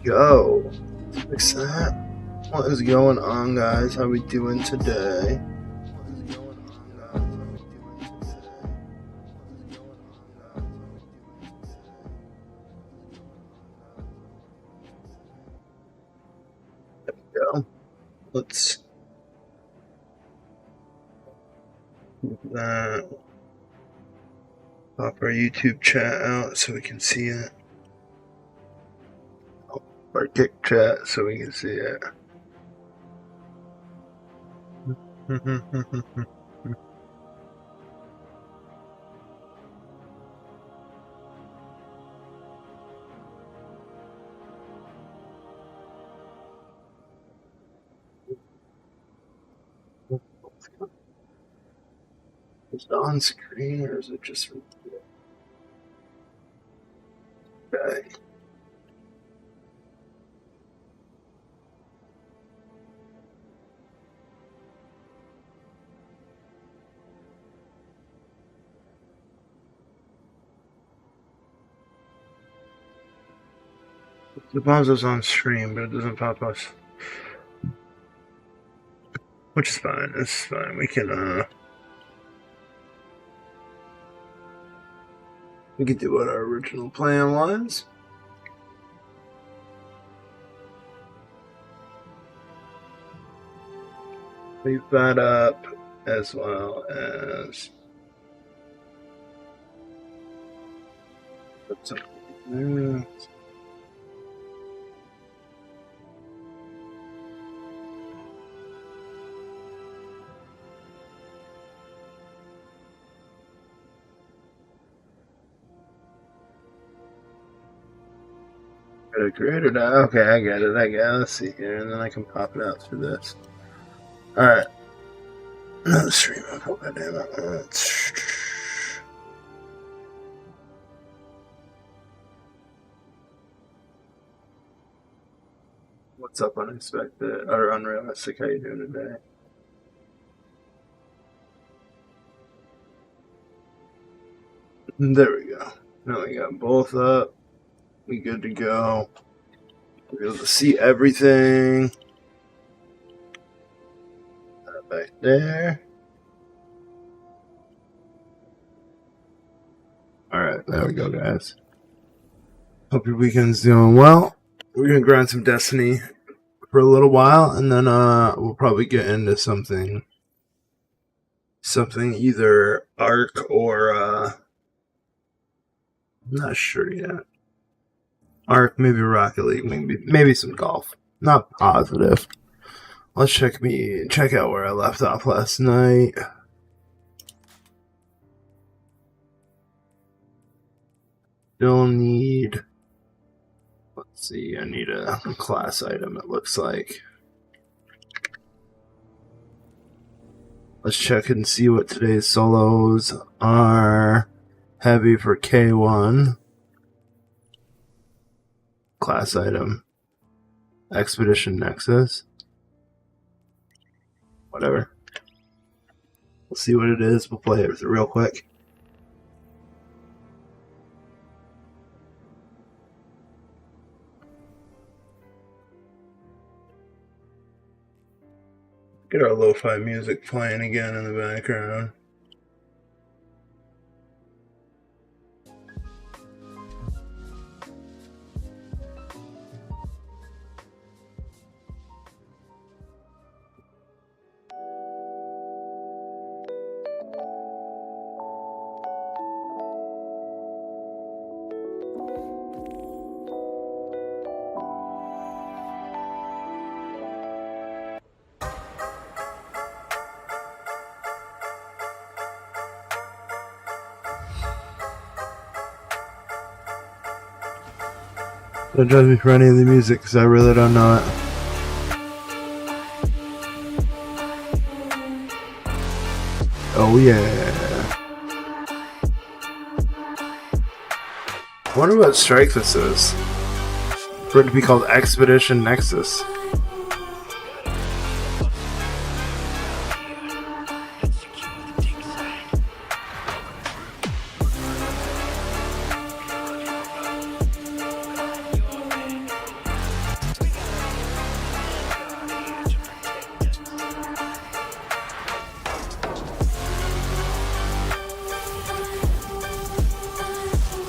go. Fix that. What is going on, guys? How we doing today? There we go. Let's move that. Pop our YouTube chat out so we can see it. Our Kick chat so we can see it. Is it on screen or is it just okay? It pops us on stream, but it doesn't pop us. Which is fine. It's fine. We can do what our original plan was. Leave that up as well as put something there. Created that. Okay, I get it. Let's see here, and then I can pop it out through this. Alright. Another stream. I'll put that in. What's up, unexpected or unrealistic? How you doing today? There we go. Now we got both up. We good to go. We're able to see everything. Back there. Alright, there we go, guys. Hope your weekend's doing well. We're gonna grind some Destiny for a little while, and then we'll probably get into something either Ark or I'm not sure yet. Ark, maybe Rocket League, maybe some golf. Not positive. Let's check out where I left off last night. Still need, let's see, I need a class item, it looks like. Let's check and see what today's solos are. Heavy for K1. Class item. Expedition Nexus. Whatever. We'll see what it is. We'll play it real quick. Get our lo-fi music playing again in the background. Don't judge me for any of the music, because I really don't know it. Oh yeah. I wonder what strike this is. For it to be called Expedition Nexus.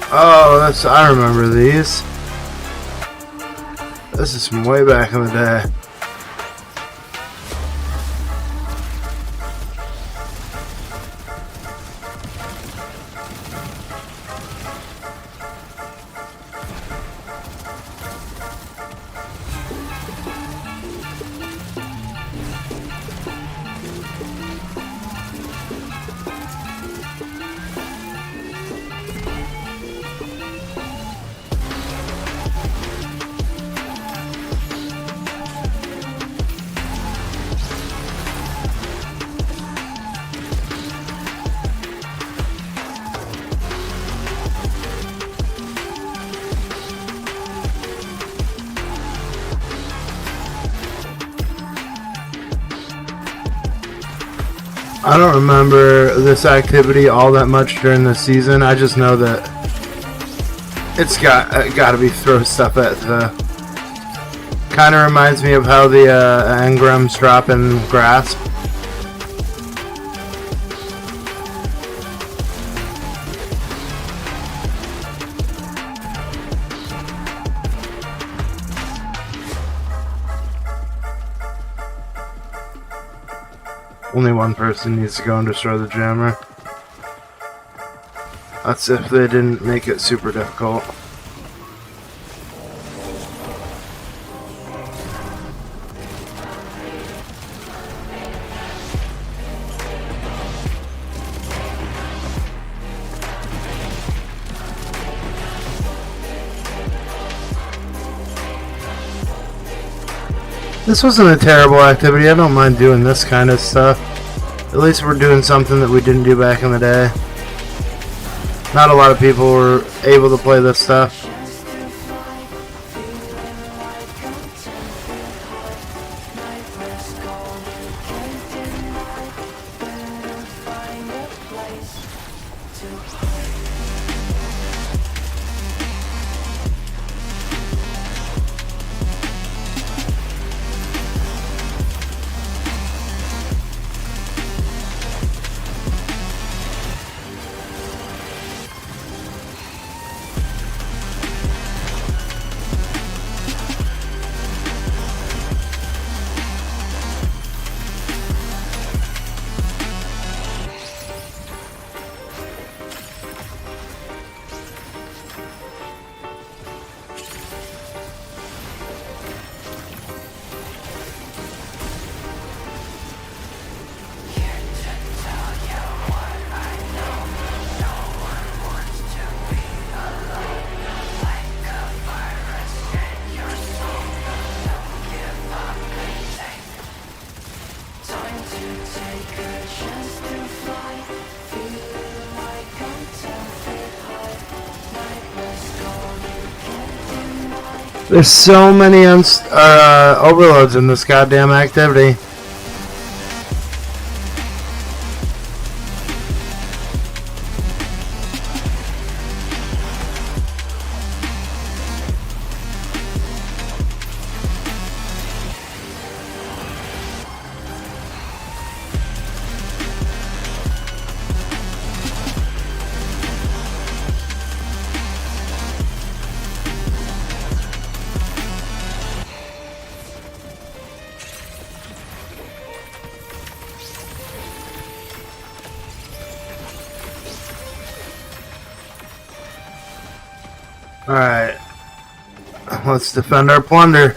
Oh, I remember these. This is from way back in the day. I don't remember this activity all that much during the season. I just know that it's got to be throw stuff at the. Kind of reminds me of how the engrams drop in Grasp. Only one person needs to go and destroy the jammer. That's if they didn't make it super difficult. This wasn't a terrible activity. I don't mind doing this kind of stuff. At least we're doing something that we didn't do back in the day. Not a lot of people were able to play this stuff. There's so many overloads in this goddamn activity. Alright, let's defend our plunder.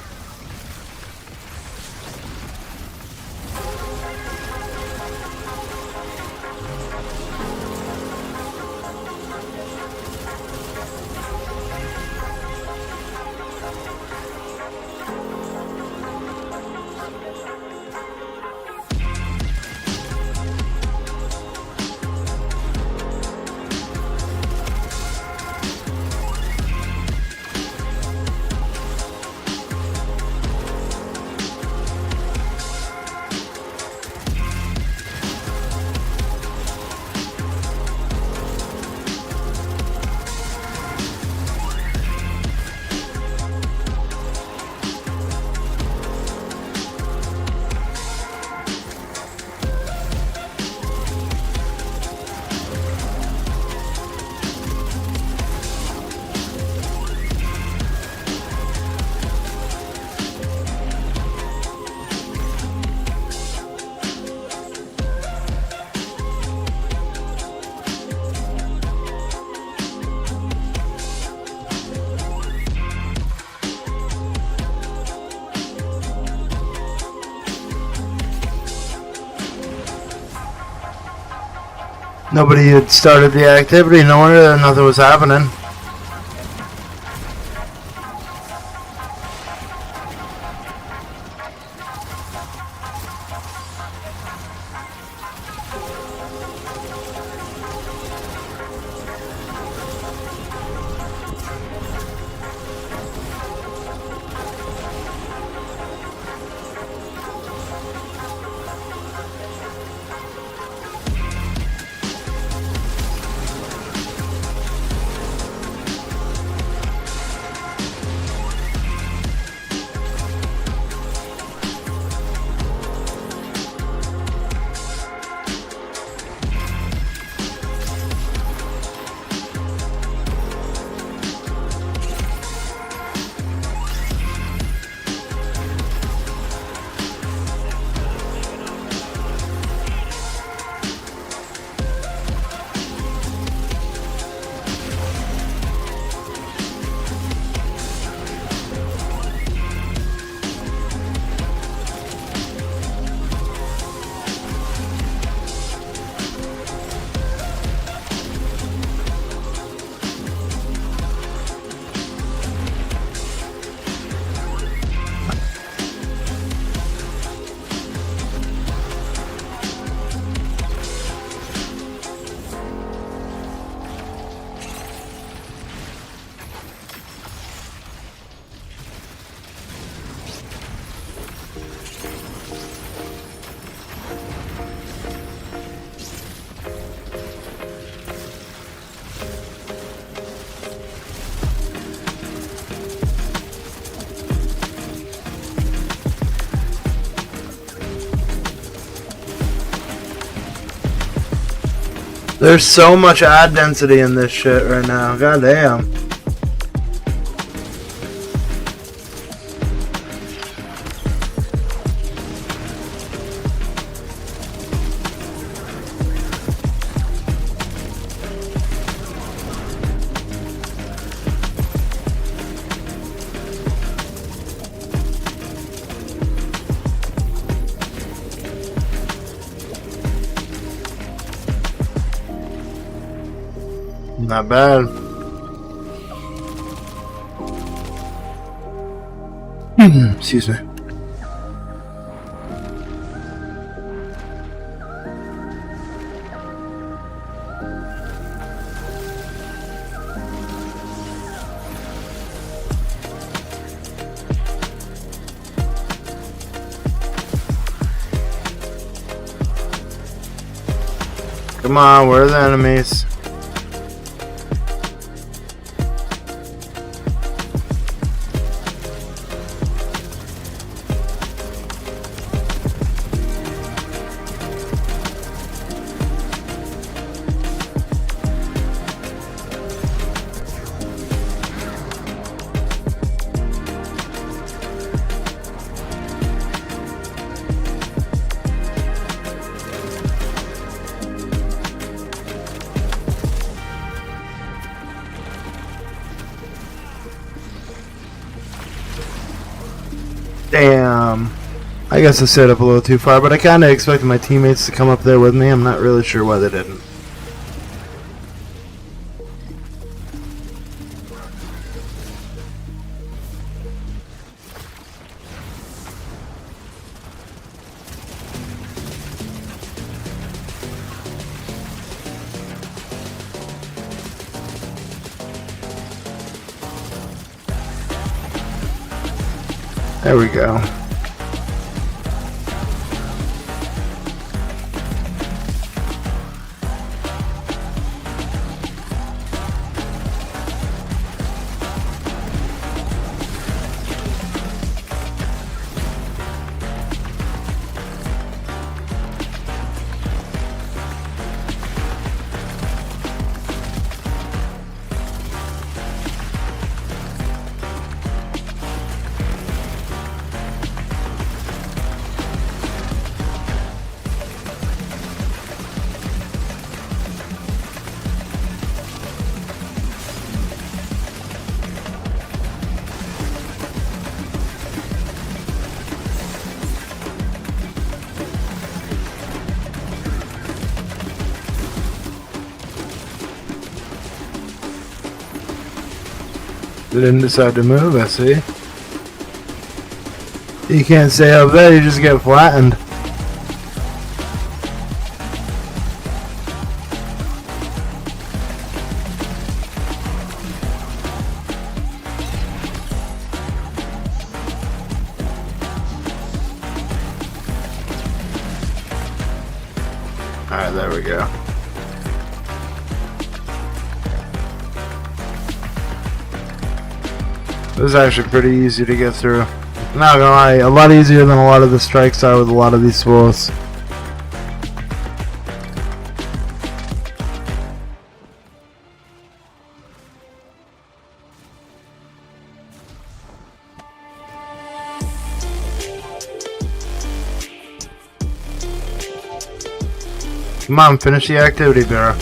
Nobody had started the activity. No wonder that nothing was happening. There's so much ad density in this shit right now. God damn. Not bad. Excuse me. Come on, where are the enemies? Damn. I guess I set up a little too far, but I kind of expected my teammates to come up there with me. I'm not really sure why they didn't. There we go. They didn't decide to move, I see. You can't stay up there, you just get flattened. Alright, there we go. This is actually pretty easy to get through. Not gonna lie, a lot easier than a lot of the strikes are with a lot of these fools. Come on, finish the activity, Vera.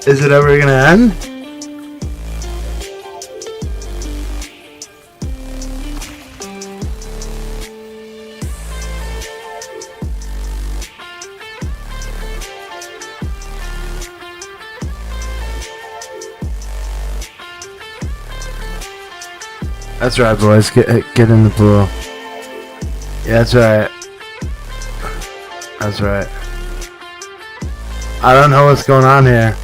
Is it ever gonna end? That's right, boys. Get in the pool. Yeah, that's right. That's right. I don't know what's going on here.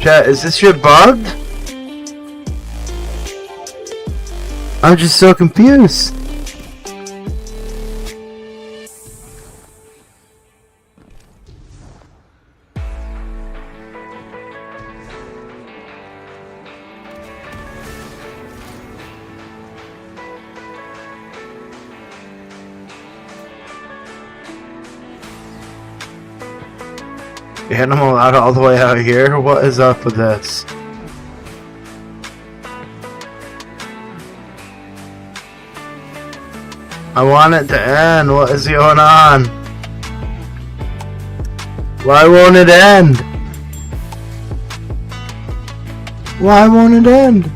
Chat, is this shit bugged? I'm just so confused. Animal out all the way out here? What is up with this? I want it to end. What is going on? Why won't it end? Why won't it end?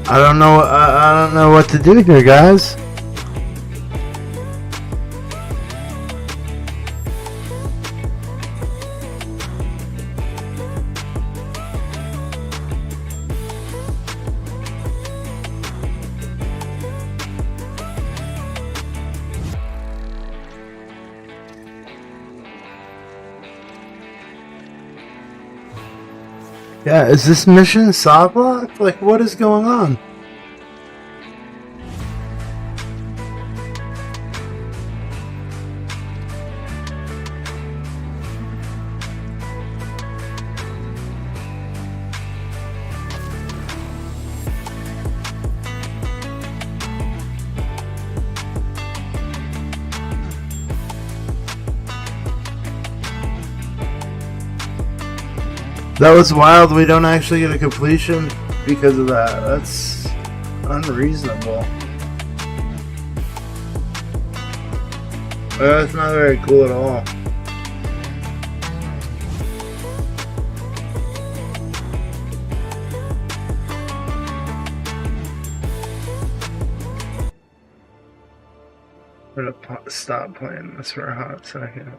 I don't know. I don't know what to do here, guys. Yeah, is this mission saw blocked? Like, what is going on? That was wild. We don't actually get a completion because of that. That's unreasonable. That's not very cool at all. I'm gonna stop playing this for a hot second.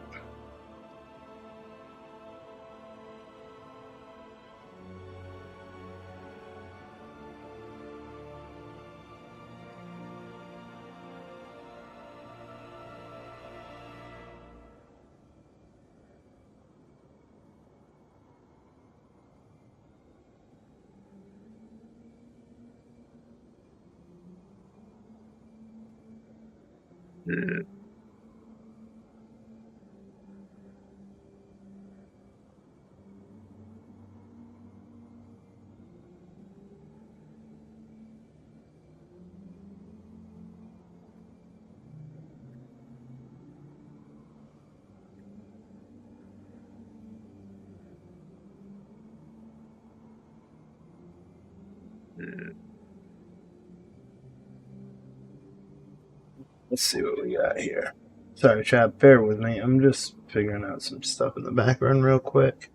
Let's see what we got here. Sorry, chat, bear with me. I'm just figuring out some stuff in the background real quick.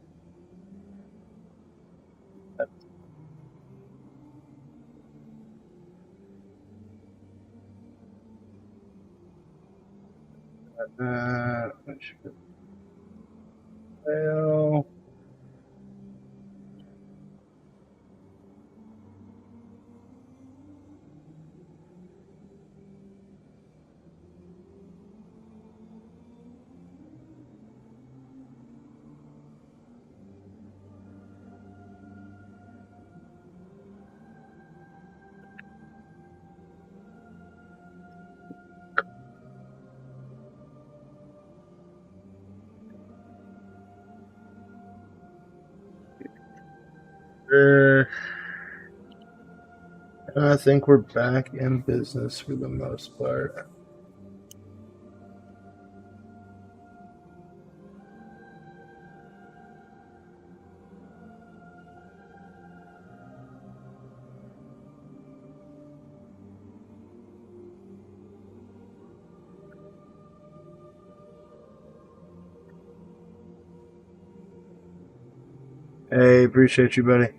Well, I think we're back in business for the most part. Hey, appreciate you, buddy.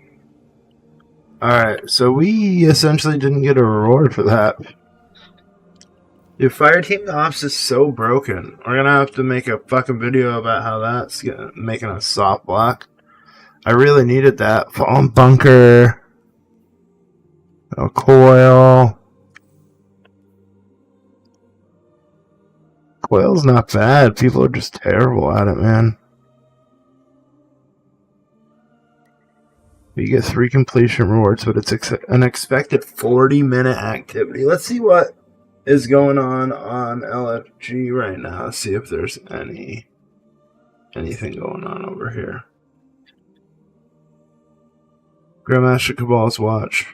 Alright, so we essentially didn't get a reward for that. Your fire team ops is so broken. We're gonna have to make a fucking video about how that's making a soft block. I really needed that. Fallen bunker. A coil. Coil's not bad. People are just terrible at it, man. You get 3 completion rewards, but it's an expected 40-minute activity. Let's see what is going on LFG right now. See if there's anything going on over here. Grandmaster Cabal's watch.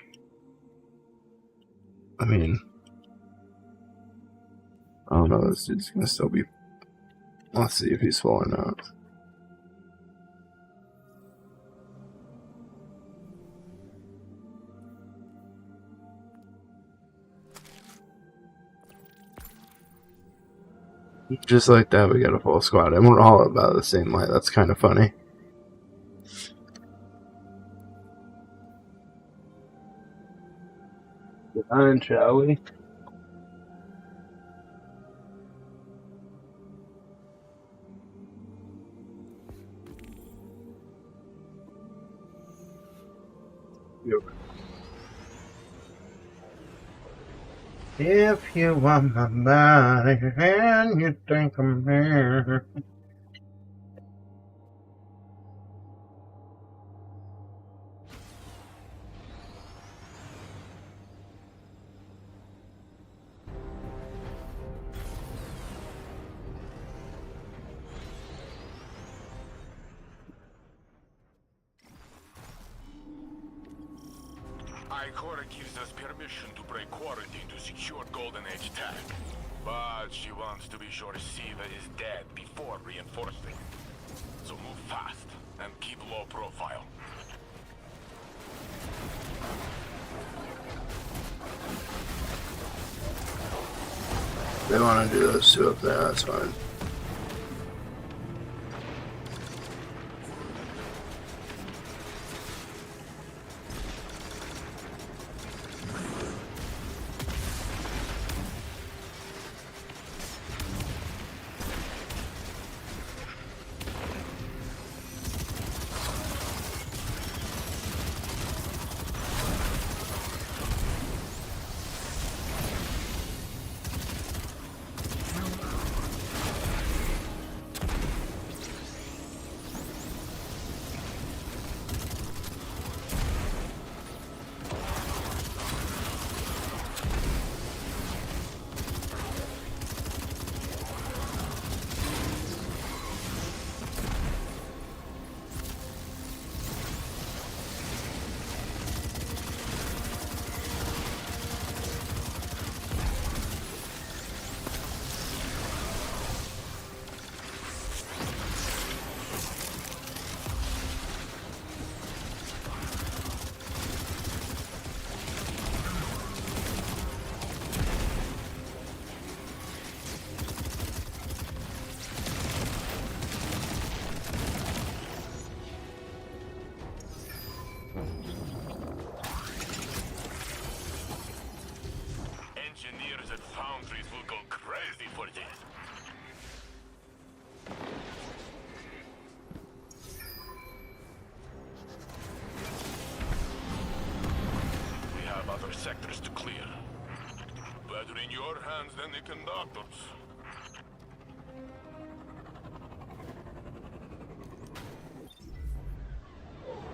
I mean, I don't know. This dude's gonna still be. Let's see if he's full or not. Just like that, we got a full squad, and we're all about the same light. That's kind of funny. Get on, shall we? Yep. If you want my body and you think I'm here. Ikora gives us permission to break quarantine to secure Golden Age tech. But she wants to be sure Siva is dead before reinforcing. So move fast and keep low profile. They want to do those 2 up there, that's fine. The foundries will go crazy for this. We have other sectors to clear. Better in your hands than the conductors.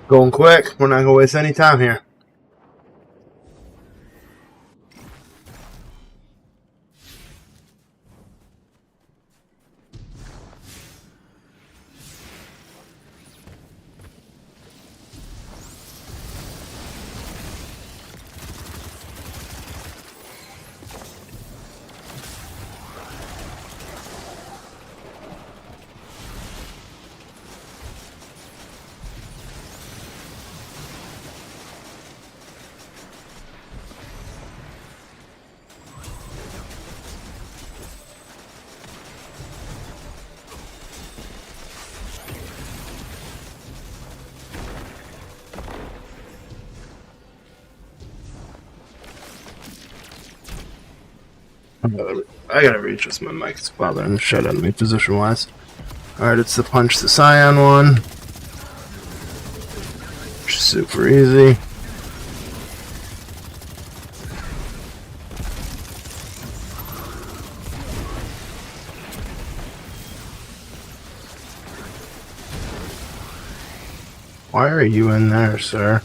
Going quick. We're not gonna waste any time here. I gotta readjust my mic. It's bothering the shit out of me position wise. Alright, it's the punch the Scion one. Which is super easy. Why are you in there, sir?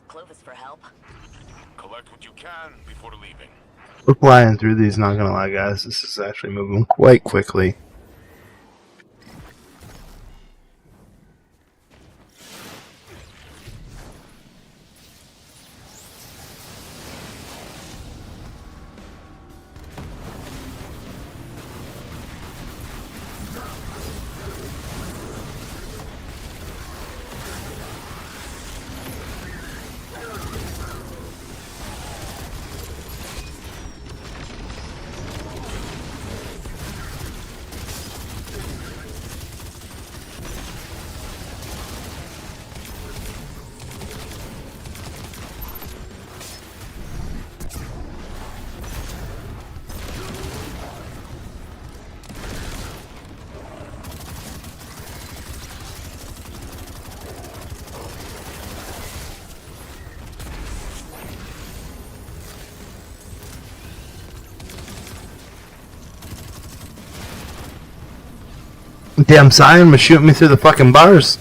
Clovis for help. Collect what you can before leaving. We're flying through these, not gonna lie, guys. This is actually moving quite quickly. Damn Scion was shooting me through the fucking bars.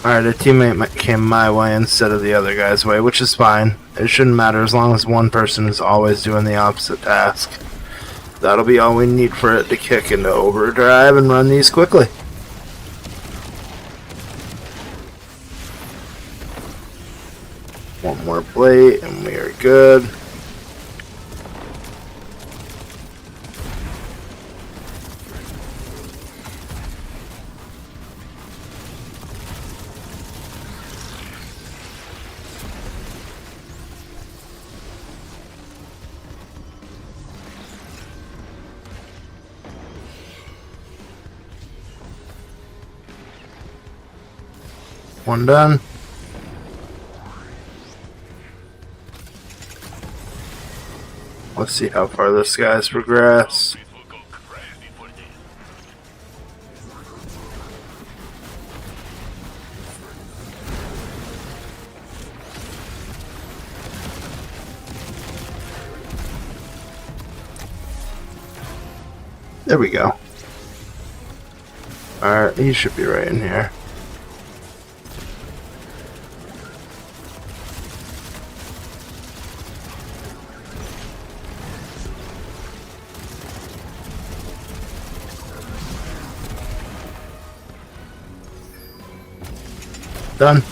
Alright, a teammate came my way instead of the other guy's way, which is fine. It shouldn't matter as long as one person is always doing the opposite task. That'll be all we need for it to kick into overdrive and run these quickly. One more plate and we are Very good. One done. Let's see how far this guy's progressed. It will go crazy for this. There we go. Alright, he should be right in here. Done.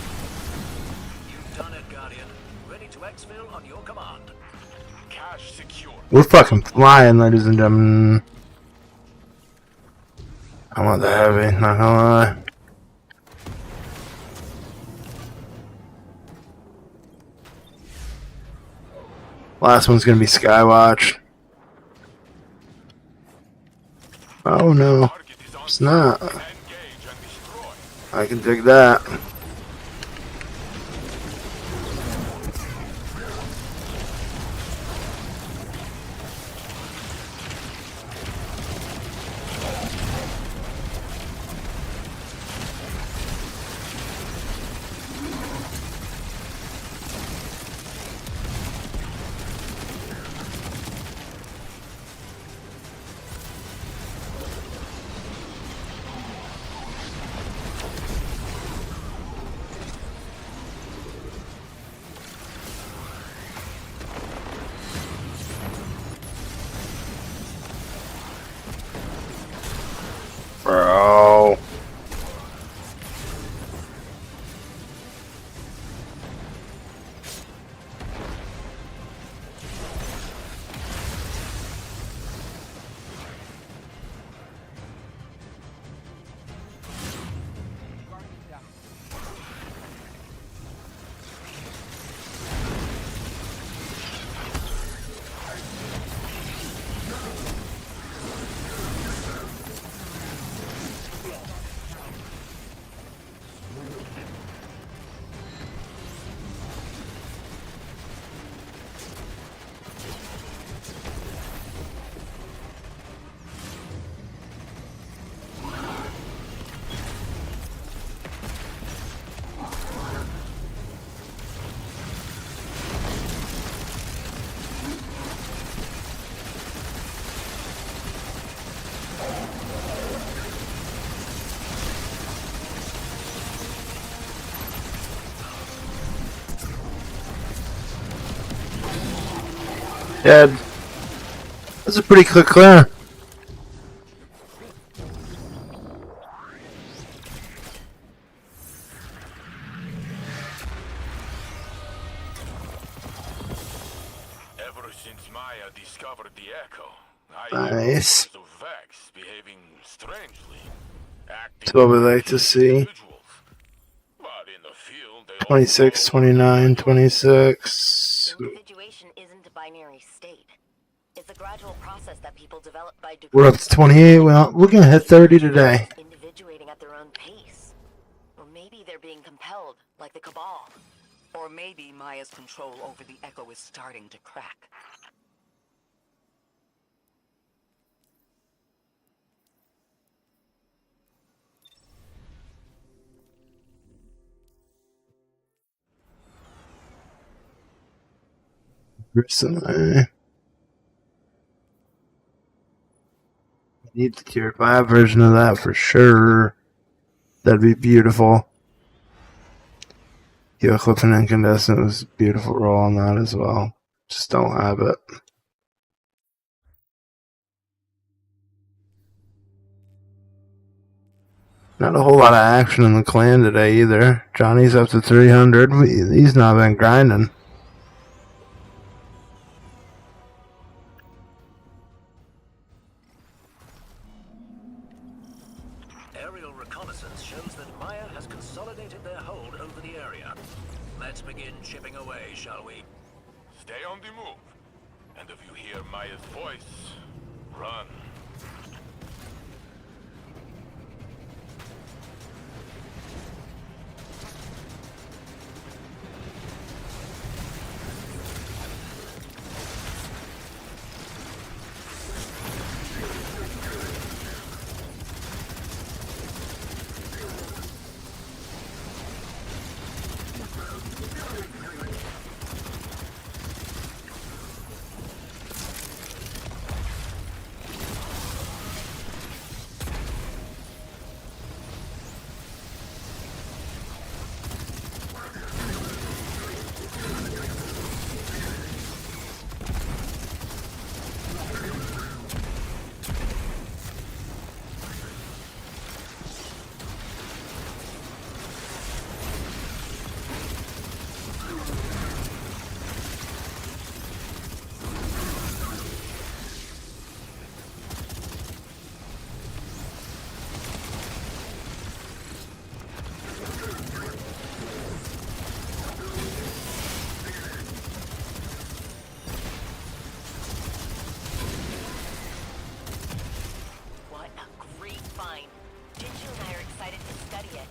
You've done it, Guardian. Ready to exfil on your command. Cash secure. We're fucking flying, ladies and gentlemen. I want the heavy, not gonna lie. Last one's gonna be Skywatch. Oh no, Target is on it's not. engage and destroy. I can dig that. Bro. Dead. That's a pretty quick clear. Ever since Maya discovered the Echo, Nice. of Vex behaving strangely, acting That's what we like to see. individuals. But in the field, they 26, 29, 26. Individuation isn't a binary state. It's a gradual process that people develop by We're up to 28. Well, we're gonna hit 30 today. individuating at their own pace. Or maybe they're being compelled, like the Cabal. Or maybe Maya's control over the Echo is starting to crack. Recently. Need the tier 5 version of that for sure. That'd be beautiful. Yo, Cliff and Incandescent was a beautiful role on that as well. Just don't have it. Not a whole lot of action in the clan today either. Johnny's up to 300. He's not been grinding. aerial reconnaissance shows that Maya has consolidated their hold over the area. Let's begin chipping away, shall we? Stay on the move. And if you hear Maya's voice, run. What a great find. Jinju and I are excited to study it.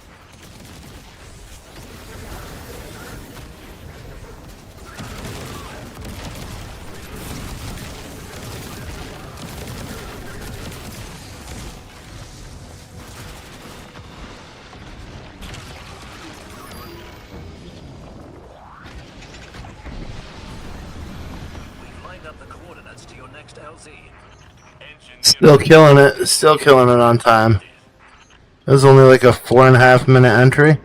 We've lined up the coordinates to your next LZ. Still killing it. Still killing it on time. It was only like a 4.5 minute entry.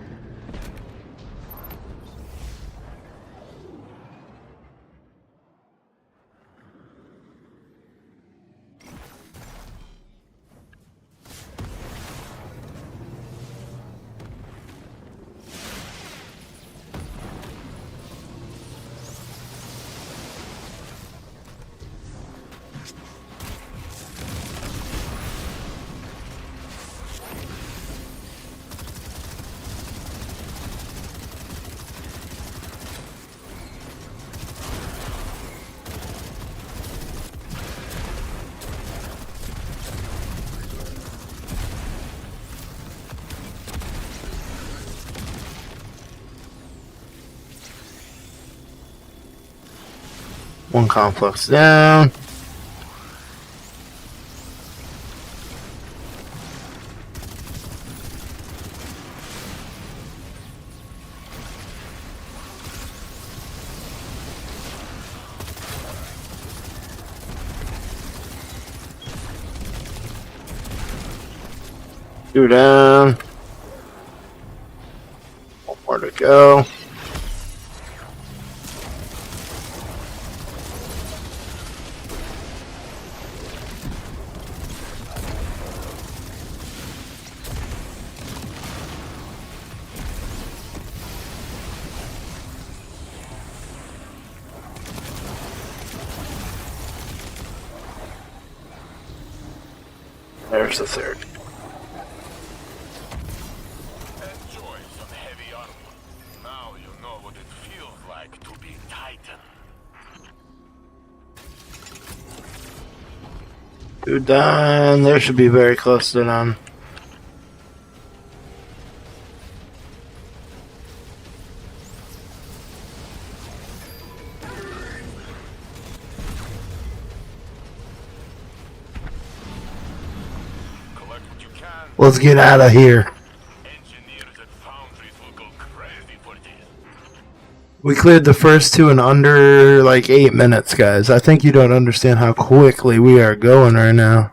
One complex down. Two down. One more to go. There's the third. Enjoy some heavy armor. Now you know what it feels like to be Titan. Two down. There should be very close to done. Collect what you can. Let's get out of here. Engineers at foundries will go crazy for this. We cleared the first two in under like 8 minutes, guys. I think you don't understand how quickly we are going right now.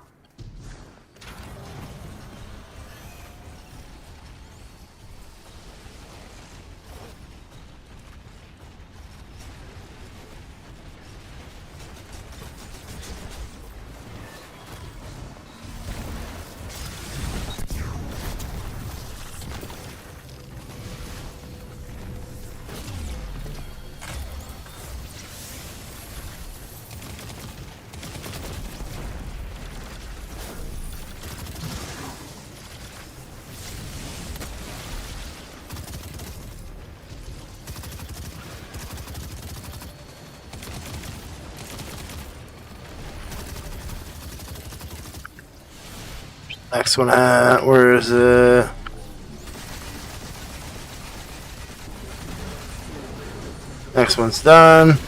Next one at, where is it? Next one's done.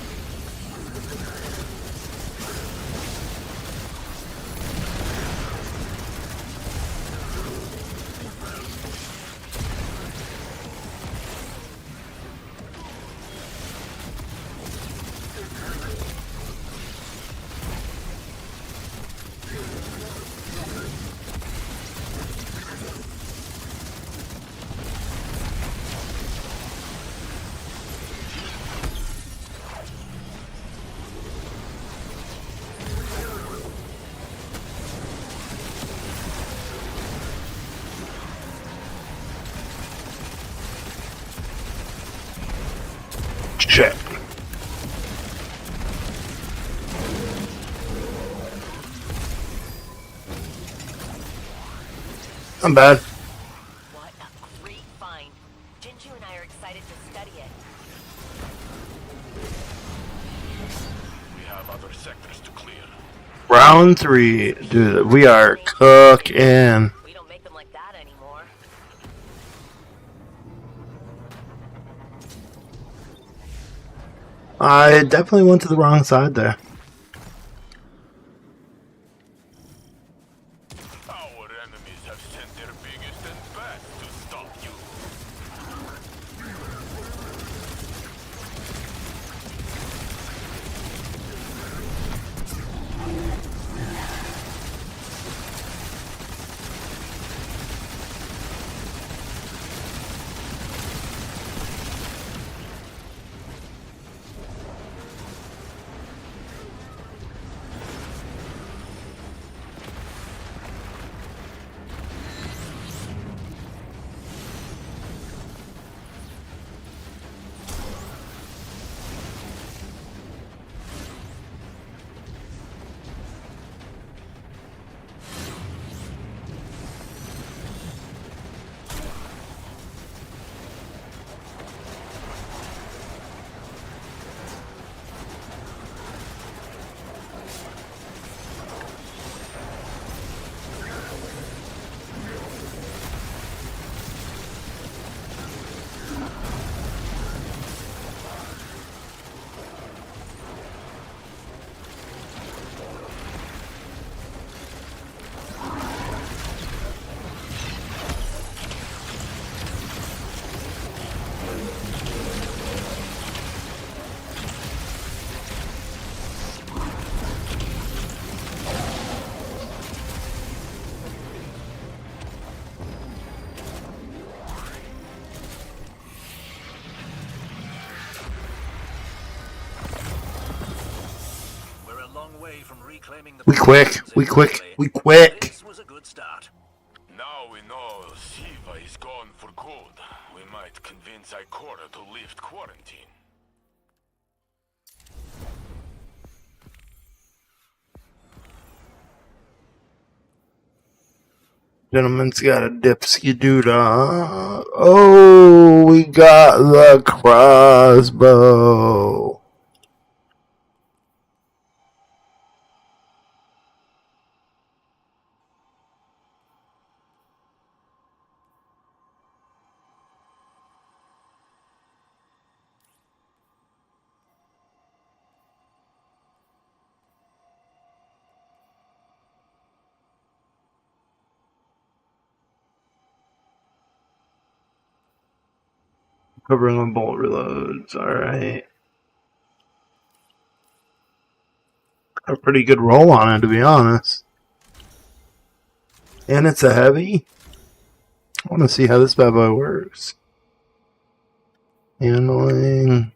Shit. I'm bad. What a great find. Jinju and I are excited to study it. We have other sectors to clear. Round 3. Dude, we are cooking. We don't make them like that anymore. I definitely went to the wrong side there. Our enemies have sent their biggest and best to stop you. We're a long way from reclaiming the We quick. We quick. We quick. This was a good start. Now we know Siva is gone for good. We might convince Ikora to lift quarantine. Gentleman's got a dipsky doodah. Oh, we got the crossbow. Covering on bolt reloads. Alright. A pretty good roll on it, to be honest. And it's a heavy. I want to see how this bad boy works. Handling.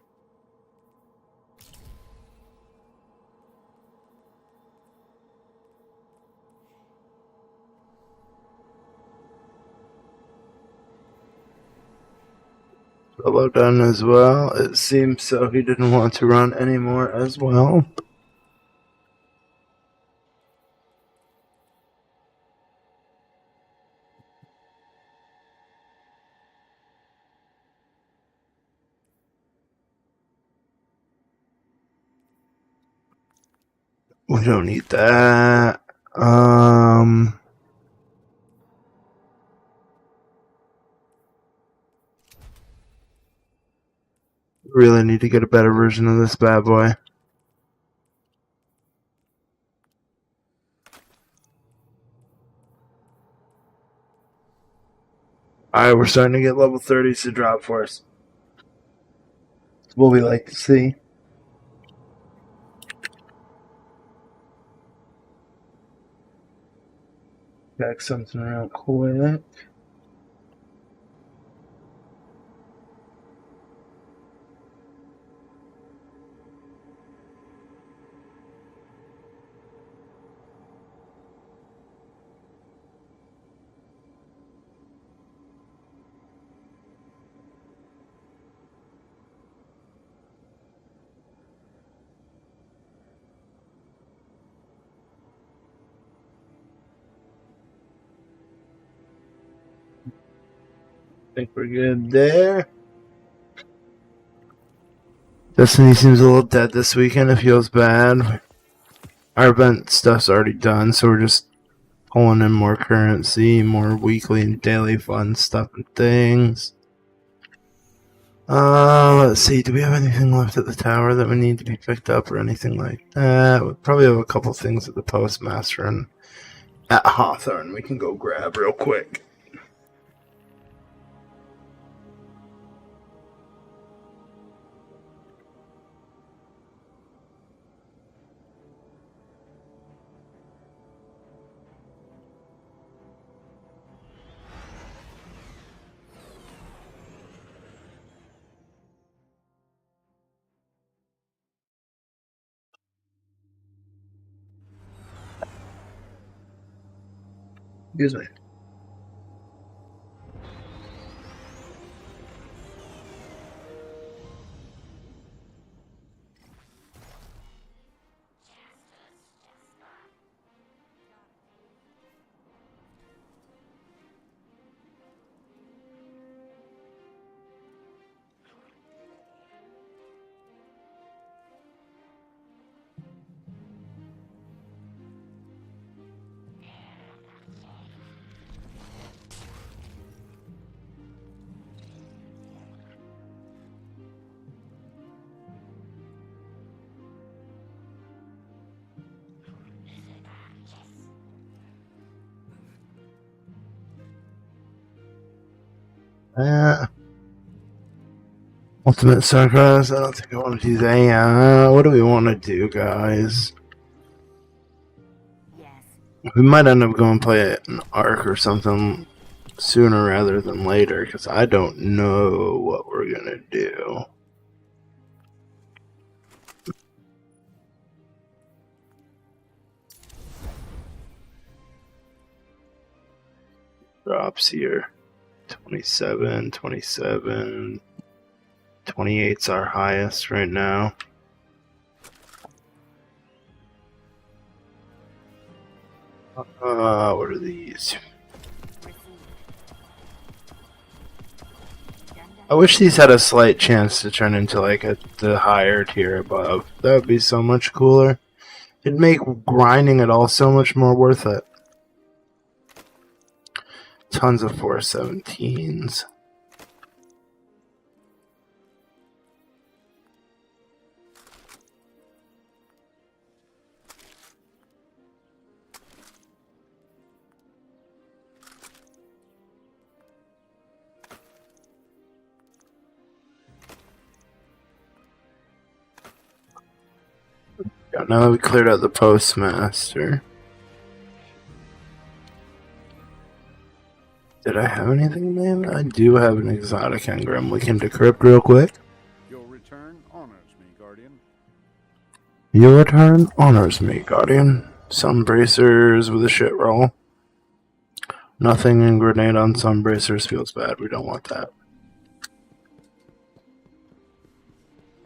Solo done as well. It seems so he didn't want to run anymore as well. We don't need that. Really need to get a better version of this bad boy. Alright, we're starting to get level 30s to drop for us. It's what we like to see. Check something real quick. Think we're good there. Destiny seems a little dead this weekend. It feels bad. Our event stuff's already done, so we're just pulling in more currency, more weekly and daily fun stuff and things. Let's see. Do we have anything left at the tower that we need to be picked up or anything like that? We probably have a couple things at the postmaster and at Hawthorne we can go grab real quick. Excuse me. Ultimate Starcross, I don't think I want to do that. What do we want to do, guys? We might end up going play an arc or something sooner rather than later, because I don't know what we're going to do. Drops here. 27, 27. 28's our highest right now. What are these? I wish these had a slight chance to turn into like the higher tier above. That would be so much cooler. It'd make grinding it all so much more worth it. Tons of 417s. Now that we cleared out the postmaster. Did I have anything, man? I do have an exotic engram we can decrypt real quick. Your return honors me, Guardian. Your return honors me, Guardian. Sun bracers with a shit roll. Nothing in grenade on sun bracers feels bad. We don't want that.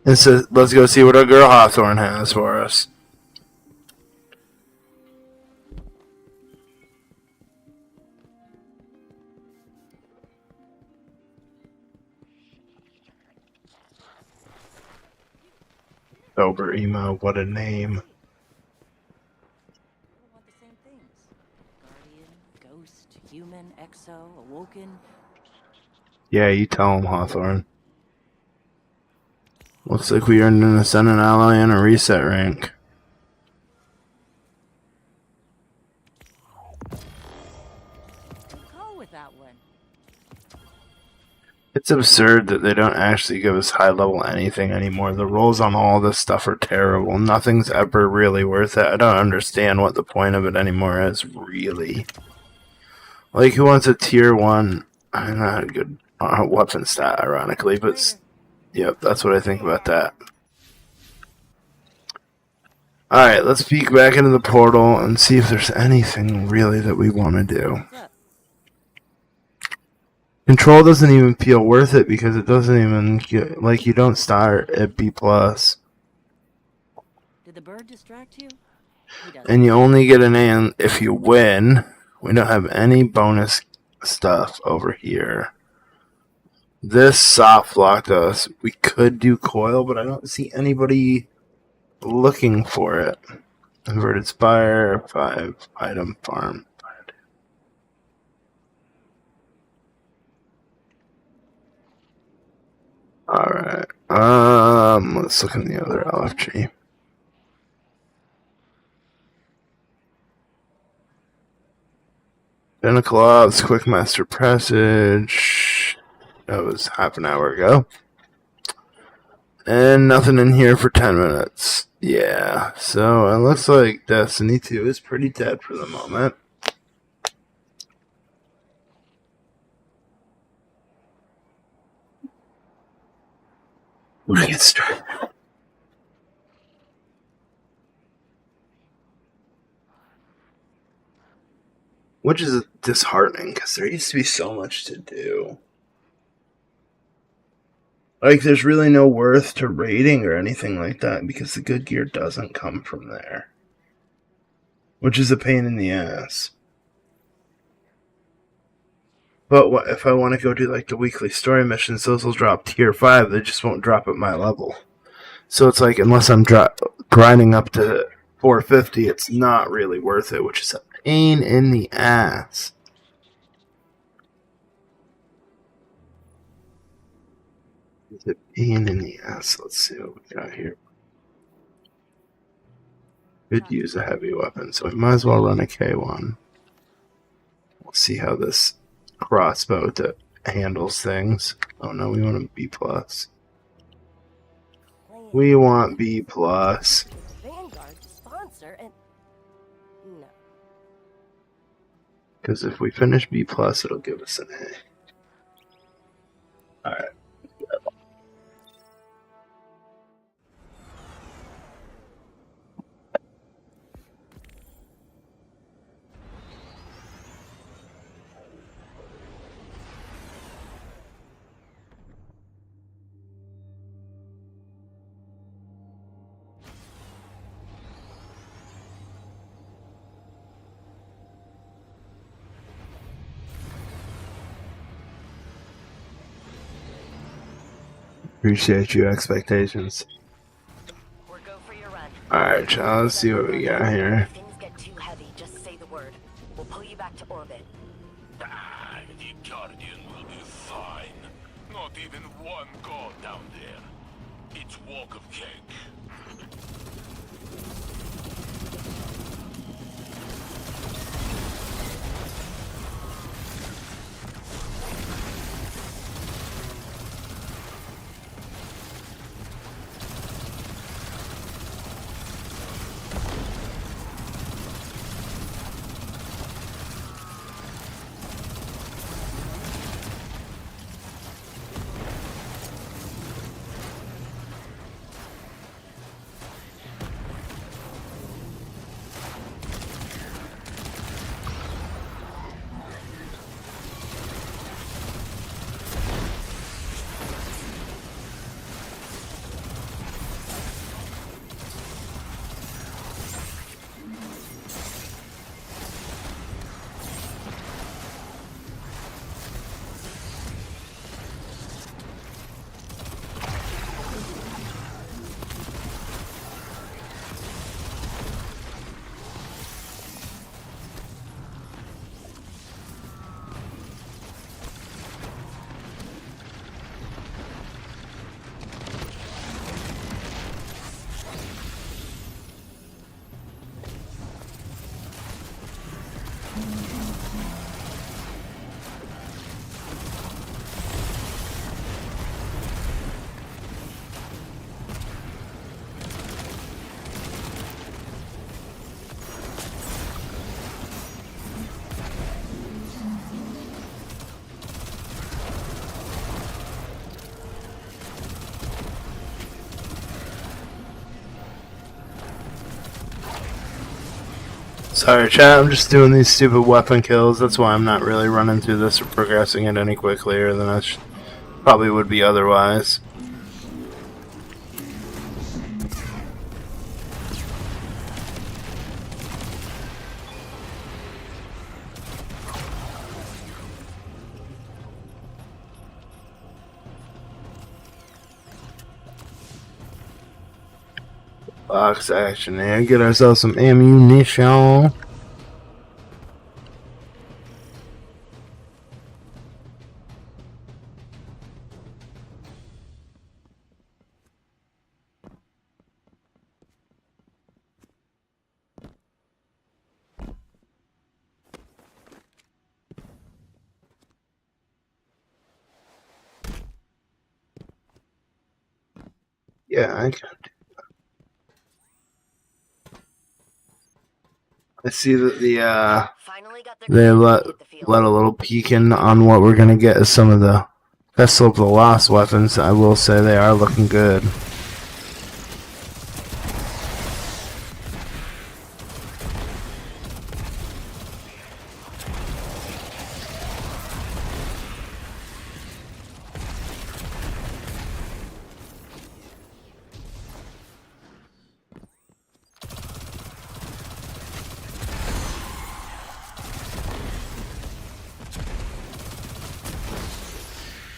Let's go see what our girl Hawthorne has for us. Sober emo, what a name. Want the same things. Guardian, ghost, human, exo, awoken. Yeah, you tell him, Hawthorne. Looks like we earned an Ascendant Alloy and a reset rank. Good call with that one. It's absurd that they don't actually give us high level anything anymore. The rolls on all this stuff are terrible. Nothing's ever really worth it. I don't understand what the point of it anymore is, really. Like, who wants a tier 1? I don't know, a good weapon stat, ironically, but yep, that's what I think about that. Alright, let's peek back into the portal and see if there's anything really that we want to do. What's up? Control doesn't even feel worth it because it doesn't even get, like, you don't start at B+. Did the bird distract you? He doesn't. And you only get an A if you win. We don't have any bonus stuff over here. This soft locked us. We could do coil, but I don't see anybody looking for it. Inverted spire, 5 item farm. Alright. Let's look in the other LFG. Pinnacle Ops, Quick Master Passage. That was half an hour ago. And nothing in here for 10 minutes. Yeah, so it looks like Destiny 2 is pretty dead for the moment. We're gonna get started. Which is disheartening, because there used to be so much to do. Like, there's really no worth to raiding or anything like that, because the good gear doesn't come from there. Which is a pain in the ass. But what if I want to go do, like, the weekly story missions, those will drop tier 5, they just won't drop at my level. So it's like, unless I'm grinding up to 450, it's not really worth it, which is a pain in the ass. It's a pain in the ass. Let's see what we got here. Could use a heavy weapon, so we might as well run a K1. We'll see how this crossbow that handles things. Oh no, we want a B+. We want B+. Vanguard to sponsor and no. Because if we finish B+, it'll give us an A. Alright. Appreciate your expectations. We're go for your run. Alright, child, let's see what we got here. If things get too heavy, just say the word. We'll pull you back to orbit. Ah, the Guardian will be fine. Not even one god down there. It's walk of cake. Sorry, chat. I'm just doing these stupid weapon kills. That's why I'm not really running through this or progressing it any quicker than I probably would be otherwise. Box action there. Get ourselves some ammunition. Yeah, I see that Finally got their they crew to let locate the field. a little peek in on what we're gonna get as some of the Festival of the Lost weapons. I will say they are looking good.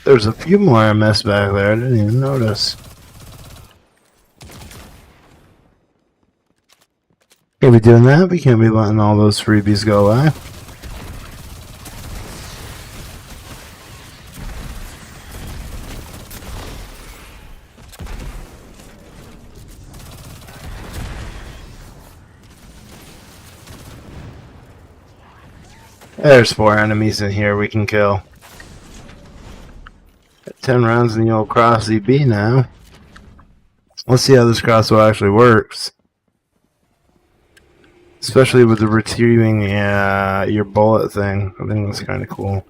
There's a few more I missed back there. I didn't even notice. Can't be doing that. We can't be letting all those freebies go away. There's 4 enemies in here we can kill. 10 rounds in the old cross EB now. Let's see how this crossbow actually works. Especially with the retrieving your bullet thing. I think that's kind of cool.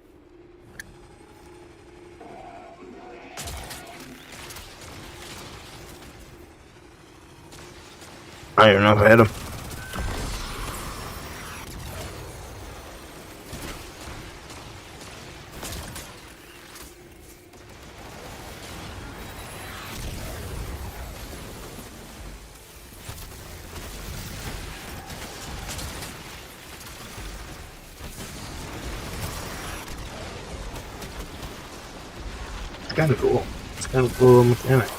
I don't even know if I hit him. Kind of cool. It's kind of cool mechanic.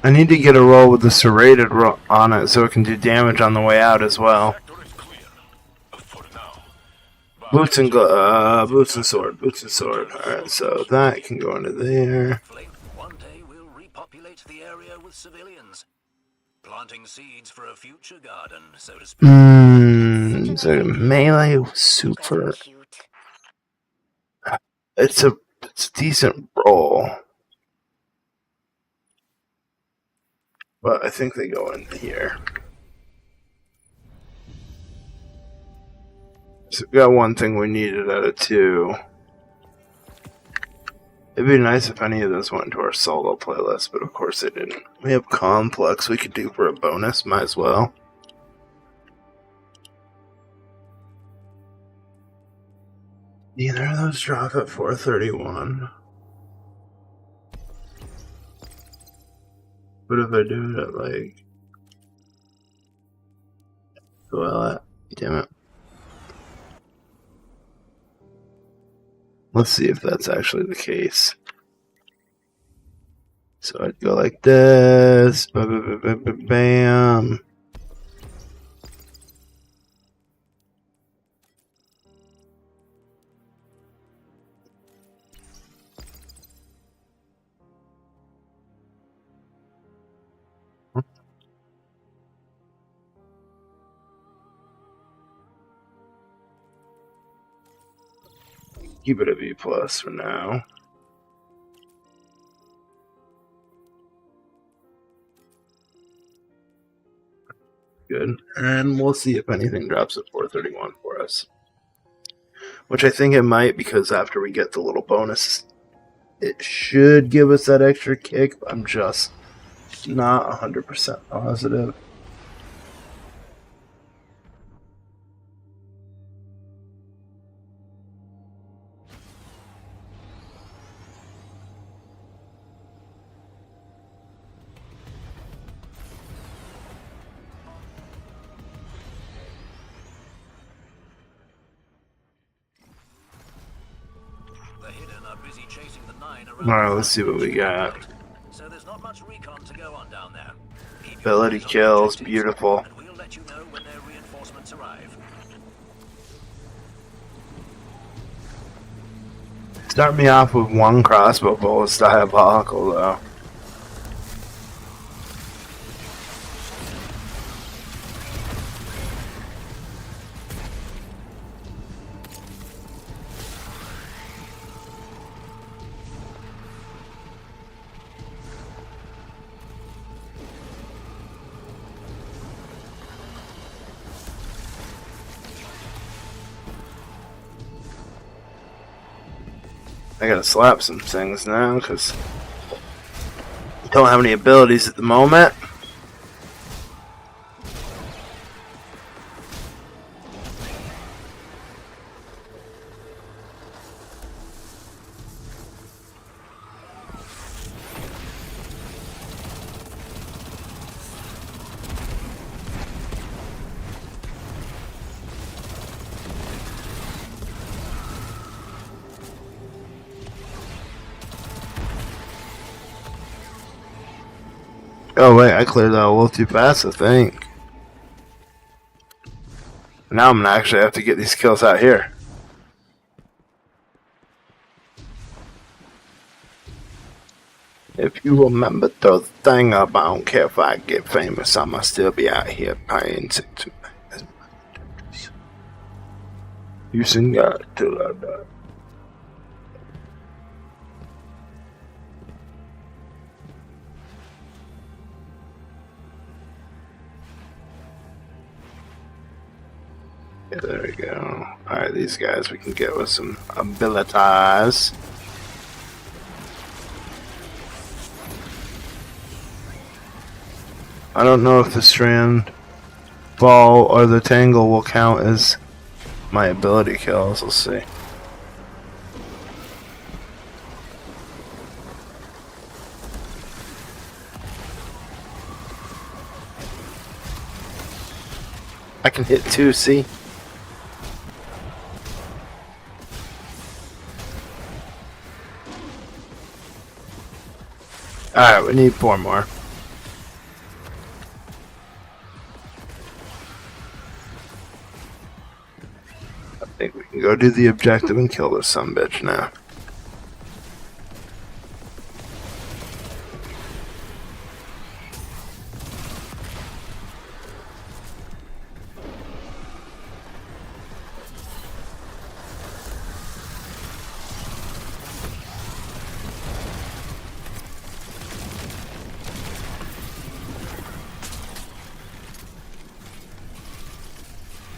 I need to get a roll with the serrated on it so it can do damage on the way out as well. Sector is clear. For now. Boots and sword. Boots and sword. Alright, so that can go into there. Hopefully, one day we'll repopulate the area with civilians. Planting seeds for a future garden, so to speak. So melee super. Cute. It's a decent roll. But I think they go in here. So we got one thing we needed out of 2. It'd be nice if any of those went into our solo playlist, but of course they didn't. We have Complex we could do for a bonus, might as well. Neither of those drop at 431. What if I do it at like... Well, damn it. Let's see if that's actually the case. So I'd go like this. Bam. Keep it a B plus for now. Good. And we'll see if anything drops at 431 for us. Which I think it might, because after we get the little bonus, it should give us that extra kick. But I'm just not 100% positive. The Hidden are busy chasing the 9 around. Alright, let's see what we got. So there's not much recon to go on down there. Keep your Ability eyes on kills, objectives, beautiful. And we'll let you know when their reinforcements arrive. Start me off with one crossbow bolt. It's diabolical, though. I gotta slap some things now, because I don't have any abilities at the moment. Oh wait, I cleared that a little too fast, I think. Now I'm gonna actually have to get these kills out here. If you remember the thing up, I don't care if I get famous, I'ma still be out here paying to using God till I die. Yeah, there we go. Alright, these guys we can get with some abilities. I don't know if the strand ball or the tangle will count as my ability kills. We'll see. I can hit 2, see? Alright, we need 4 more. I think we can go do the objective and kill this sumbitch now.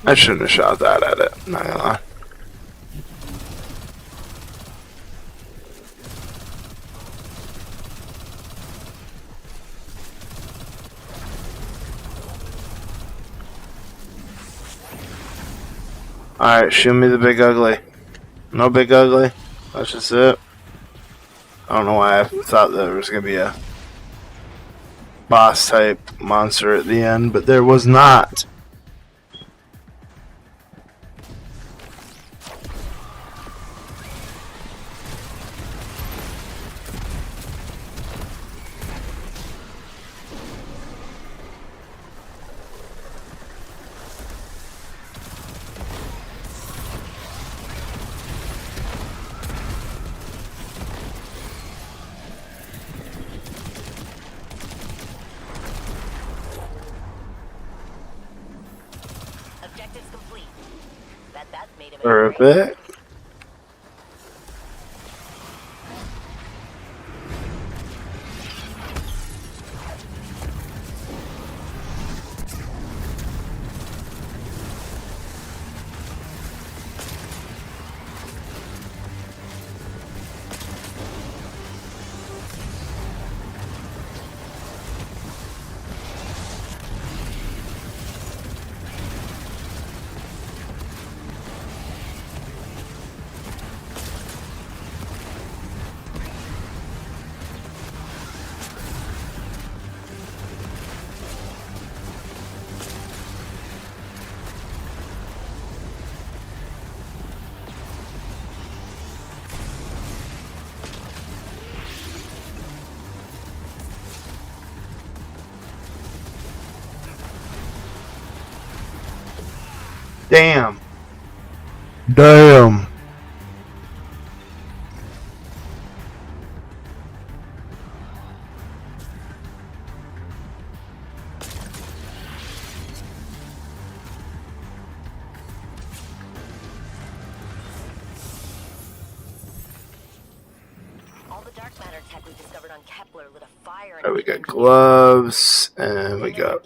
I shouldn't have shot that at it, not gonna lie. Alright, shoot me the big ugly. No big ugly. That's just it. I don't know why I thought there was gonna be a boss type monster at the end, but there was not. made him For a angry. bit. Damn. Damn. All the dark matter tech we discovered on Kepler lit a fire. Alright, we got gloves, and we got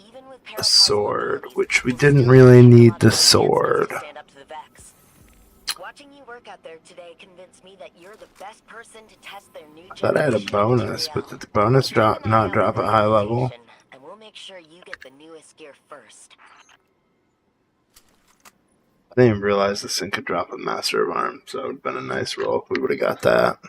a sword, which we didn't really need the sword. Watching you work out there today convinced me that you're the best person to test their new I thought I had a bonus, but did the bonus not drop at high level? And we'll make sure you get the newest gear first. I didn't even realize this thing could drop a Master of Arms, so it would have been a nice roll if we would have got that.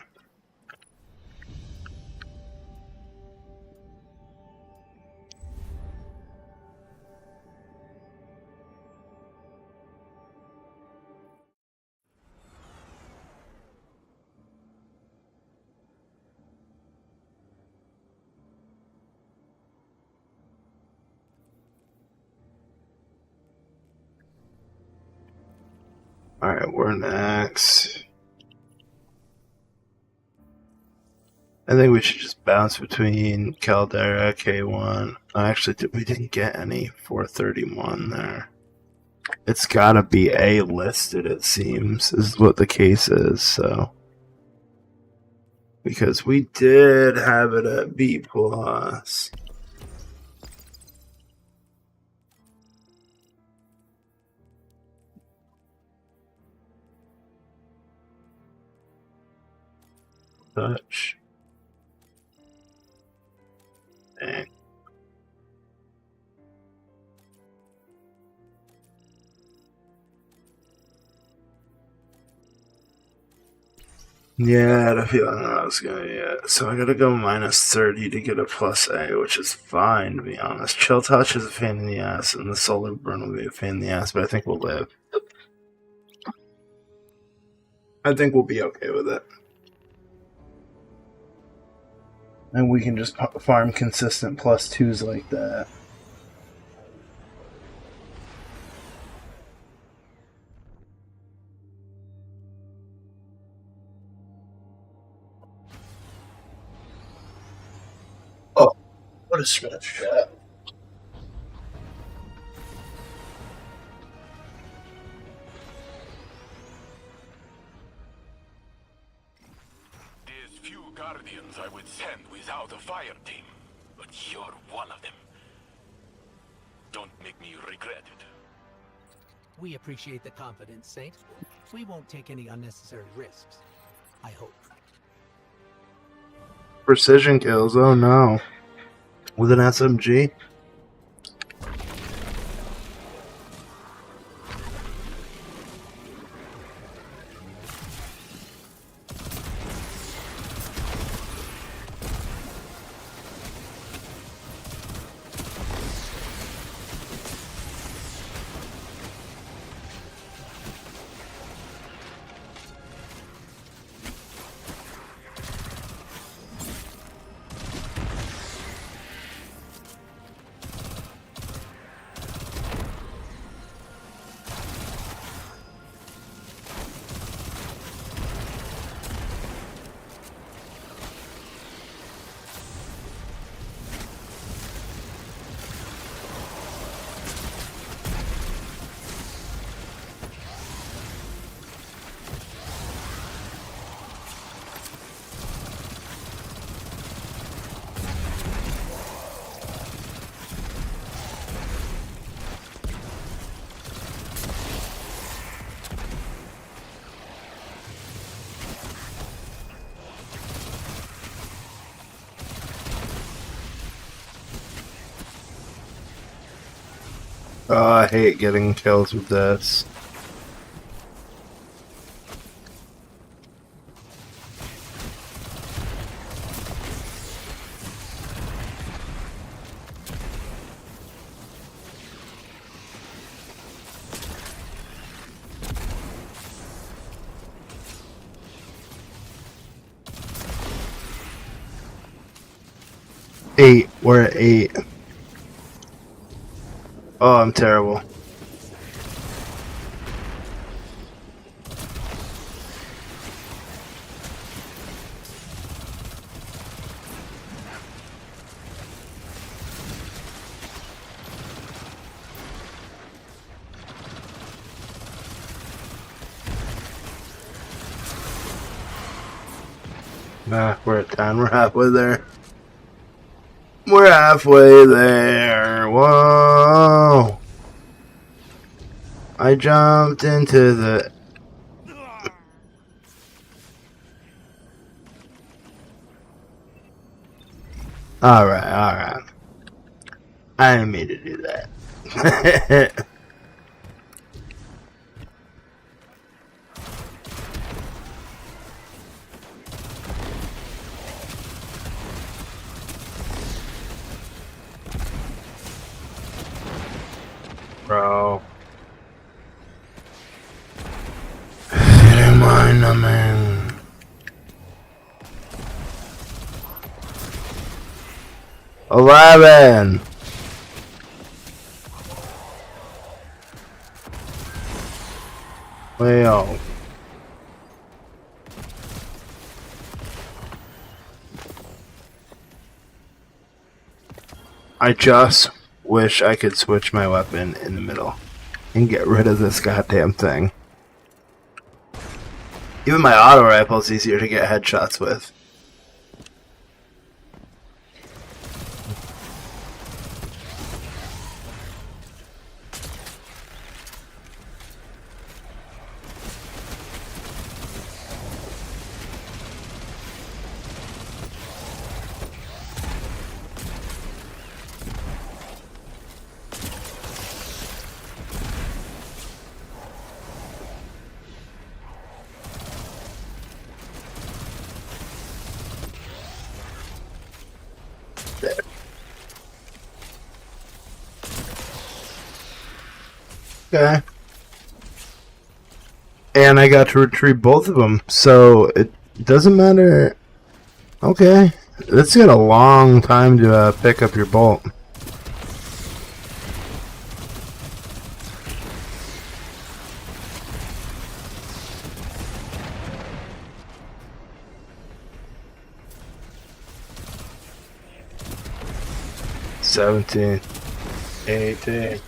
Alright, we're next. I think we should just bounce between Caldera, K1. Actually, we didn't get any 431 there. It's gotta be A listed, it seems, is what the case is, so. Because we did have it at B+. Touch. Dang. Yeah, I had a feeling I was gonna get. So I gotta go minus 30 to get a plus A, which is fine, to be honest. Chill Touch is a pain in the ass, and the Solar Burn will be a pain in the ass, but I think we'll live. I think we'll be okay with it. And we can just farm consistent plus 2s like that. Oh, what a smash shot. There's few Guardians I would send without a fire team, but you're one of them. Don't make me regret it. We appreciate the confidence, Saint. We won't take any unnecessary risks. I hope. Precision kills, oh no. With an SMG? Oh, I hate getting kills with this. Eight. We're at 8. Oh, I'm terrible. Nah, we're at 10. We're halfway there. We're halfway there. Whoa. I jumped into the... Alright, alright. I didn't mean to do that. Bro. I don't mind them, man. $11. Well. I just wish I could switch my weapon in the middle and get rid of this goddamn thing. Even my auto rifle is easier to get headshots with. Okay. And I got to retrieve both of them, so it doesn't matter. Okay. It's got a long time to pick up your bolt. $17, $18.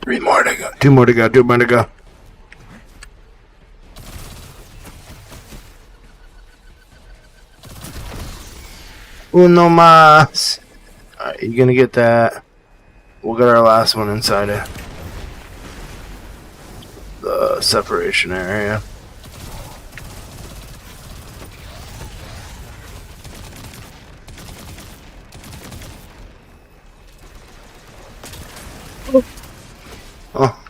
3 more to go. 2 more to go. 2 more to go. Uno más. Alright, you gonna get that. We'll get our last one inside it. The separation area. Oh.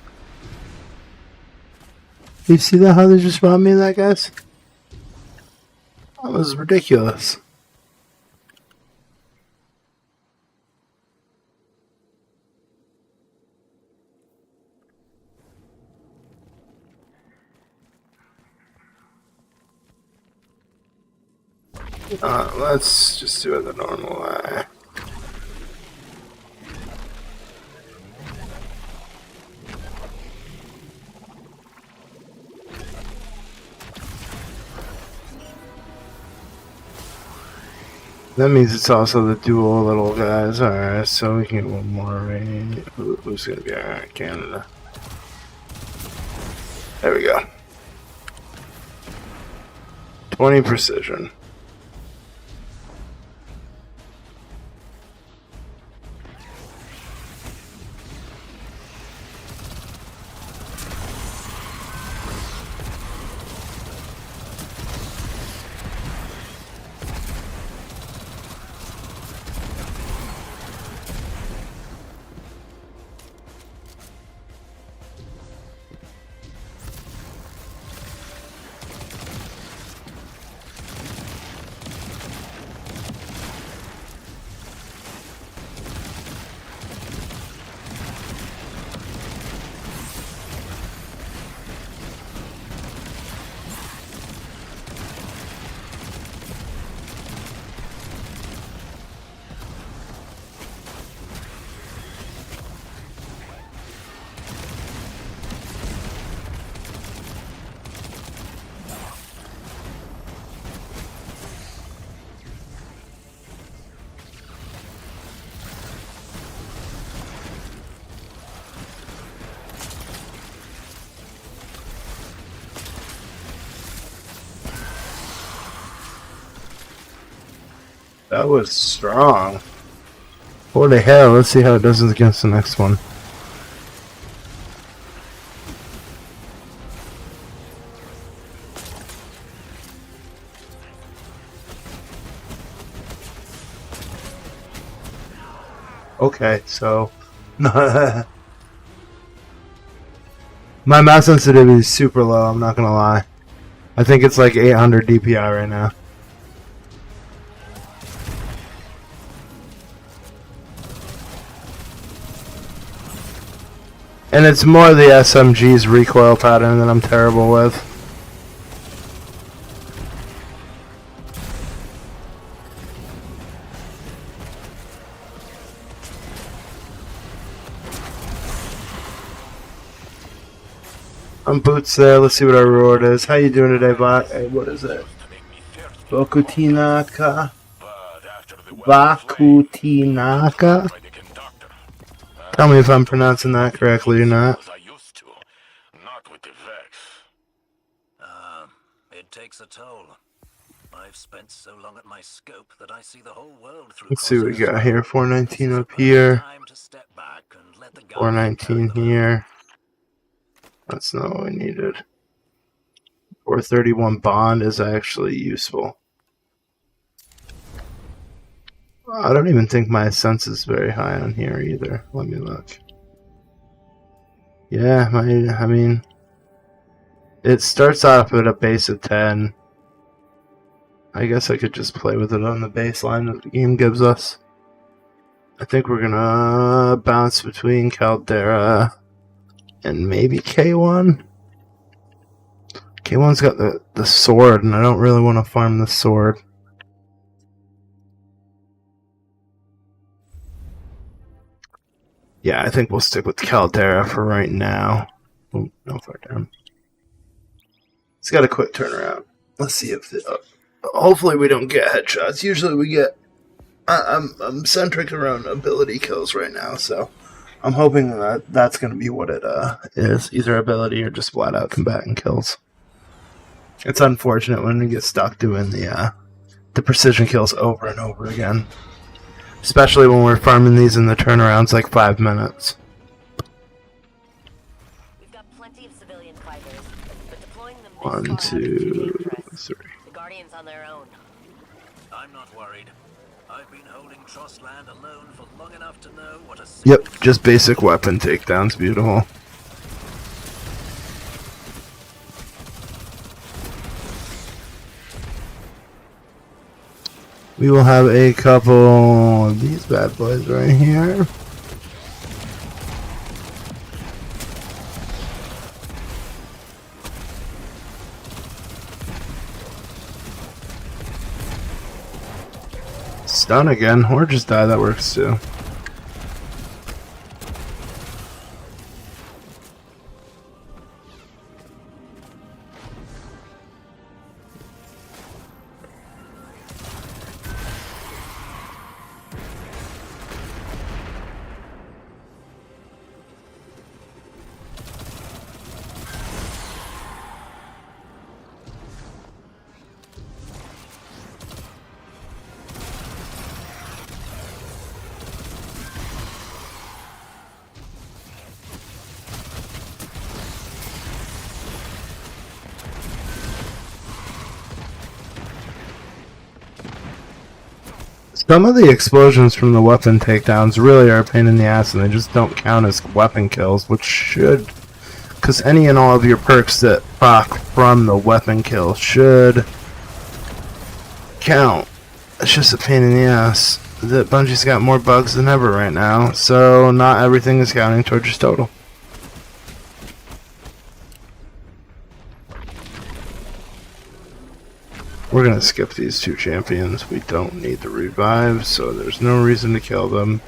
You see that, how they just brought me that, guys? That was ridiculous. Let's just do it the normal way. That means it's also the dual little guys. Alright, so we can get one more range. Who's gonna be alright? Canada. There we go. 20 precision. That was strong. Holy hell, let's see how it does against the next one. Okay, so my mouse sensitivity is super low, I'm not gonna lie. I think it's like 800 DPI right now. And it's more the SMG's recoil pattern that I'm terrible with. Boots there. Let's see what our reward is. How you doing today, bot? Hey, what is it? Bokutinaka? Bakutinaka? Tell me if I'm pronouncing that correctly or not. It takes a toll. I've spent so long at my scope that I see the whole world through. Let's see what we got here. 419 up here. 419 here. That's not what we needed. 431 bond is actually useful. I don't even think my sense is very high on here either. Let me look. Yeah, I mean, it starts off at a base of 10. I guess I could just play with it on the baseline that the game gives us. I think we're gonna bounce between Caldera and maybe K1. K1's got the sword, and I don't really want to farm the sword. Yeah, I think we'll stick with Caldera for right now. Oh, no, far down. It's got a quick turnaround. Let's see if hopefully we don't get headshots. Usually we get. I'm centric around ability kills right now, so I'm hoping that that's going to be what it is, either ability or just flat out combatant kills. It's unfortunate when we get stuck doing the precision kills over and over again, especially when we're farming these in the turnarounds like 5 minutes. We've got plenty of civilian fighters, but deploying them 1, 2, 3. The Guardians on their own. I'm not worried. I've been holding Trostland alone for long enough to know what a... Yep, just basic weapon takedowns. Beautiful. We will have a couple of these bad boys right here. Stun again, or just die, that works too. Some of the explosions from the weapon takedowns really are a pain in the ass, and they just don't count as weapon kills, which should, because any and all of your perks that proc from the weapon kill should count. It's just a pain in the ass that Bungie's got more bugs than ever right now, so not everything is counting towards your total. We're going to skip these two champions. We don't need the revive, so there's no reason to kill them.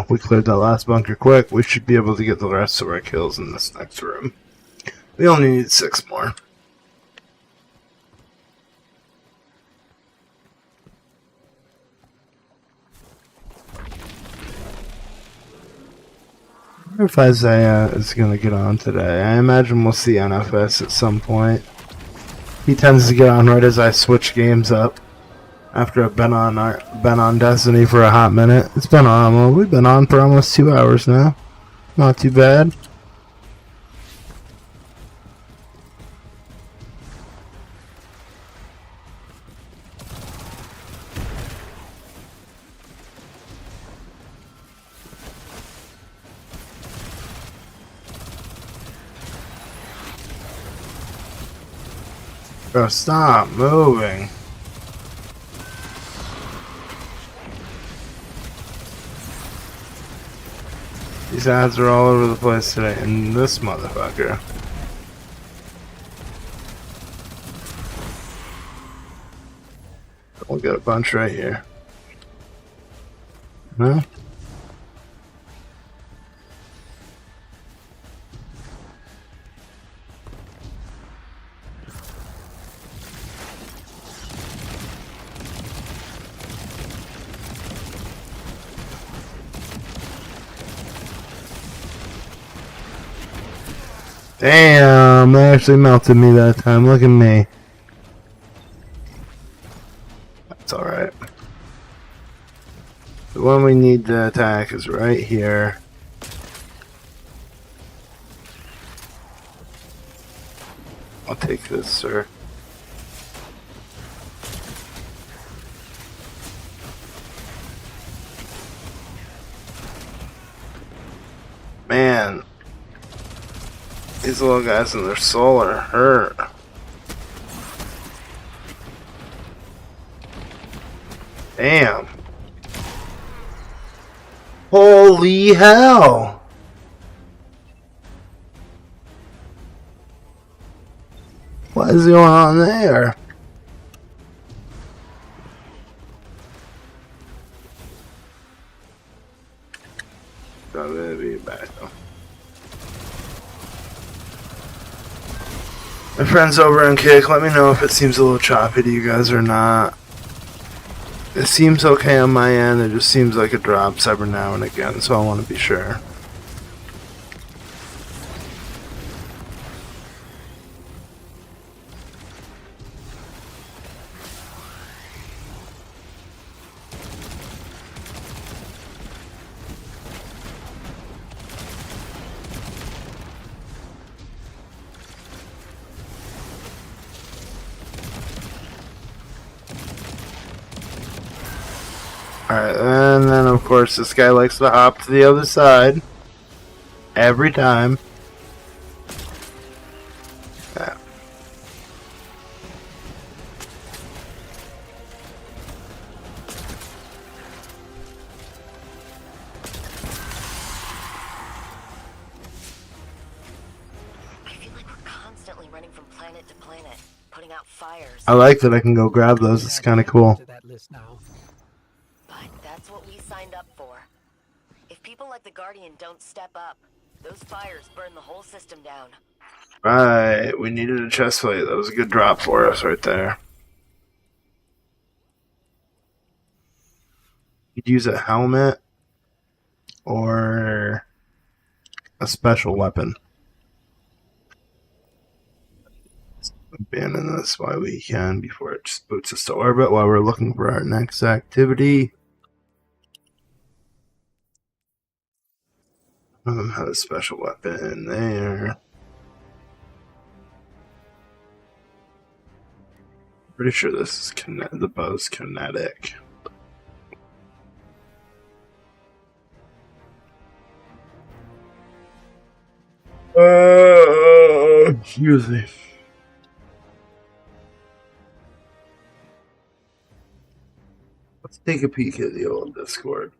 go. We cleared that last bunker quick. We should be able to get the rest of our kills in this next room. We only need 6 more. I wonder if Isaiah is going to get on today. I imagine we'll see NFS at some point. He tends to get on right as I switch games up. After I've been on Destiny for a hot minute. It's been on. Well, we've been on for almost 2 hours now. Not too bad. Bro, stop moving. These ads are all over the place today, and this motherfucker. We'll get a bunch right here. No? Damn, they actually melted me that time. Look at me. That's alright. The one we need to attack is right here. I'll take this, sir. Man. These little guys in their soul are hurt. Damn. Holy hell. What is going on there? I'm gonna be back though. My friends over on Kick, let me know if it seems a little choppy to you guys or not. It seems okay on my end, it just seems like it drops every now and again, so I want to be sure. Alright, and then of course this guy likes to hop to the other side. Every time. Yeah. I feel like we're constantly running from planet to planet, putting out fires. I like that I can go grab those, it's kinda cool. To that list now. But that's what we signed up for. If people like the Guardian don't step up, those fires burn the whole system down. Right, we needed a chest plate. That was a good drop for us right there. You'd use a helmet or a special weapon. Abandon this while we can before it just boots us to orbit while we're looking for our next activity. Have a special weapon there. Pretty sure this is the bow's kinetic. Excuse me. Let's take a peek at the old Discord.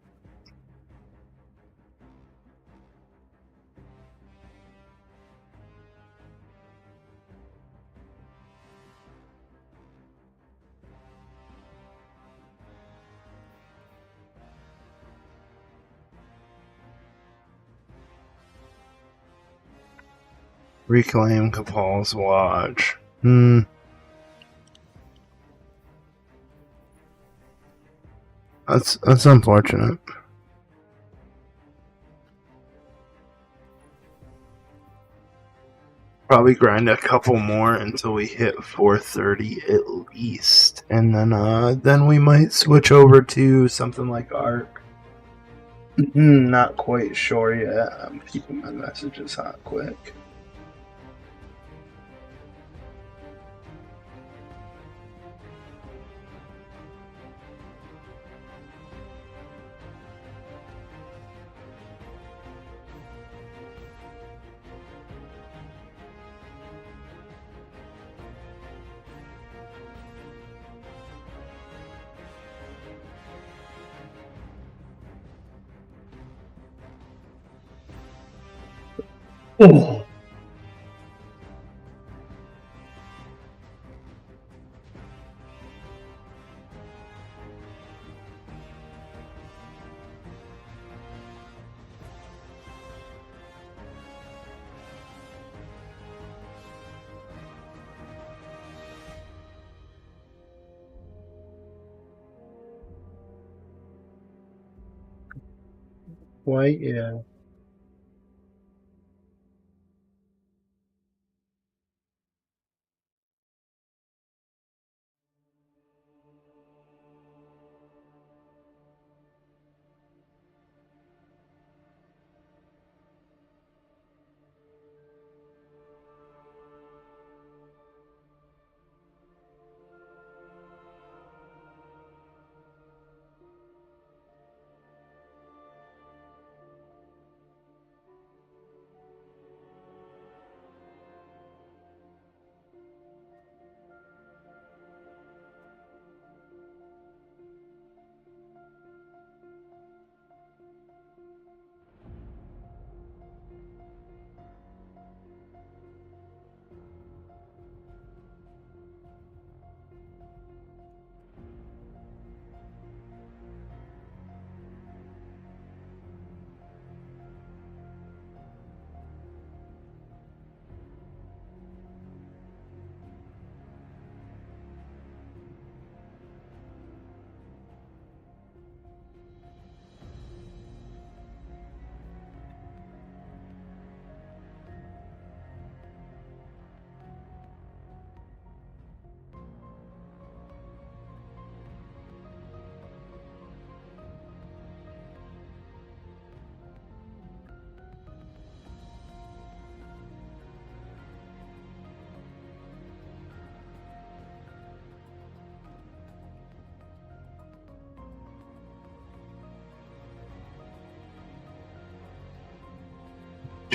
Reclaim Capal's Lodge. That's unfortunate. Probably grind a couple more until we hit 430 at least, and then we might switch over to something like Arc. Not quite sure yet. I'm keeping my messages hot quick. Oh. White, yeah.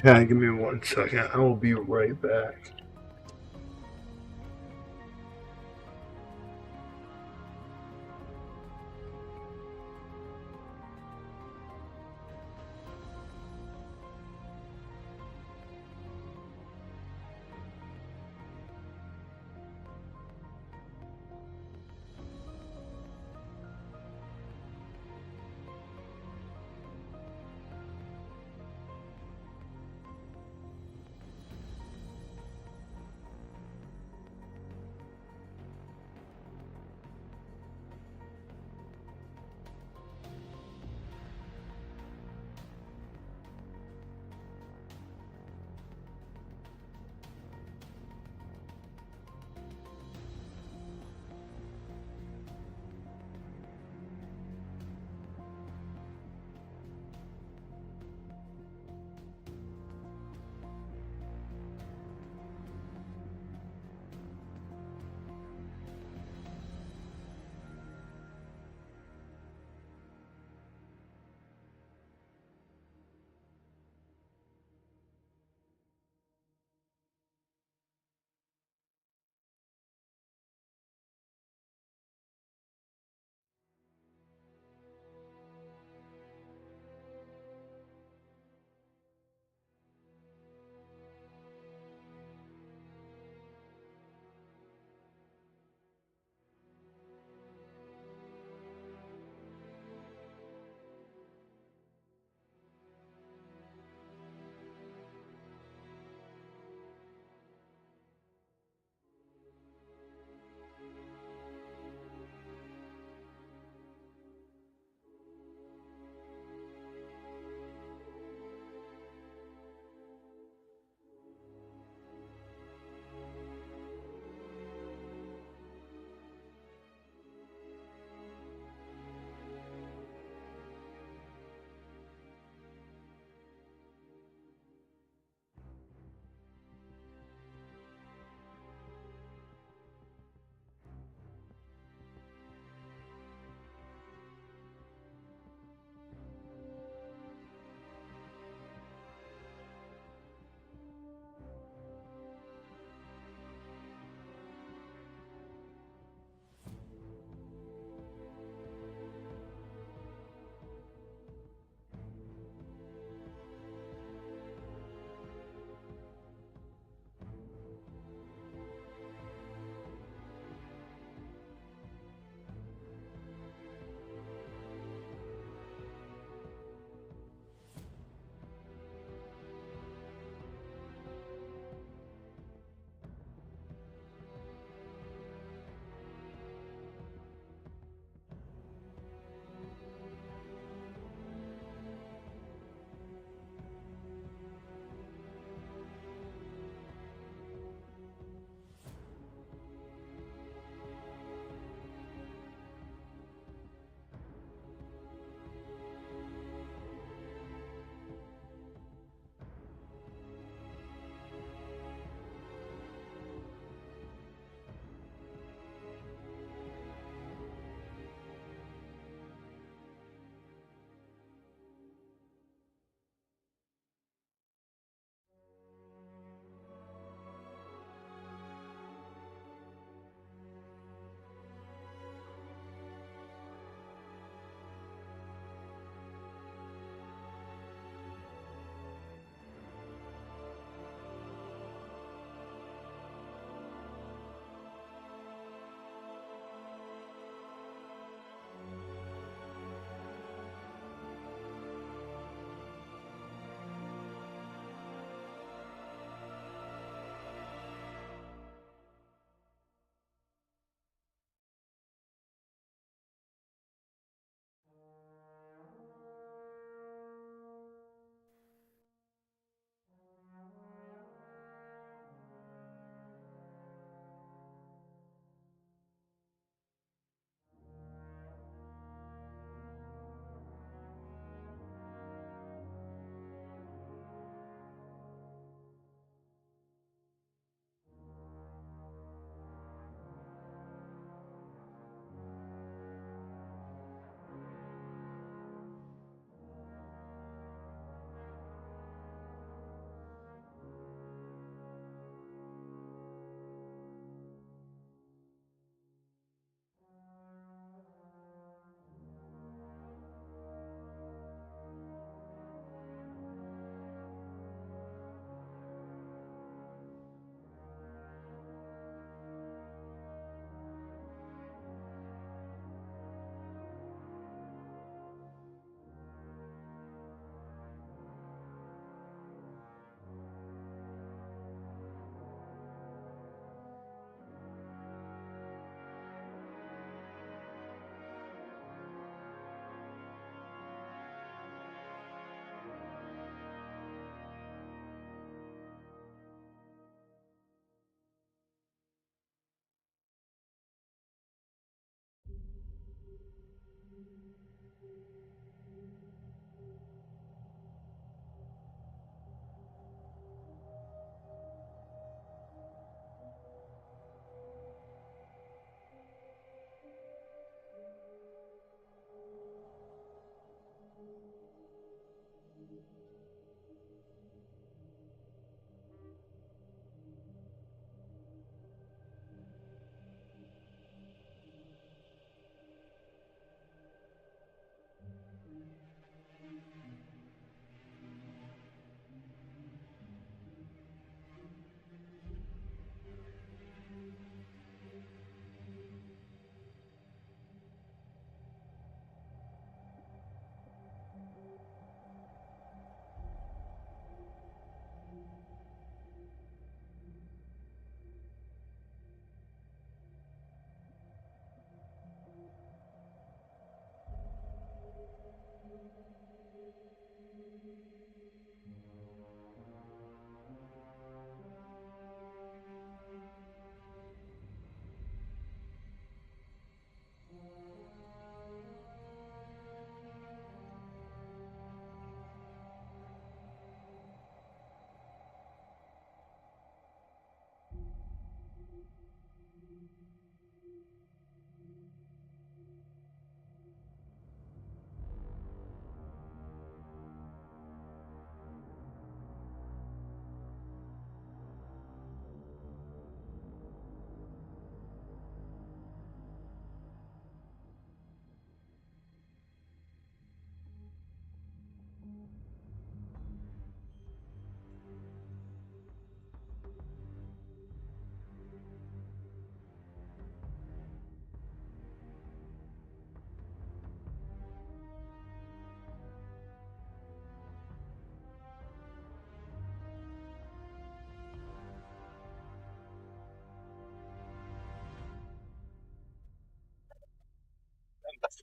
Chat, give me 1 second. I will be right back.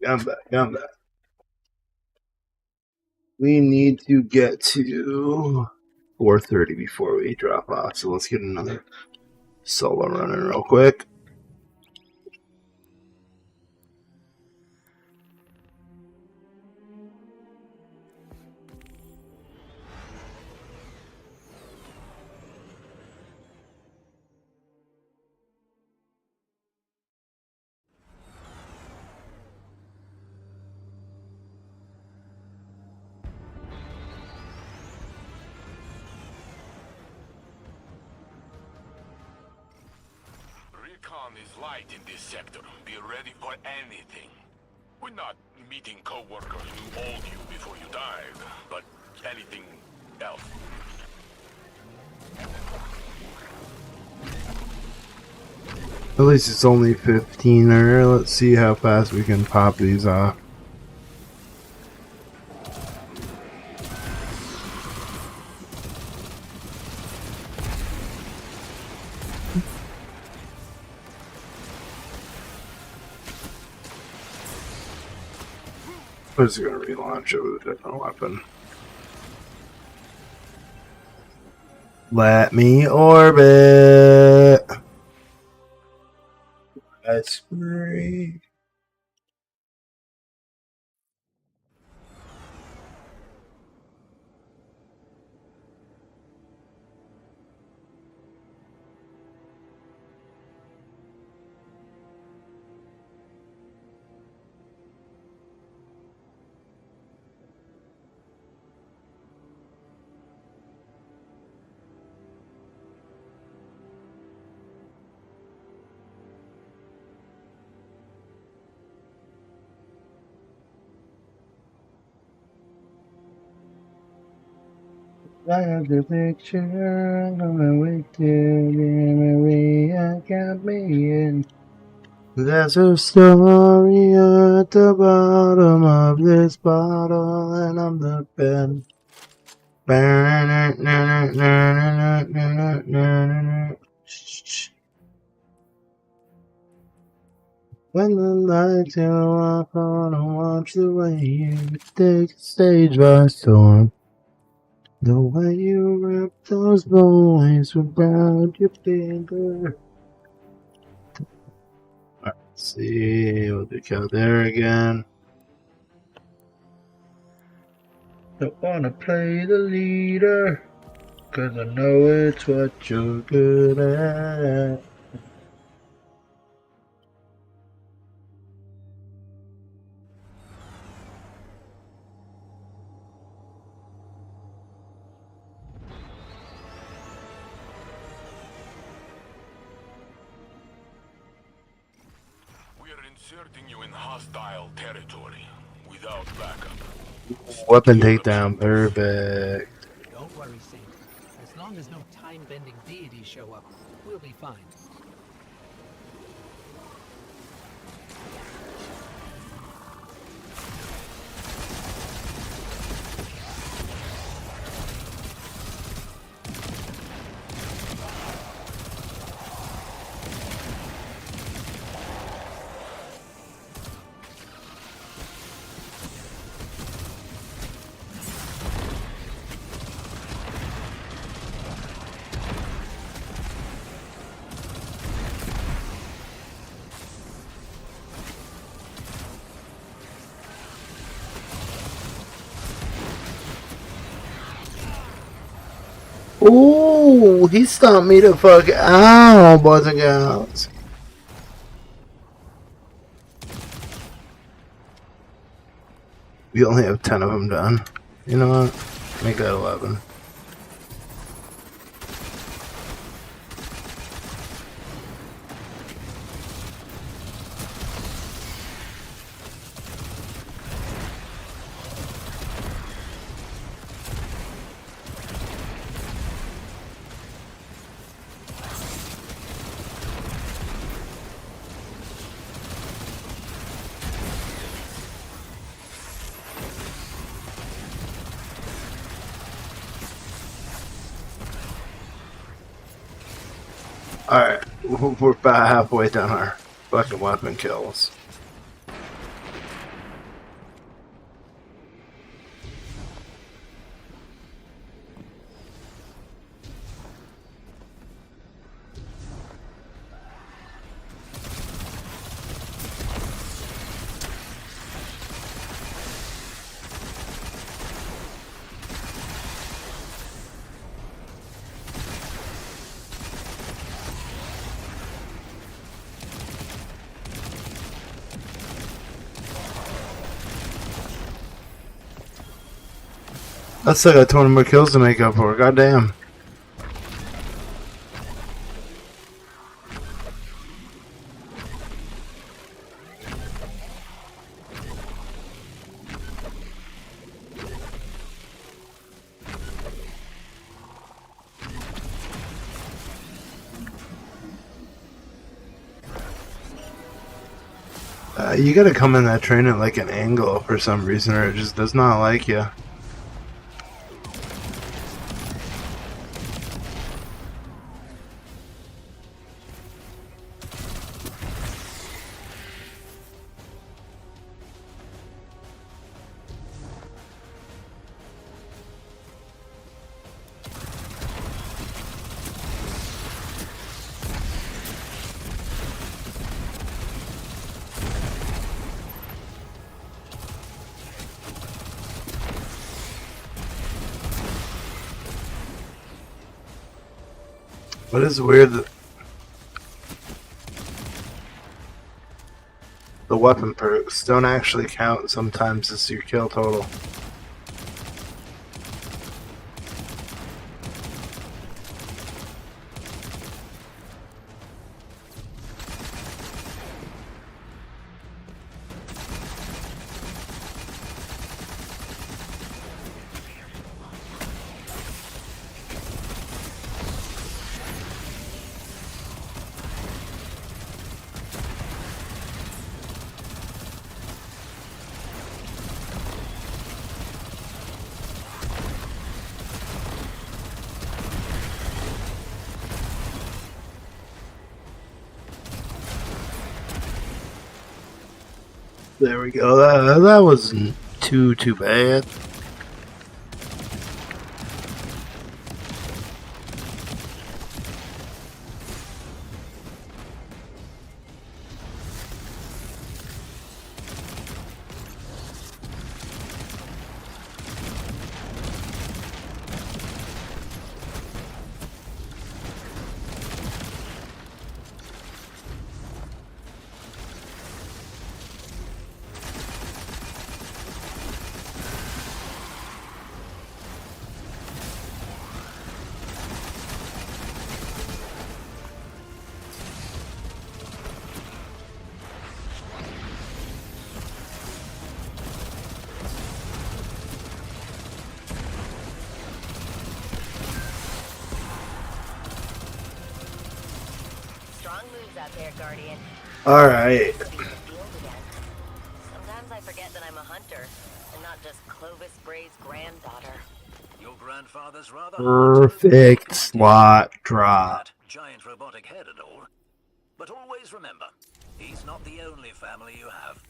I'm back. I'm back. We need to get to 4:30 before we drop off, so let's get another solo running real quick. Recon is light in this sector. Be ready for anything. We're not meeting co-workers who owed you before you died, but anything else. At least it's only 15er. Let's see how fast we can pop these off. I'm just gonna relaunch it with a different weapon. Let me orbit. That's great. I have the picture on my way to the Maria got me in. There's a story at the bottom of this bottle, and I'm the pen. When the lights go off, I wanna watch the way you take the stage by storm. The way you wrap those boys around your finger. Let's see, we'll do Caldera again. Don't wanna play the leader, 'cause I know it's what you're good at. We are inserting you in hostile territory without backup. Weapon takedown, perfect. Don't worry, Saint. As long as no time-bending deities show up, we'll be fine. Ooh, he stomped me the fuck out, boys and girls. We only have 10 of them done. You know what? Make that 11. Alright, we're about halfway down our fucking weapon kills. I still got 20 more kills to make up for. Goddamn. You gotta come in that train at like an angle for some reason, or it just does not like you. But it's weird that the weapon perks don't actually count sometimes as your kill total. There we go. That wasn't too bad. things out there, Guardian. Alright. To be in the field again. Sometimes I forget that I'm a hunter, and not just Clovis Bray's granddaughter. Your grandfather's rather Perfect slot drop. that giant robotic head and all. But always remember, he's not the only family you have.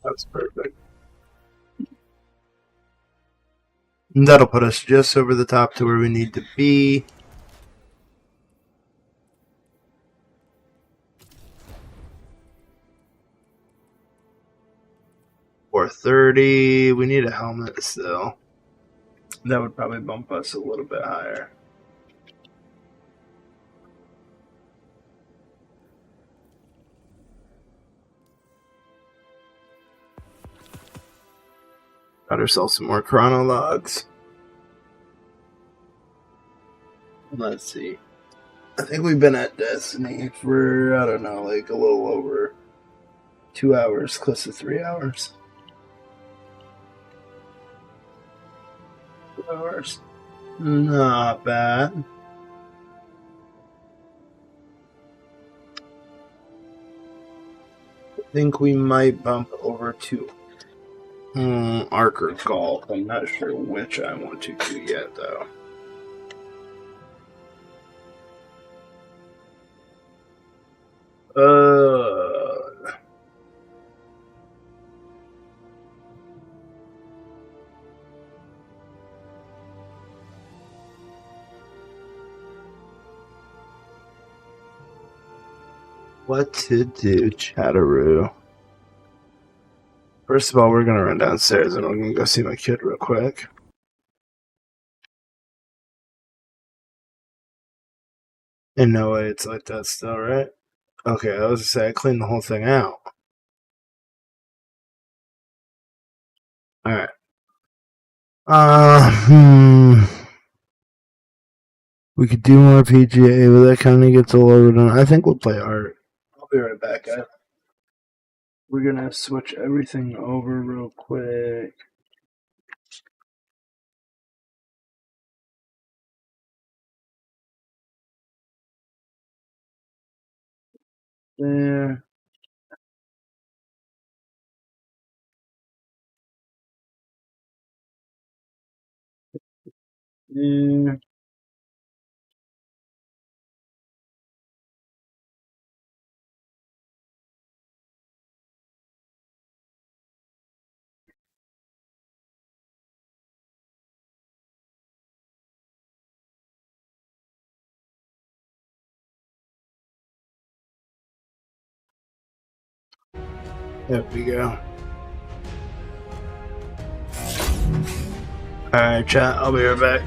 That's perfect. And that'll put us just over the top to where we need to be. $430. We need a helmet still. That would probably bump us a little bit higher. Got ourselves some more chronologs. Let's see. I think we've been at Destiny for, I don't know, like a little over 2 hours, close to 3 hours. 2 hours. Not bad. I think we might bump over to Archer Golf. I'm not sure which I want to do yet, though. What to do, Chatteroo? First of all, we're gonna run downstairs and I'm gonna go see my kid real quick. And no way it's like that still, right? Okay, I was gonna say I cleaned the whole thing out. Alright. We could do more PGA, but that kind of gets all overdone. I think we'll play art. I'll be right back, guys. We're gonna switch everything over real quick. There. There. There we go. Alright, chat, I'll be right back.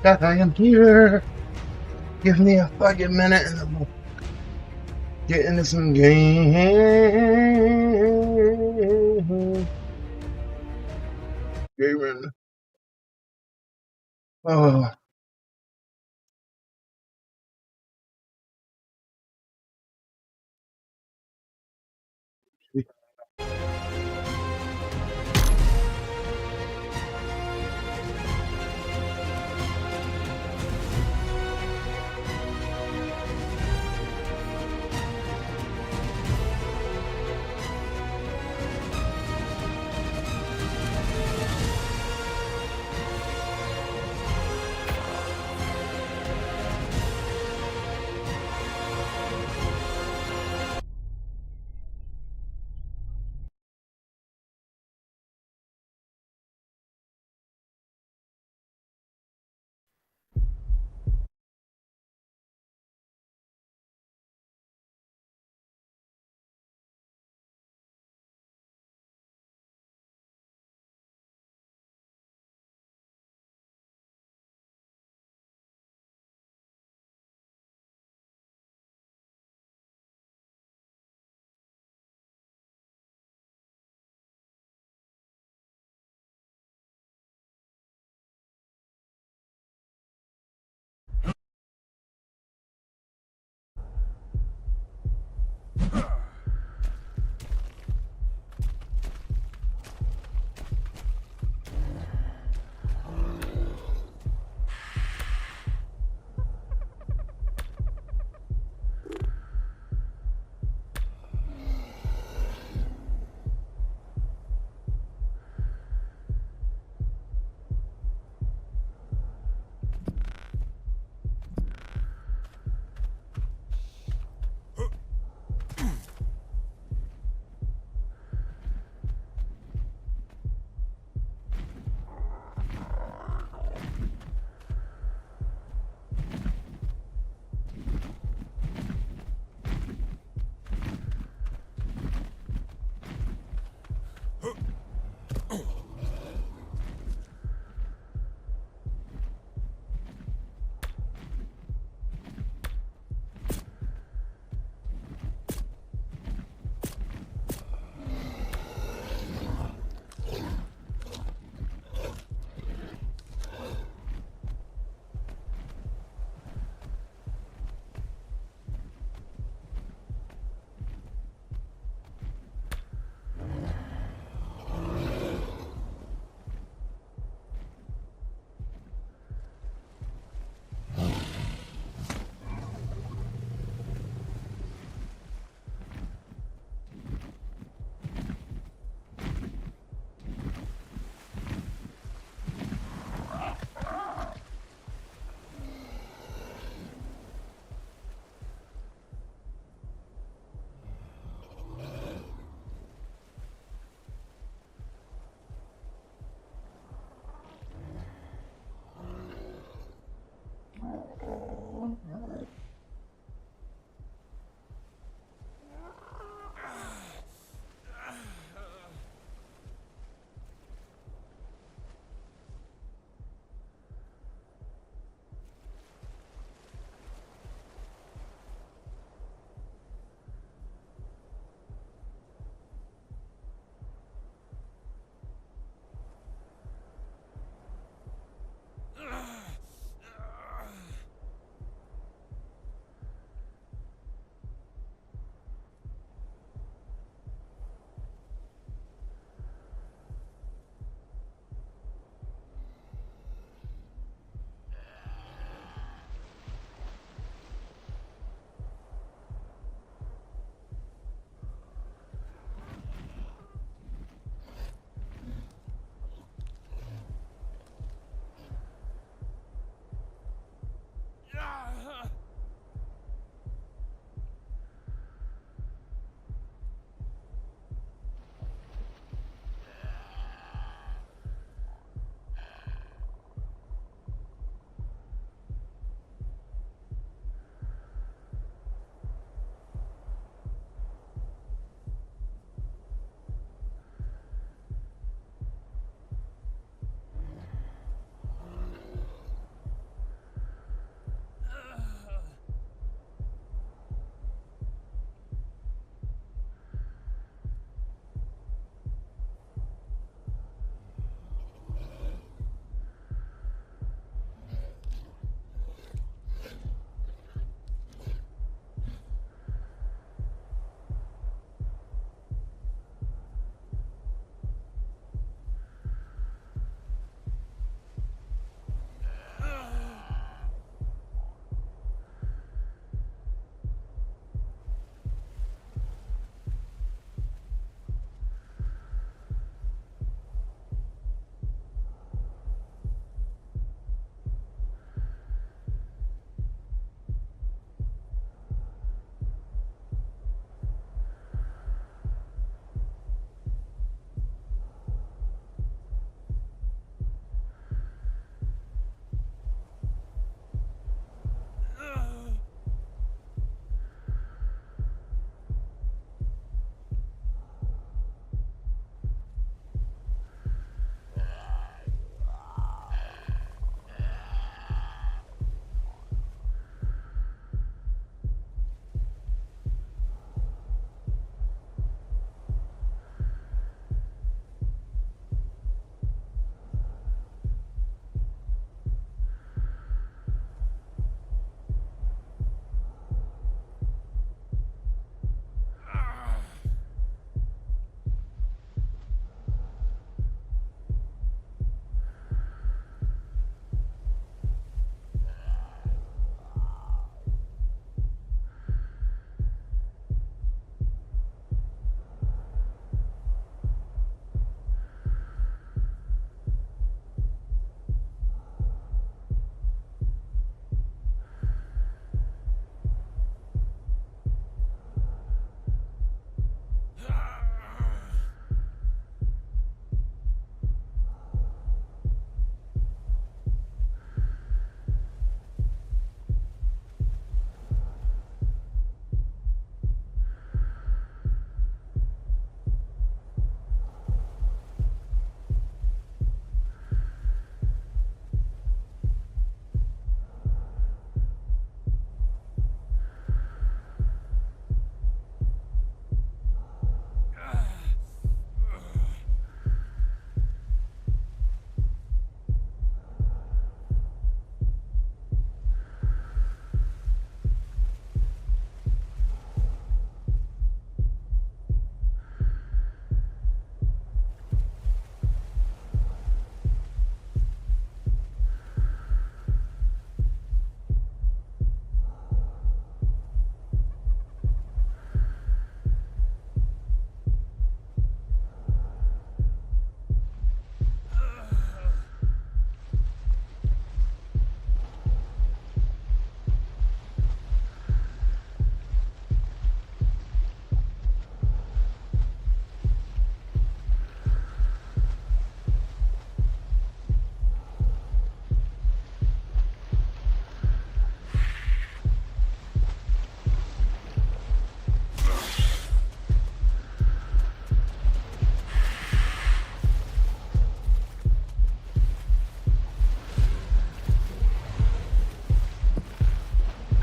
That I am here. Give me a fucking minute and I'm gonna get into some games. Gaming. Oh.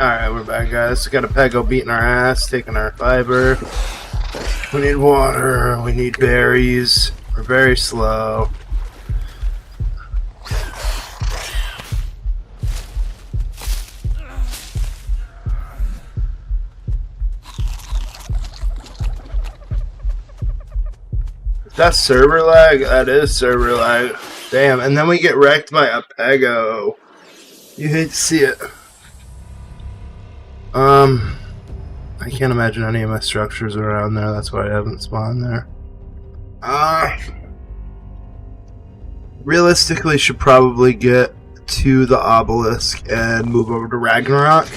Alright, we're back, guys. Got a Pego beating our ass, taking our fiber. We need water, we need berries. We're very slow. That's server lag? That is server lag. Damn, and then we get wrecked by a Pego. You hate to see it. I can't imagine any of my structures around there. That's why I haven't spawned there. Realistically, should probably get to the obelisk and move over to Ragnarok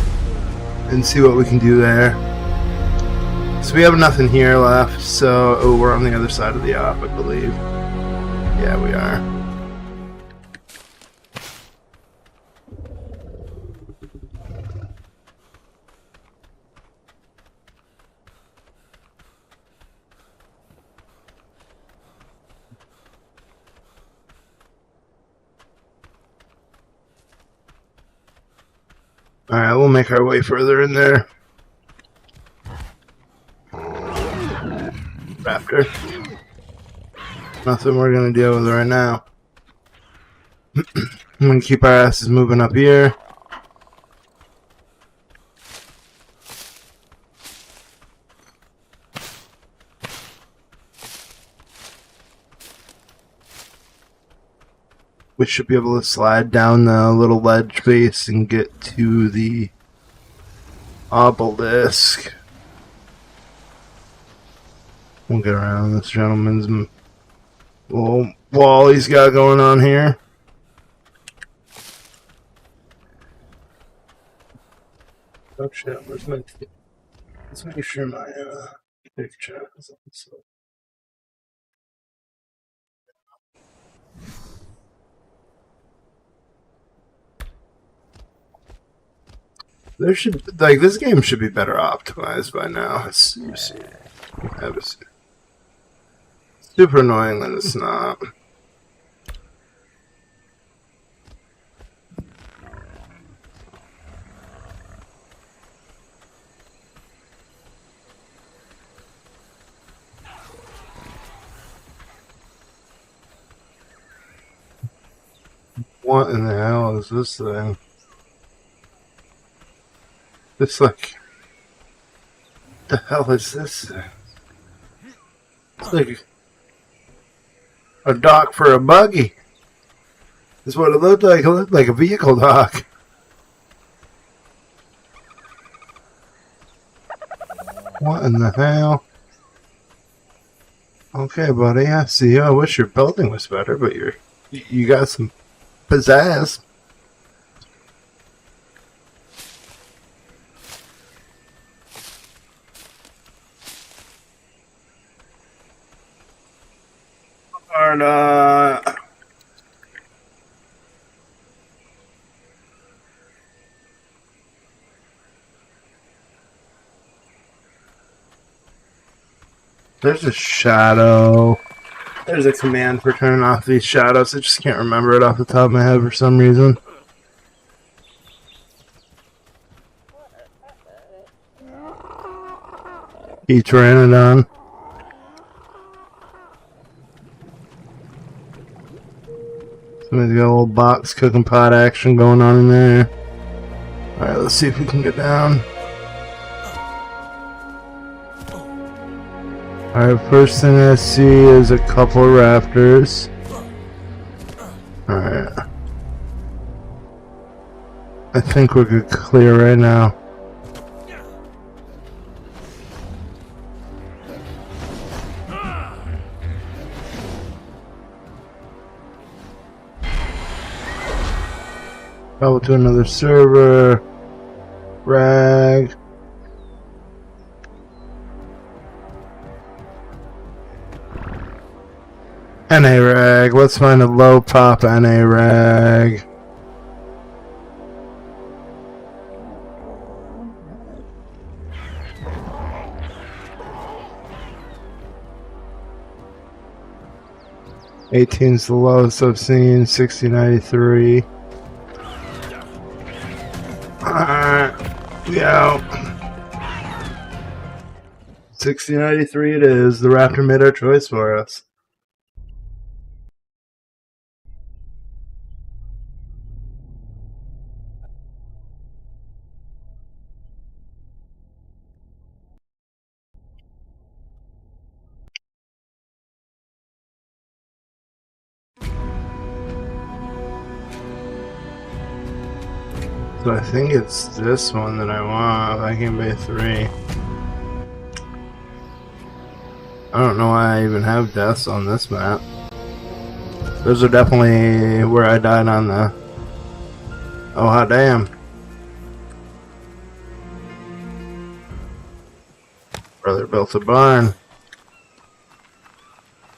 and see what we can do there. So we have nothing here left. So we're on the other side of the op, I believe. Yeah, we are. Alright, we'll make our way further in there. Raptor. Nothing we're gonna deal with right now. I'm gonna keep our asses moving up here. We should be able to slide down the little ledge base and get to the obelisk. We'll get around this gentleman's little wall he's got going on here. Oh shit, where's my... Let's make sure my picture is on this side. There should, like, this game should be better optimized by now. It's super annoying that it's not. What in the hell is this thing? It's like, the hell is this thing? It's like a dock for a buggy. That's what it looked like. It looked like a vehicle dock. What in the hell? Okay, buddy, I see you. I wish your building was better, but you got some pizzazz. Or not. There's a shadow. There's a command for turning off these shadows. I just can't remember it off the top of my head for some reason. Pteranodon. Somebody's got a little box cooking pot action going on in there. Alright, let's see if we can get down. Alright, first thing I see is a couple of raptors. Alright. I think we're good clear right now. Travel to another server. Rag. NA rag. Let's find a low pop NA rag. $18's the lowest I've seen. $60.93. We out. 1693 it is. The Raptor made our choice for us. So I think it's this one that I want. Viking Bay 3. I don't know why I even have deaths on this map. Those are definitely where I died on the... Oh, hot damn. Brother built a barn.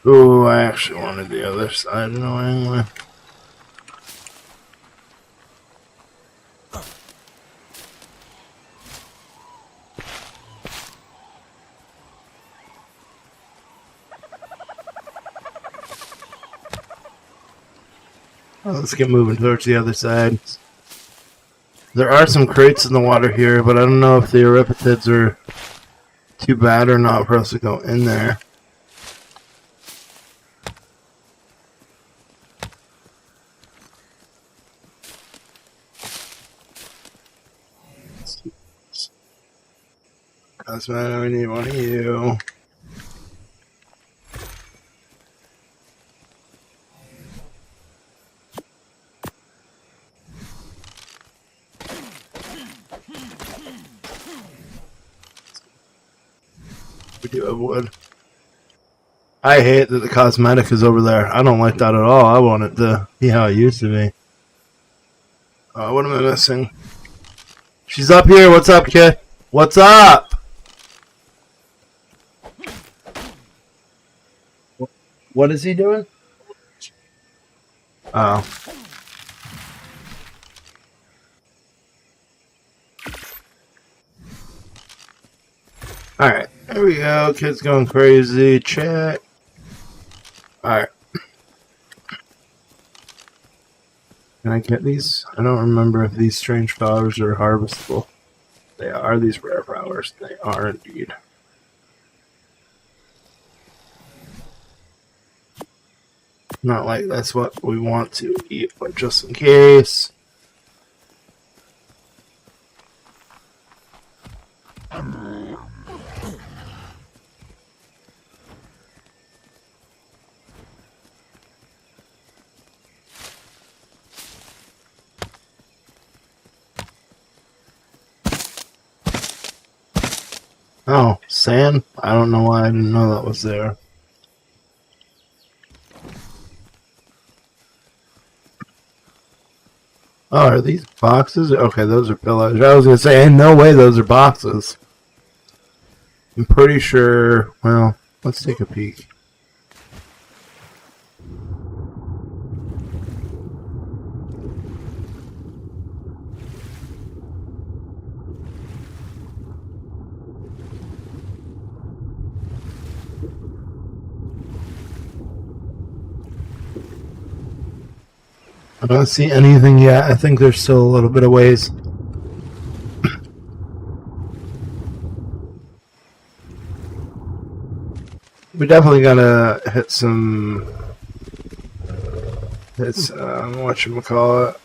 Ooh, I actually wanted the other side annoyingly. Let's get moving towards the other side. There are some crates in the water here, but I don't know if the Euripatids are too bad or not for us to go in there. Cosmo, we need one of you. We do have wood. I hate that the cosmetic is over there. I don't like that at all. I want it to be how it used to be. What am I missing? She's up here. What's up, kid? What's up? What is he doing? Oh. Alright, there we go. Kid's going crazy. Chat. Alright. Can I get these? I don't remember if these strange flowers are harvestable. They are these rare flowers. They are indeed. Not like that's what we want to eat, but just in case. Oh, sand? I don't know why I didn't know that was there. Oh, are these boxes? Okay, those are pillows. I was going to say, ain't no way those are boxes. I'm pretty sure... Well, let's take a peek. I don't see anything yet. I think there's still a little bit of ways. We definitely gotta hit some... whatchamacallit,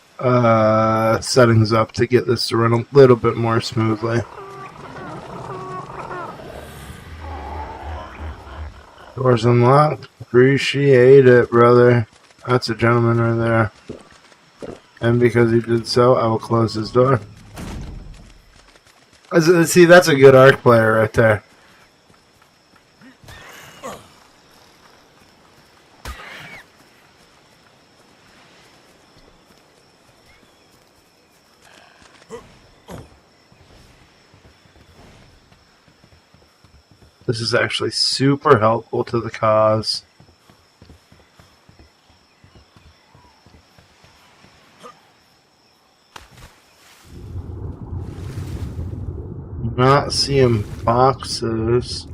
settings up to get this to run a little bit more smoothly. Doors unlocked. Appreciate it, brother. That's a gentleman right there. And because he did so, I will close his door. See, that's a good Ark player right there. This is actually super helpful to the cause. Not seeing boxes.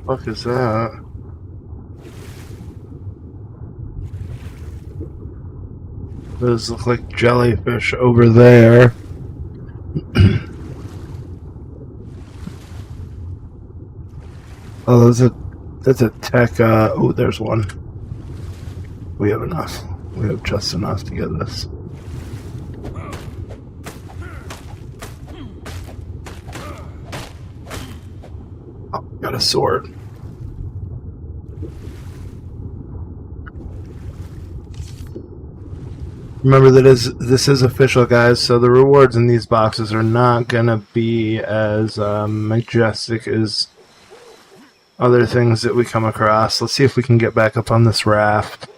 What the fuck is that? Those look like jellyfish over there. Oh, that's a tech. Oh, there's one. We have enough. We have just enough to get this. Oh, got a sword. Remember that this is official, guys, so the rewards in these boxes are not gonna be as majestic as other things that we come across. Let's see if we can get back up on this raft,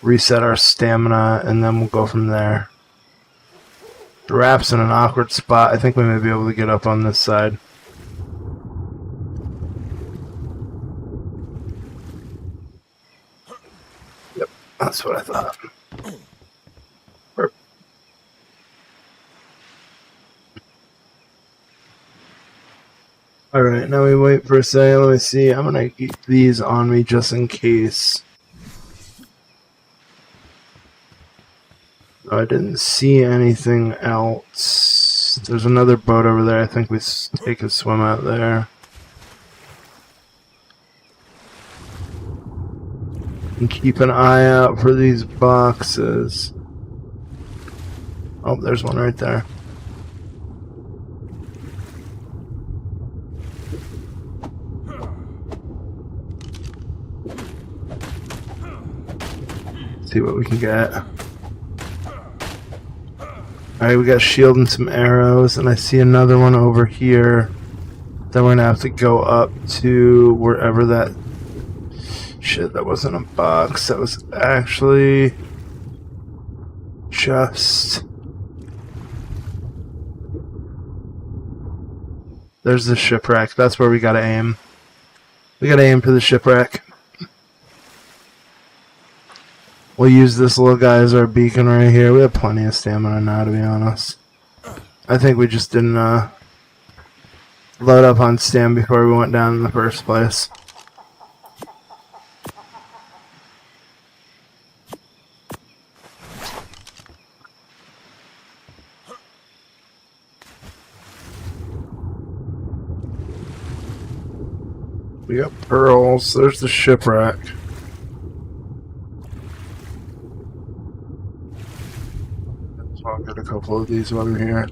reset our stamina, and then we'll go from there. The raft's in an awkward spot. I think we may be able to get up on this side. Yep, that's what I thought. Alright, now we wait for a second. Let me see. I'm gonna keep these on me just in case. I didn't see anything else. There's another boat over there. I think we take a swim out there. And keep an eye out for these boxes. Oh, there's one right there. See what we can get. Alright, we got shield and some arrows, and I see another one over here. Then we're gonna have to go up to wherever that... Shit, that wasn't a box. That was actually... just... There's the shipwreck. That's where we gotta aim. We gotta aim for the shipwreck. We'll use this little guy as our beacon right here. We have plenty of stamina now, to be honest. I think we just didn't load up on stam before we went down in the first place. We got pearls. There's the shipwreck. I'll get a couple of these while we're here.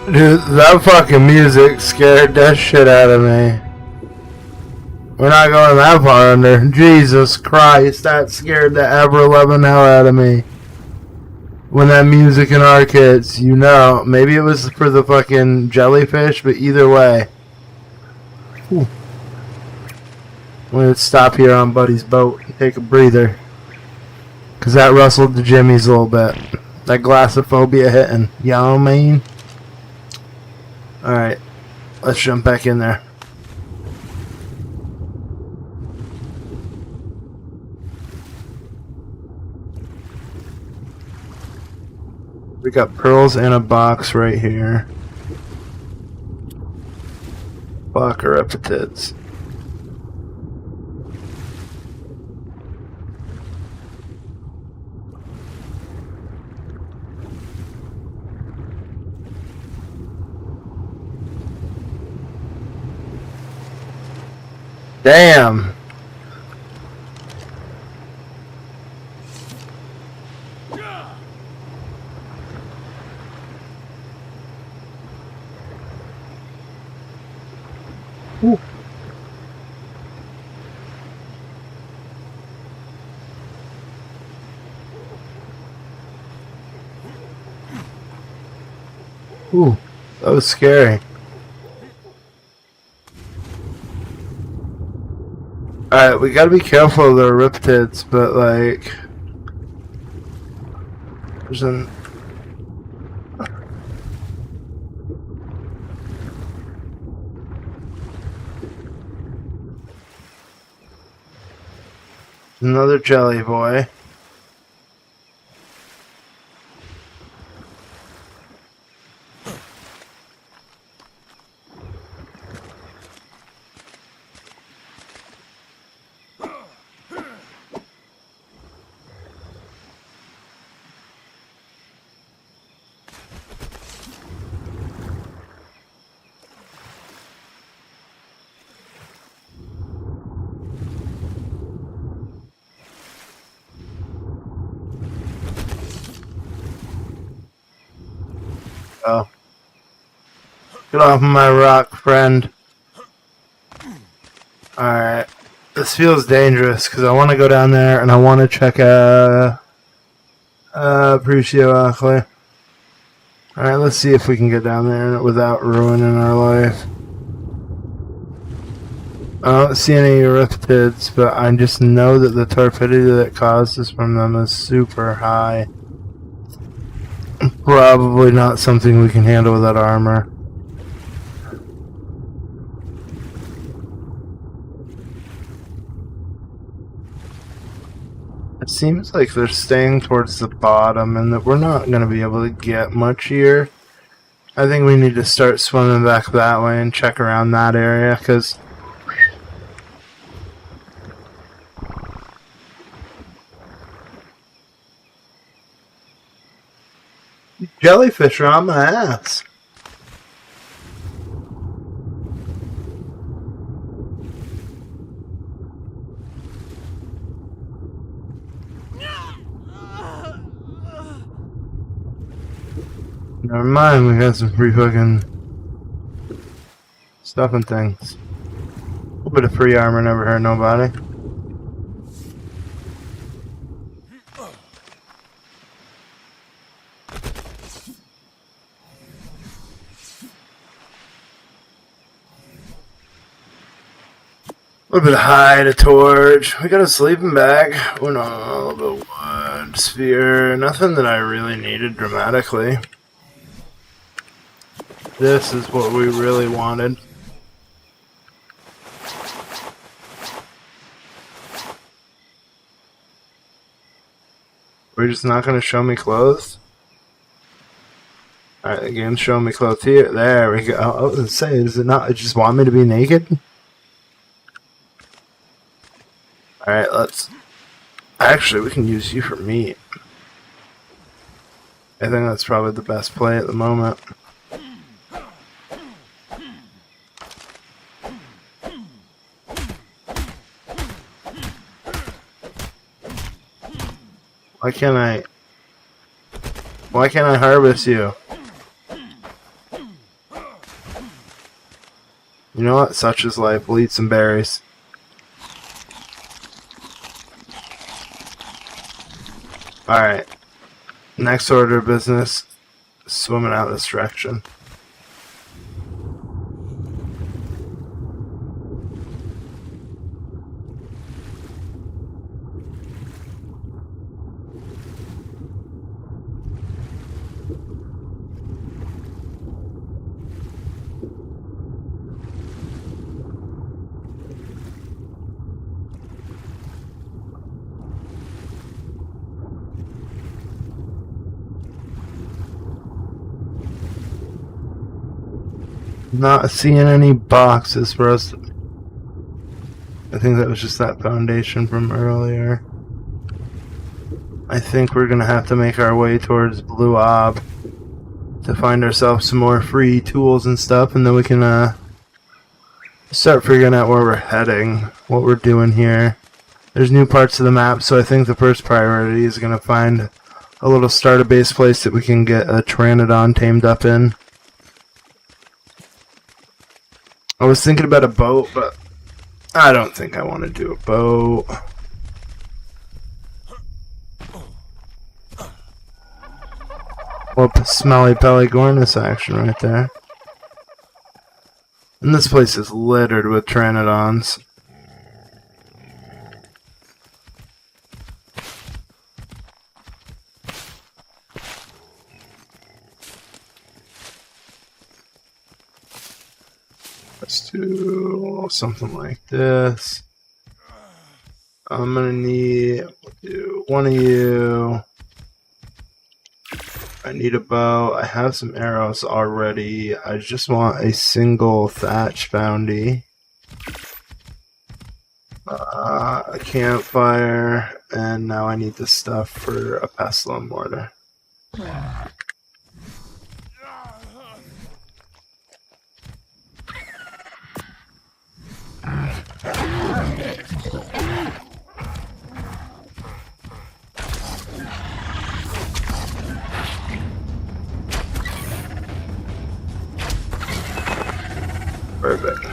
Dude, that fucking music scared that shit out of me. We're not going that far under. Jesus Christ, that scared the ever-loving hell out of me. When that music in our kids, you know, maybe it was for the fucking jellyfish, but either way. Whew. I'm gonna stop here on Buddy's boat and take a breather. Cause that rustled the jimmies a little bit. That glossophobia hitting. You know what I mean? Alright, let's jump back in there. We got pearls and a box right here. Fuck her up the tits. Damn. Ooh. Ooh, that was scary. Alright, we gotta be careful of the riptids, but like... There's an... Another jelly boy. Oh. Get off my rock, friend. Alright. This feels dangerous because I want to go down there and I want to check Appreciate Ackley. Alright, let's see if we can get down there without ruining our life. I don't see any Eryptids, but I just know that the torpidity that causes from them is super high. Probably not something we can handle without armor. It seems like they're staying towards the bottom and that we're not going to be able to get much here. I think we need to start swimming back that way and check around that area because jellyfish are on my ass. Never mind, we got some free fucking stuff and things. A little bit of free armor never hurt nobody. A little bit of hide, a torch. We got a sleeping bag. Oh no, a little bit of wood, sphere. Nothing that I really needed dramatically. This is what we really wanted. We're just not going to show me clothes? Alright, the game's showing me clothes here. There we go. I was going to say, does it not? It just want me to be naked? Alright, let's... Actually, we can use you for meat. I think that's probably the best play at the moment. Why can't I harvest you? You know what? Such is life. We'll eat some berries. Alright. Next order of business. Swimming out this direction. Not seeing any boxes for us. I think that was just that foundation from earlier. I think we're gonna have to make our way towards Blue Ob to find ourselves some more free tools and stuff, and then we can start figuring out where we're heading, what we're doing here. There's new parts of the map, so I think the first priority is gonna find a little starter base place that we can get a Pteranodon tamed up in. I was thinking about a boat, but I don't think I want to do a boat. Whoop, smelly Pelagornis action right there. And this place is littered with Pteranodons. Let's do something like this. I'm gonna need one of you. I need a bow. I have some arrows already. I just want a single thatch bounty. A campfire, and now I need the stuff for a pestle and mortar. Perfect.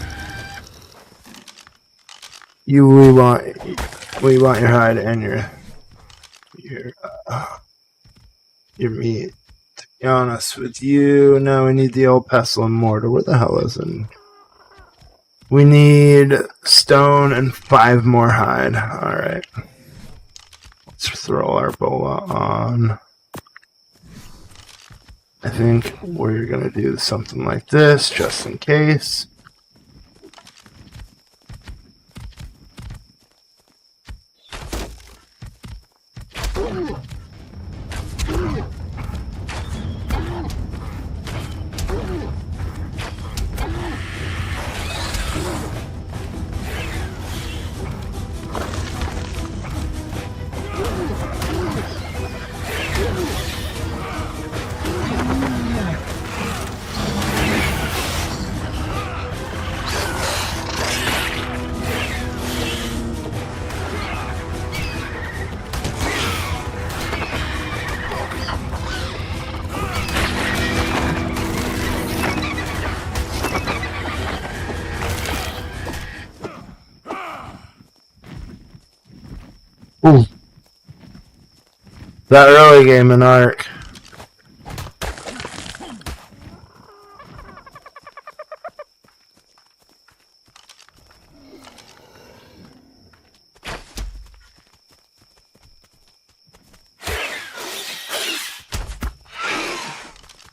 We want your hide and your meat. To be honest with you, now we need the old pestle and mortar. Where the hell is it? We need stone and 5 more hide. Alright. Let's throw our bola on. I think we're gonna do something like this, just in case. Ooh. That early game in Ark.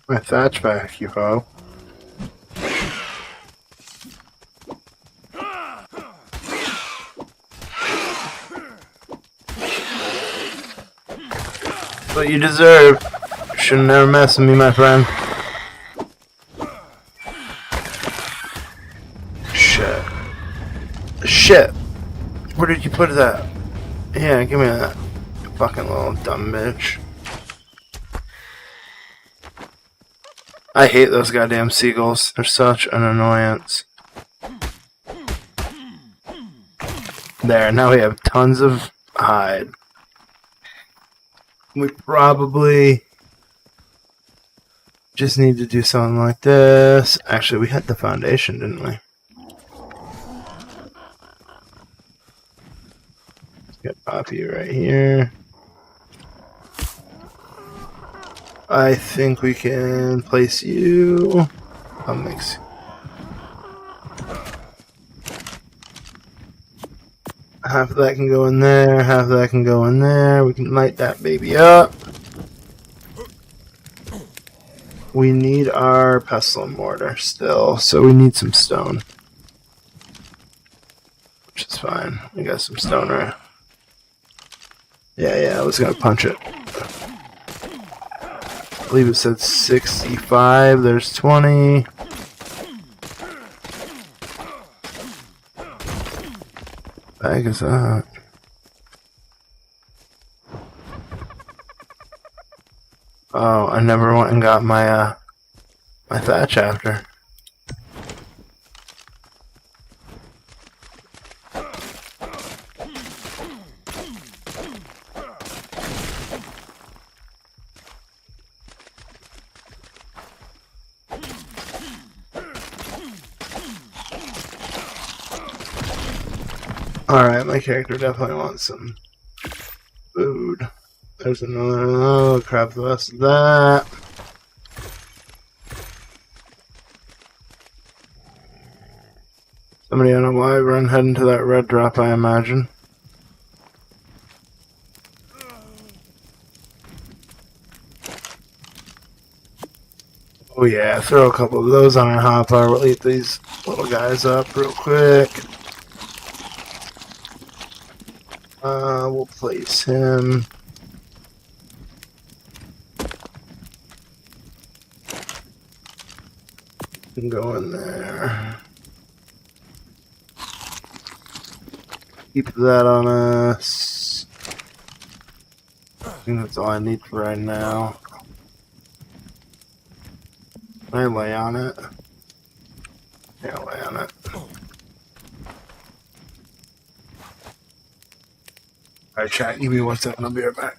My thatch back, you ho. What you deserve. Should've never mess with me, my friend. Shit. Shit! Where did you put that? Yeah, give me that. You fucking little dumb bitch. I hate those goddamn seagulls. They're such an annoyance. There, now we have tons of hide. We probably just need to do something like this. Actually, we had the foundation, didn't we? Let's get Poppy right here. I think we can place you. I'll mix. Half of that can go in there, half of that can go in there. We can light that baby up. We need our pestle and mortar still, so we need some stone. Which is fine. We got some stone, right? Yeah, I was gonna punch it. I believe it said 65, there's 20. Bag is that? Oh, I never went and got my my thatch after. Alright, my character definitely wants some food. There's another. Oh, crap, the rest of that. Somebody on a live run heading to that red drop, I imagine. Oh, yeah, throw a couple of those on our hotbar. We'll eat these little guys up real quick. we'll place him. Can go in there. Keep that on us. I think that's all I need for right now. Can I lay on it? Yeah, lay on it. Alright, chat, give me 1 second, I'll be right back.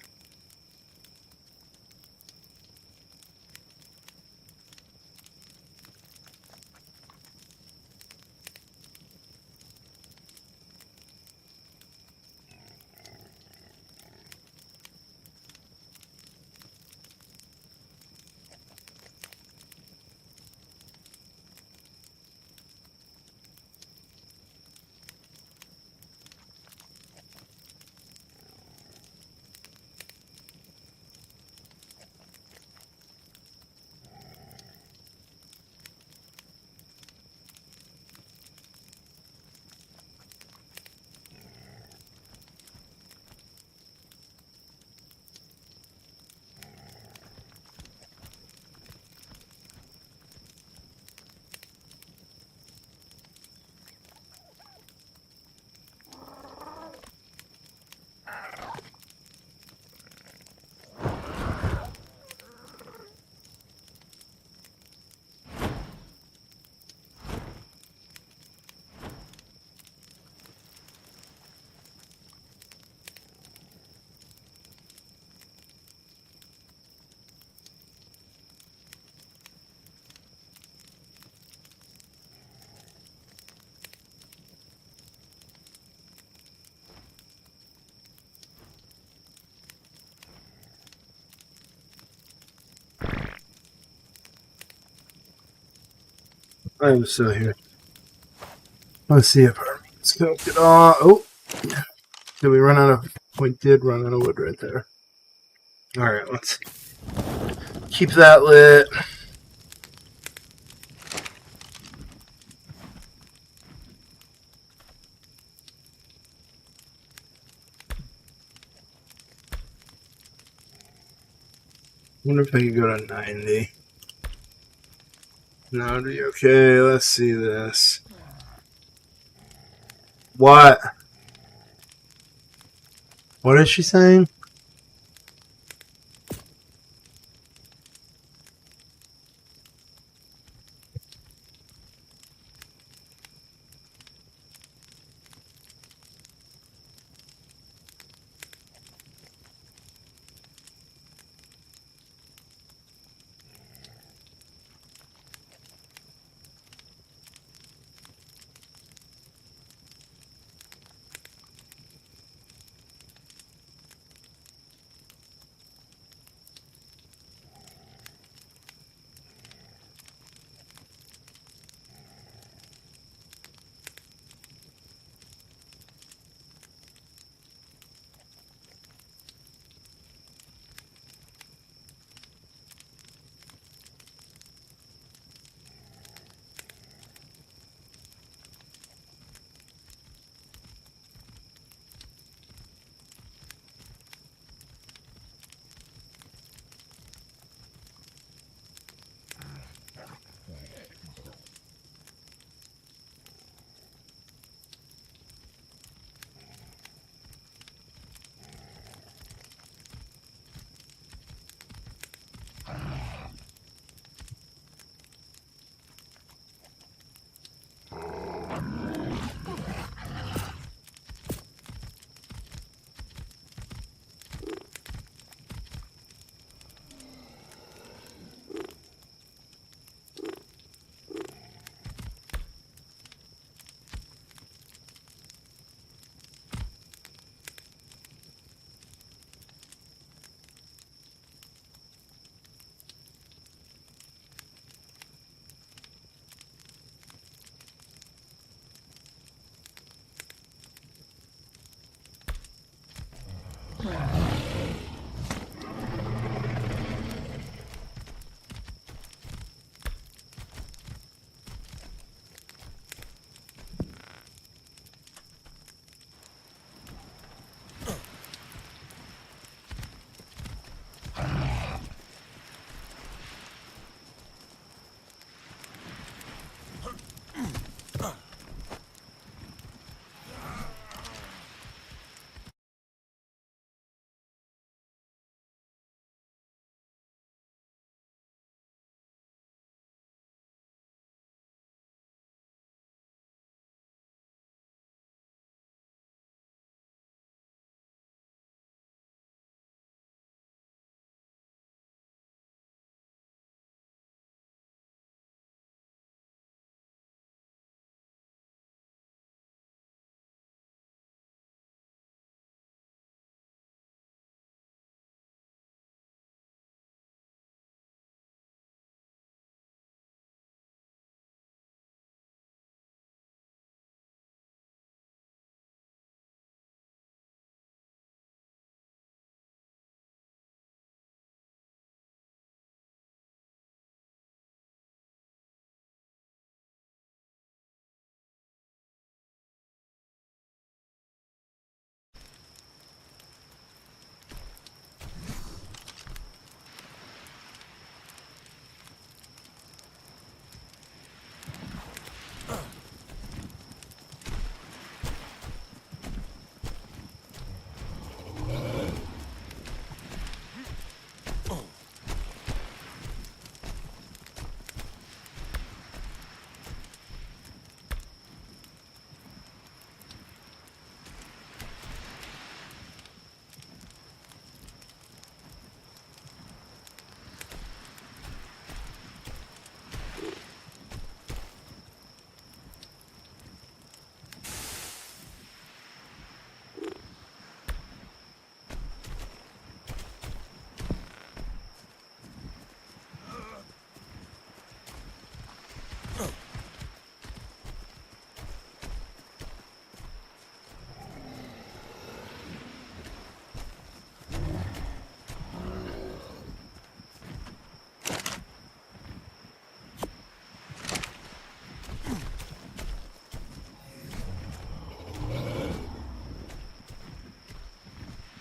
I'm still here. Let's see if our meat's cooked at all. Oh! Did we run out of... We did run out of wood right there. Alright, let's keep that lit. I wonder if I could go to 90. No, it'd be okay. Let's see this. What? What is she saying?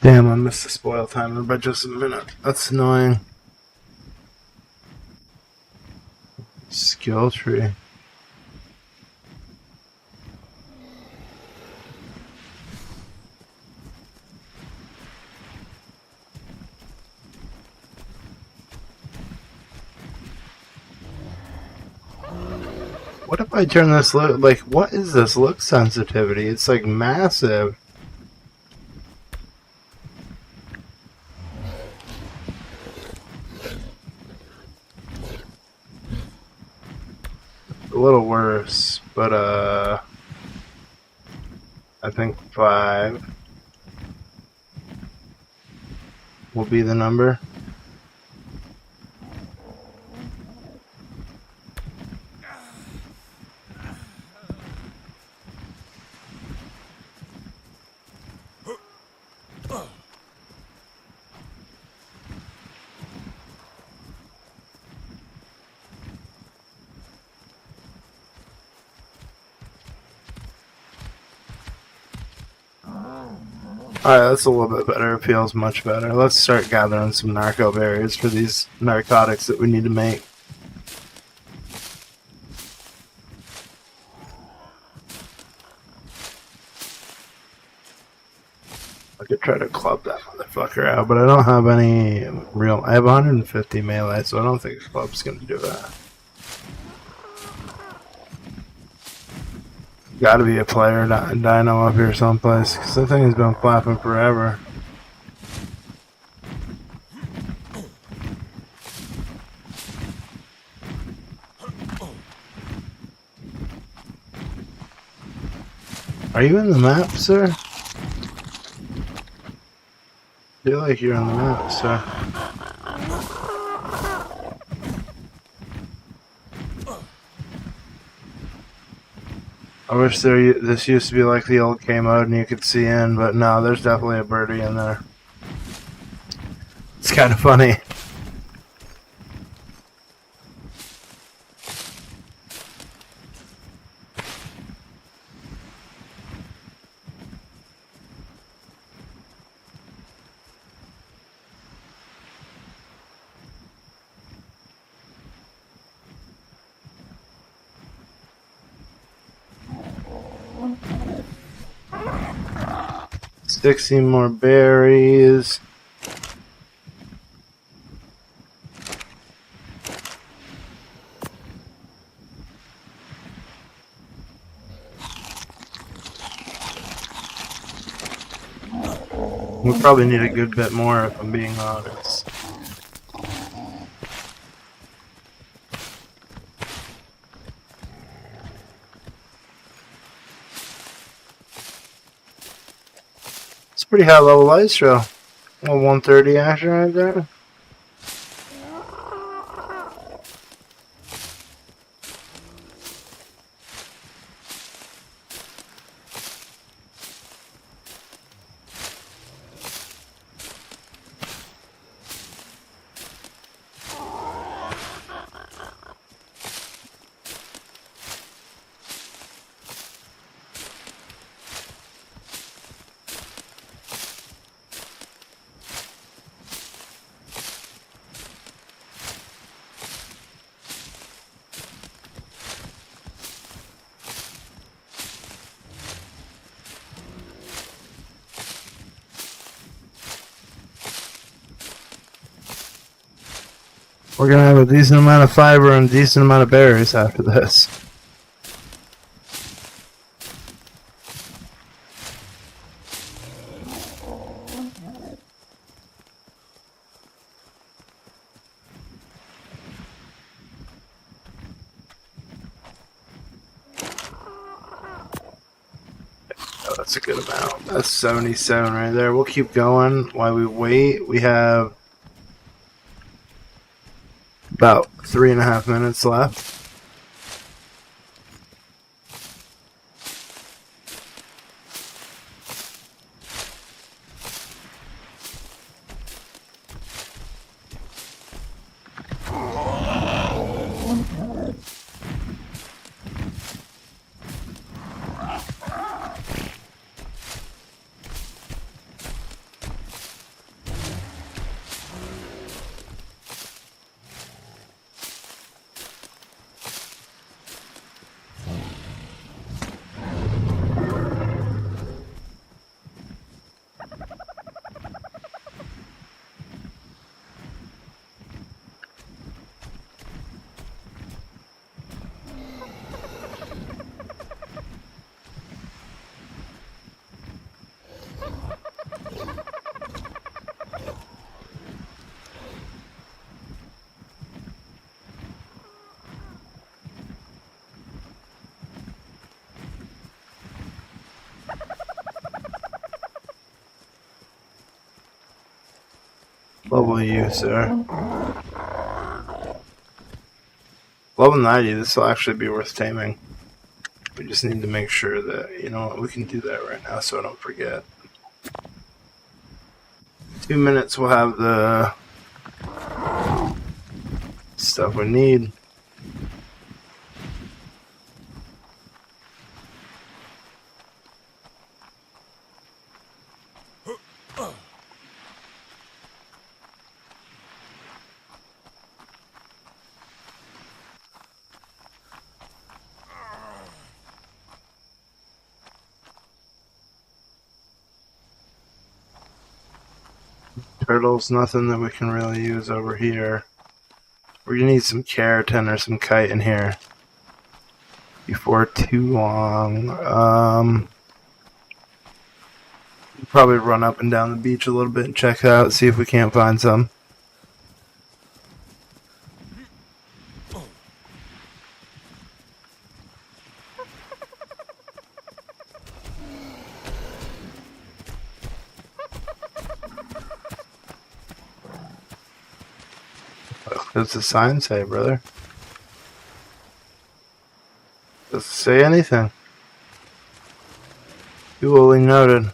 Damn, I missed the spoil timer by just a minute. That's annoying. Skill tree. What if I turn this look, like, what is this look sensitivity? It's like massive. A little worse, but I think 5 will be the number. Alright, that's a little bit better. It feels much better. Let's start gathering some narco berries for these narcotics that we need to make. I could try to club that motherfucker out, but I don't have any real... I have 150 melee, so I don't think a club's gonna do that. Gotta be a player dino up here someplace, because that thing has been flapping forever. Are you in the map, sir? I feel like you're on the map, sir. I wish this used to be like the old K mode and you could see in, but no, there's definitely a birdie in there. It's kind of funny. Sixty more berries. We probably need a good bit more if I'm being honest. Pretty high level Lystro. Well, 130 action right there. We're gonna have a decent amount of fiber and a decent amount of berries after this. Oh, that's a good amount. That's 77 right there. We'll keep going while we wait. We have about 3.5 minutes left. Level you, sir. Level 90, this will actually be worth taming. We just need to make sure that, you know what, we can do that right now so I don't forget. 2 minutes, we'll have the stuff we need. Turtles, nothing that we can really use over here. We're gonna need some keratin or some kite in here before too long. Probably run up and down the beach a little bit and check it out, see if we can't find some. What's the sign say, brother? Doesn't say anything. Duly noted.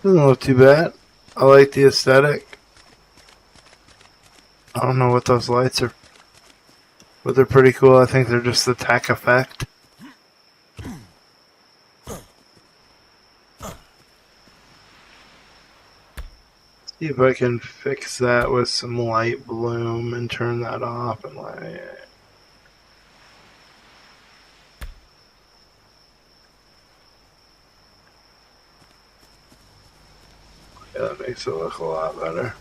Doesn't look too bad. I like the aesthetic. I don't know what those lights are, but they're pretty cool. I think they're just the tack effect. See if I can fix that with some light bloom and turn that off and light. Yeah, that makes it look a lot better.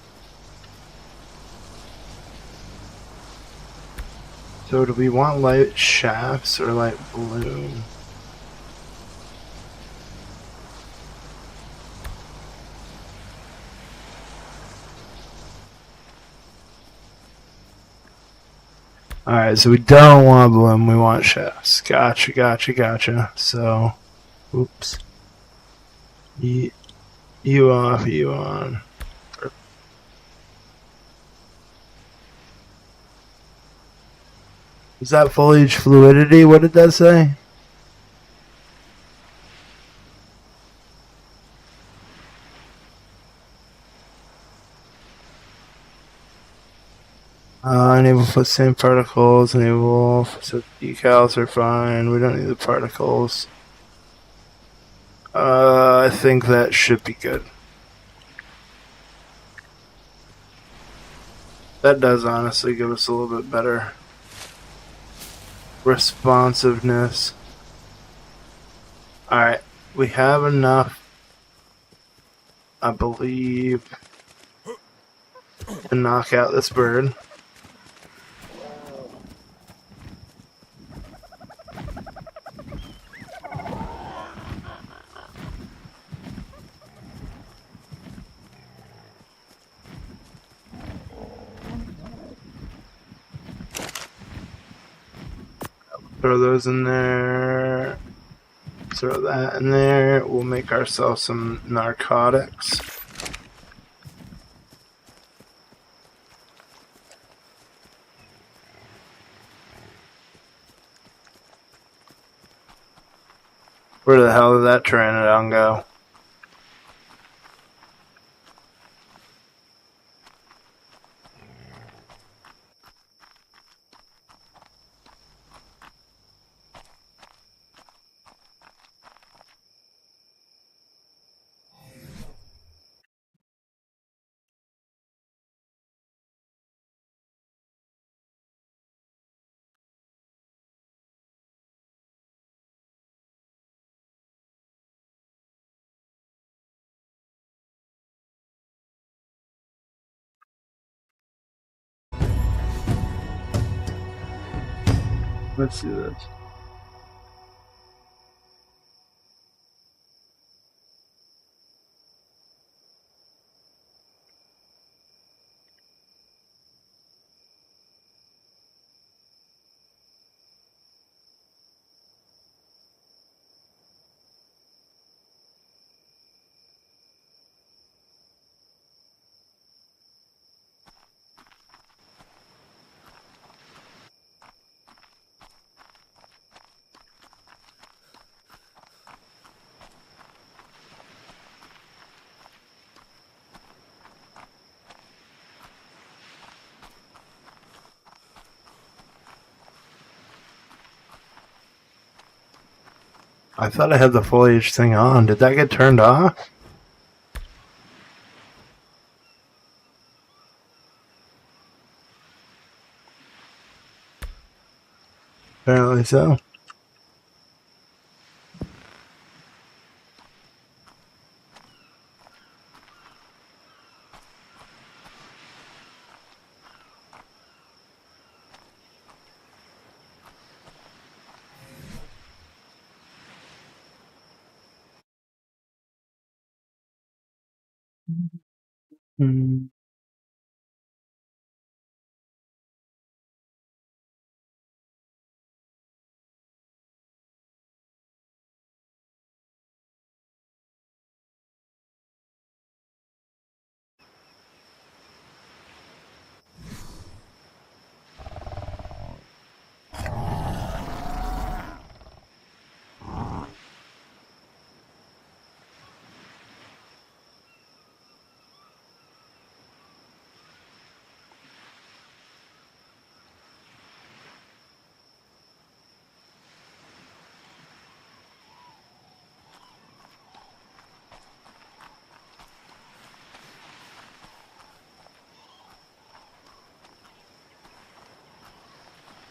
So do we want light shafts or light bloom? Alright, so we don't want bloom, we want shafts. Gotcha, gotcha, gotcha. So, oops. You off, you on. Is that foliage fluidity? What did that say? Enable for same particles, enable so decals are fine. We don't need the particles. I think that should be good. That does honestly give us a little bit better responsiveness. Alright, we have enough, I believe, to knock out this bird. Throw those in there. Throw that in there. We'll make ourselves some narcotics. Where the hell did that pteranodon go? Let's do this. I thought I had the foliage thing on. Did that get turned off? Apparently so. Hmm.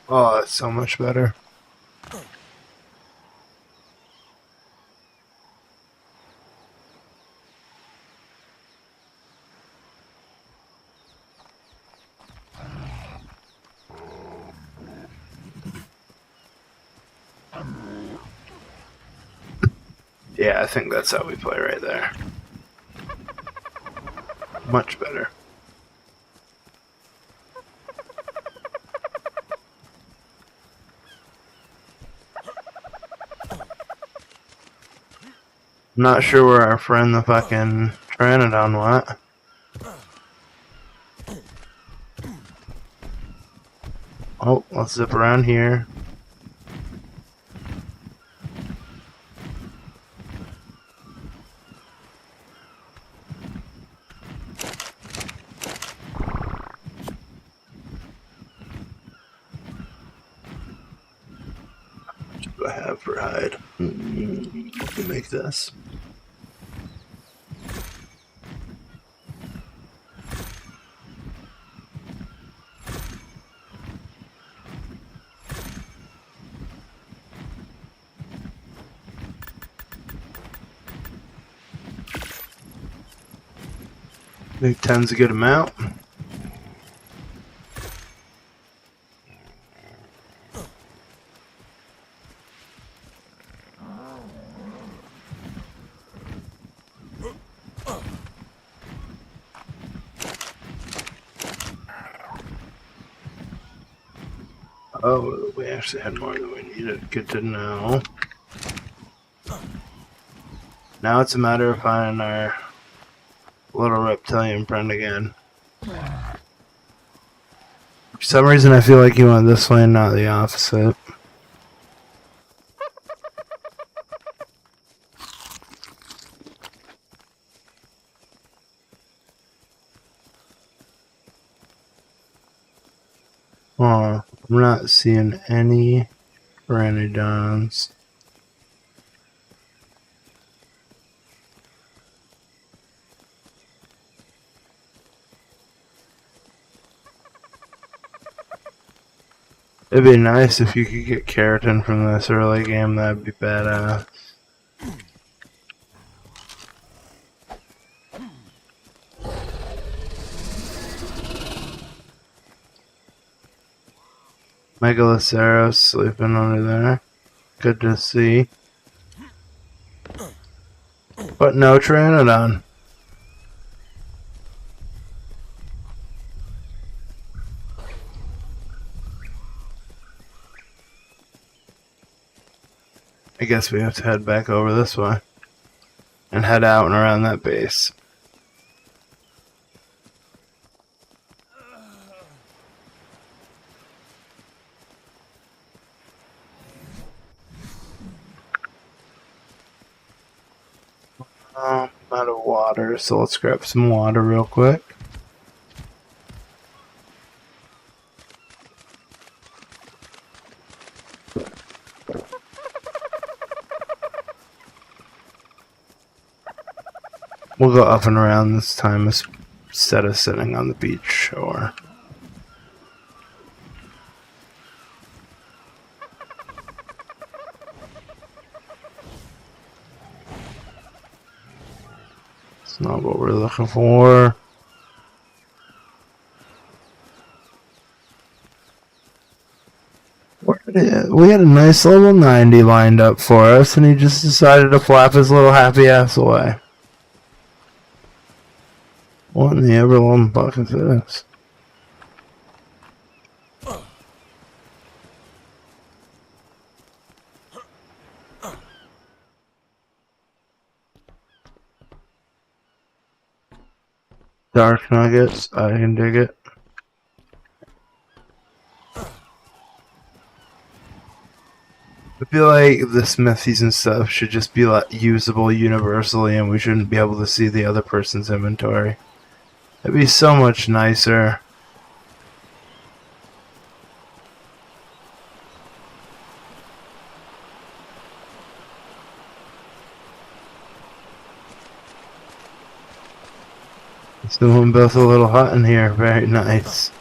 Oh, it's so much better. Yeah, I think that's how we play right there. Much better. I'm not sure where our friend the fucking Pteranodon went. Oh, let's zip around here. What do I have for hide? We can make this. I think 10's a good amount. Oh, we actually had more than we needed. Good to know. Now it's a matter of finding our little reptilian friend again. For some reason I feel like he went this way and not the opposite. Oh, I'm not seeing any Pteranodons. It'd be nice if you could get keratin from this early game, that'd be badass. Megaloceros sleeping under there. Good to see. But no Pteranodon. I guess we have to head back over this way. And head out and around that base. I'm out of water, so let's grab some water real quick. We'll go up and around this time instead of sitting on the beach shore. It's not what we're looking for. We had a nice level 90 lined up for us, and he just decided to flap his little happy ass away. What in the everlong fuck is this? Dark nuggets, I can dig it. I feel like the smithies and stuff should just be like usable universally, and we shouldn't be able to see the other person's inventory. It'd be so much nicer. Someone built a little hut in here. Very nice.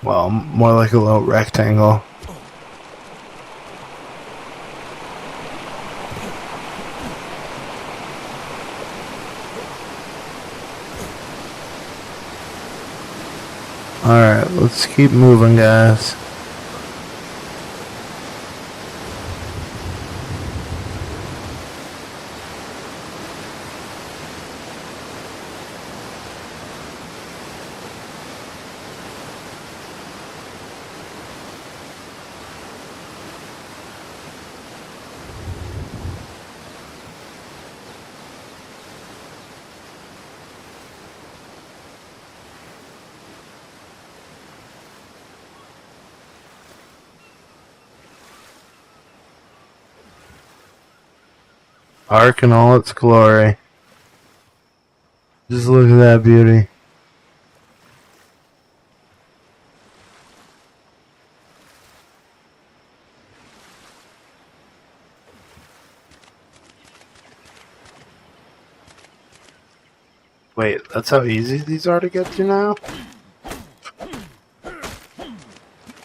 Well, more like a little rectangle. Alright, let's keep moving, guys. Ark in all its glory. Just look at that beauty. Wait, that's how easy these are to get to now?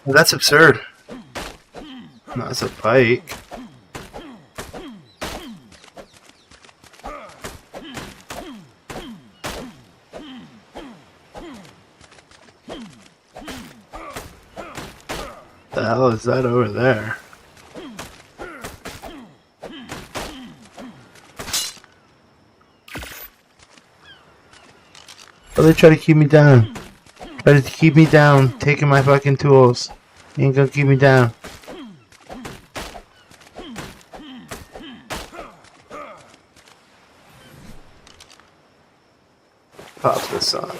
That's absurd. That's a pike. What the hell is that over there? Oh, they try to keep me down. Try to keep me down, taking my fucking tools. You ain't gonna keep me down. Pop this on.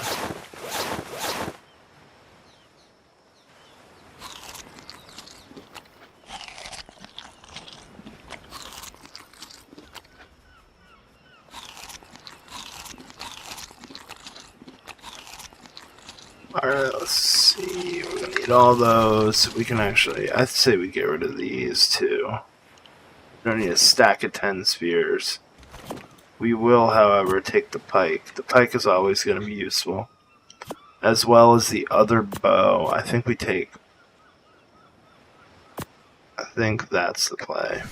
Alright, let's see. We're gonna need all those. We can actually, I'd say we get rid of these too. We don't need a stack of 10 spheres. We will, however, take the pike. The pike is always going to be useful. As well as the other bow. I think we take... I think that's the play.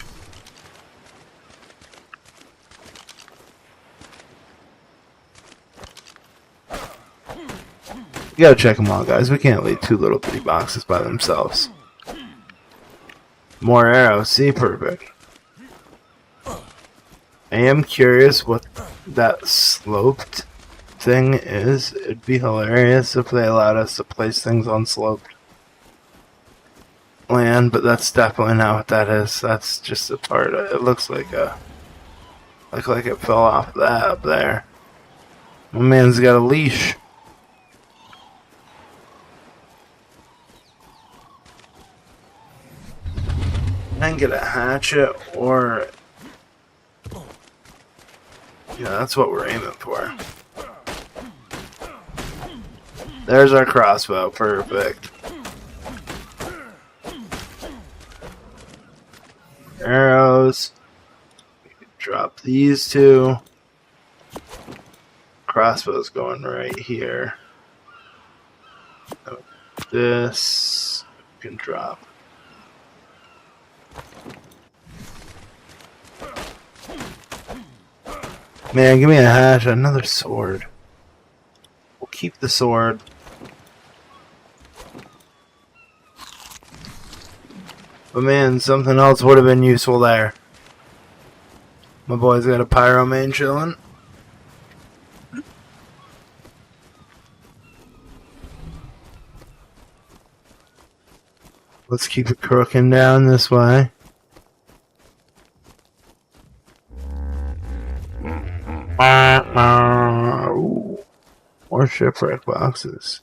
You gotta check them all, guys. We can't leave two little bitty boxes by themselves. More arrows. See, perfect. I am curious what that sloped thing is. It'd be hilarious if they allowed us to place things on sloped land, but that's definitely not what that is. That's just a part of it. It looks like a... like it fell off that up there. My man's got a leash. And get a hatchet or... yeah, that's what we're aiming for. There's our crossbow. Perfect. Arrows. We can drop these two. crossbow's going right here. This can drop. Man, give me a hatch, another sword. We'll keep the sword. But man, something else would have been useful there. My boy's got a pyro main chilling. Let's keep it crooking down this way. Ooh, more shipwreck boxes.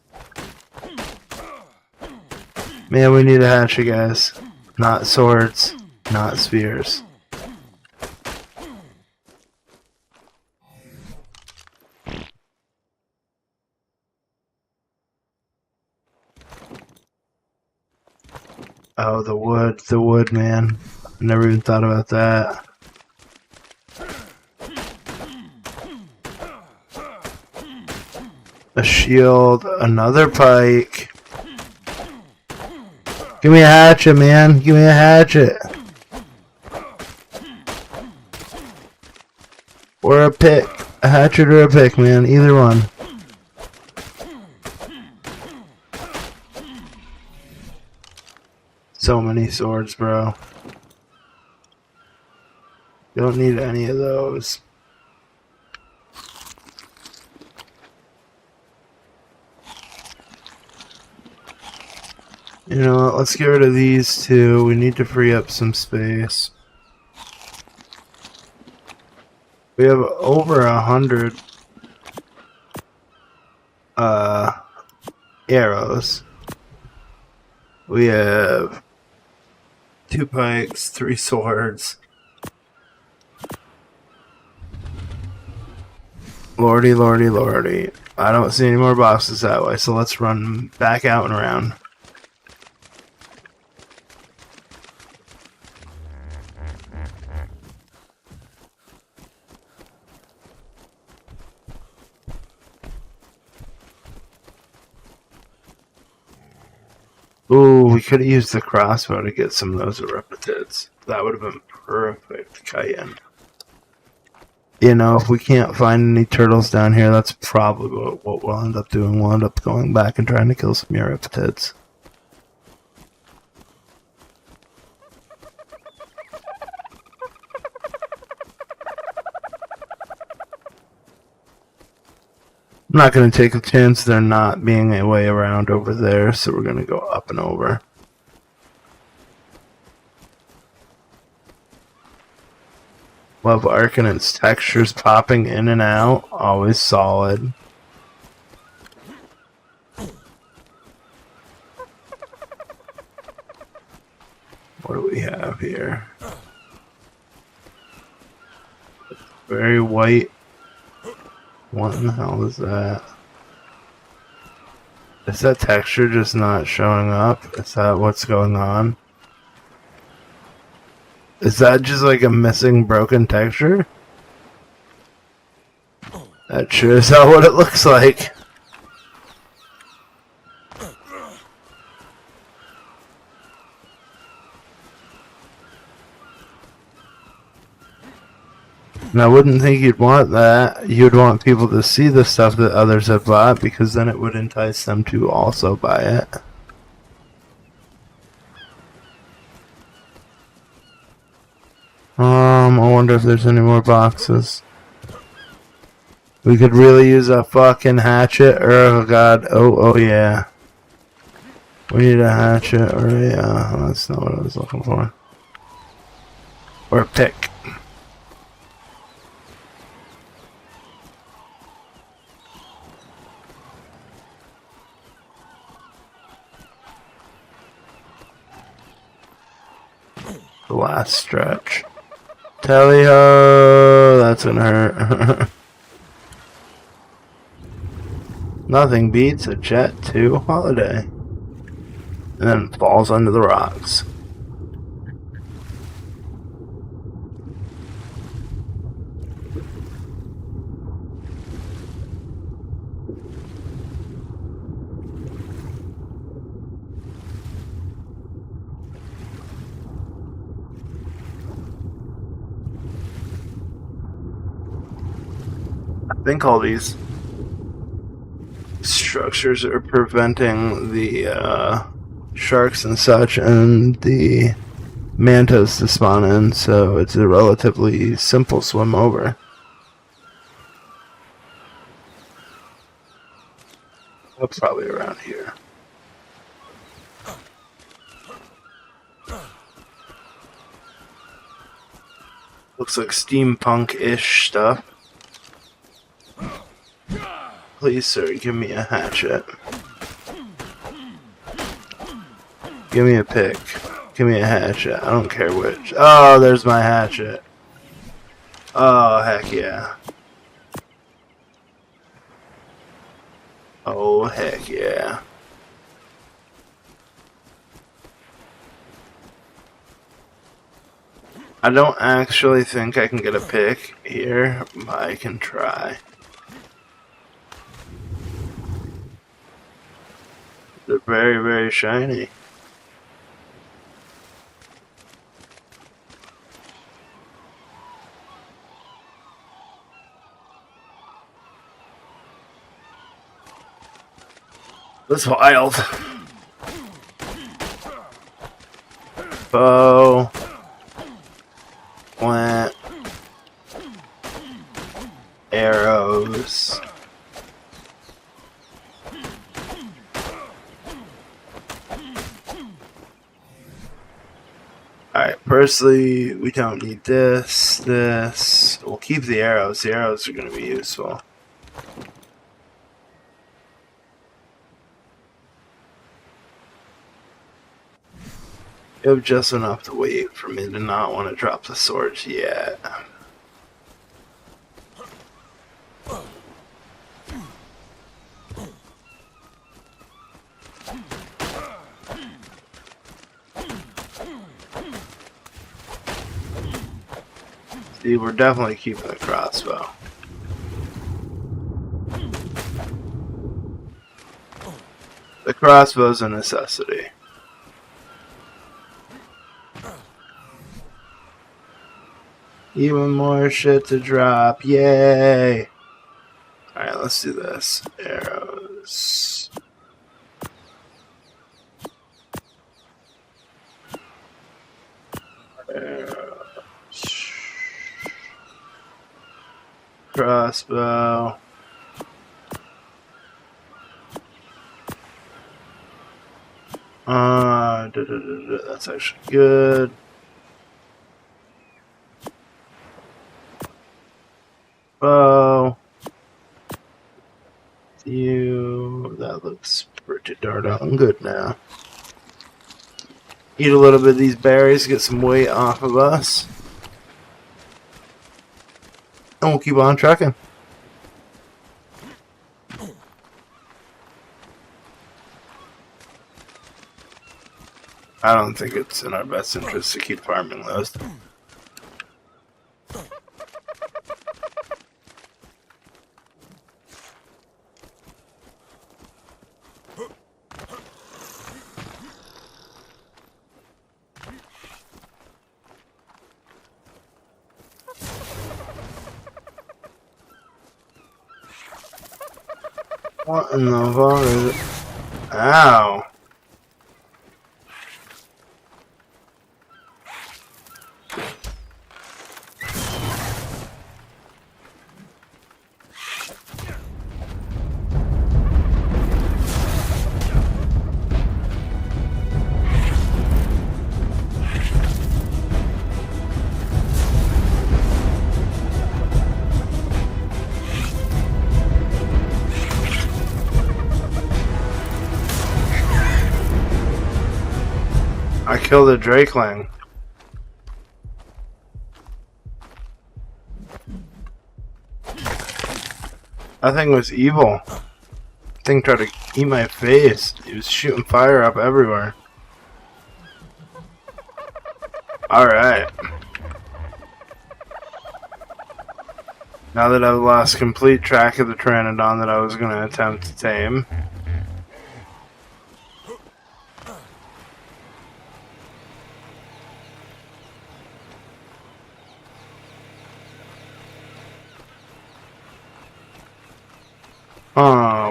Man, we need a hatchet, guys. Not swords, not spears. Oh, the wood, man. I never even thought about that. A shield, another pike. Give me a hatchet, man. Give me a hatchet. Or a pick. A hatchet or a pick, man. Either one. So many swords, bro. You don't need any of those. You know what? Let's get rid of these two. We need to free up some space. We have over 100 arrows. We have 2 pikes, 3 swords. Lordy, lordy, lordy. I don't see any more boxes that way, so let's run back out and around. Ooh, we could have used the crossbow to get some of those Euripatids. That would have been perfect, Cayenne. You know, if we can't find any turtles down here, that's probably what we'll end up doing. We'll end up going back and trying to kill some Euripatids. I'm not going to take a chance there not being a way around over there, so we're going to go up and over. Love Arcanet's textures popping in and out, always solid. What do we have here? Very white. What in the hell is that? Is that texture just not showing up? Is that what's going on? Is that just like a missing broken texture? That sure is not what it looks like. And I wouldn't think you'd want that. You'd want people to see the stuff that others have bought, because then it would entice them to also buy it. I wonder if there's any more boxes. We could really use a fucking hatchet, or oh god, oh yeah. We need a hatchet, or yeah, that's not what I was looking for. Or a pick. The last stretch. Tally-ho! That's gonna hurt. Nothing beats a Jet 2 holiday. And then falls under the rocks. I think all these structures are preventing the sharks and such and the mantas to spawn in, so it's a relatively simple swim over. Probably around here. Looks like steampunk-ish stuff. Please, sir, give me a hatchet. Give me a pick. Give me a hatchet. I don't care which. Oh, there's my hatchet. Oh, heck yeah. Oh, heck yeah. I don't actually think I can get a pick here, but I can try. They're very, very shiny. That's wild. Bow. Plant. Arrows. Alright, personally, we don't need this. We'll keep the arrows. The arrows are going to be useful. You have just enough to wait for me to not want to drop the swords yet. See, we're definitely keeping the crossbow. The crossbow's a necessity. Even more shit to drop. Yay! Alright, let's do this. Arrows. Arrows. Crossbow. That's actually good. Bow. That looks pretty darn good now. Eat a little bit of these berries, get some weight off of us. And we'll keep on trucking. I don't think it's in our best interest to keep farming those. What in the fuck is it? Ow. I killed a Drakeling. That thing was evil. That thing tried to eat my face. He was shooting fire up everywhere. Alright. Now that I've lost complete track of the Pteranodon that I was going to attempt to tame.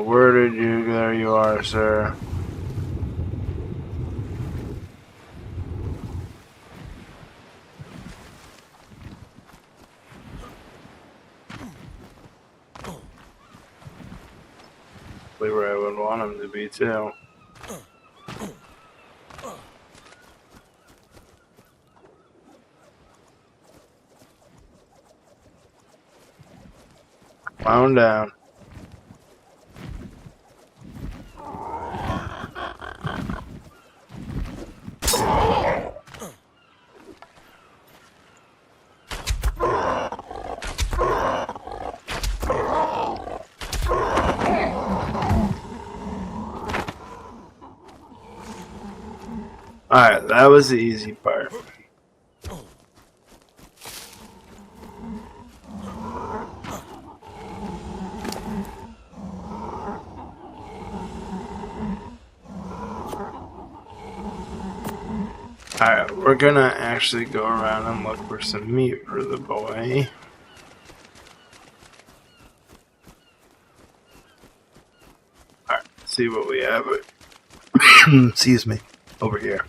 where did you... There you are, sir. Where I would want him to be, too. Wound down. Alright, that was the easy part. Alright, we're gonna actually go around and look for some meat for the boy. Alright, see what we have. Excuse me. Over here.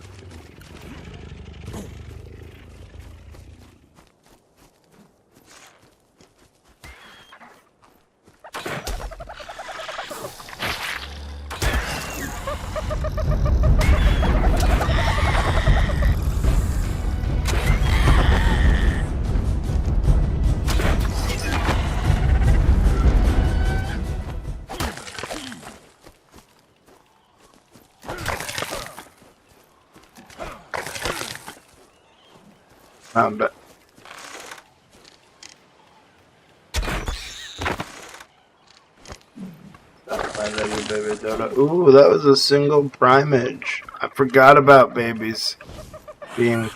But ooh, that was a single primage. I forgot about babies being...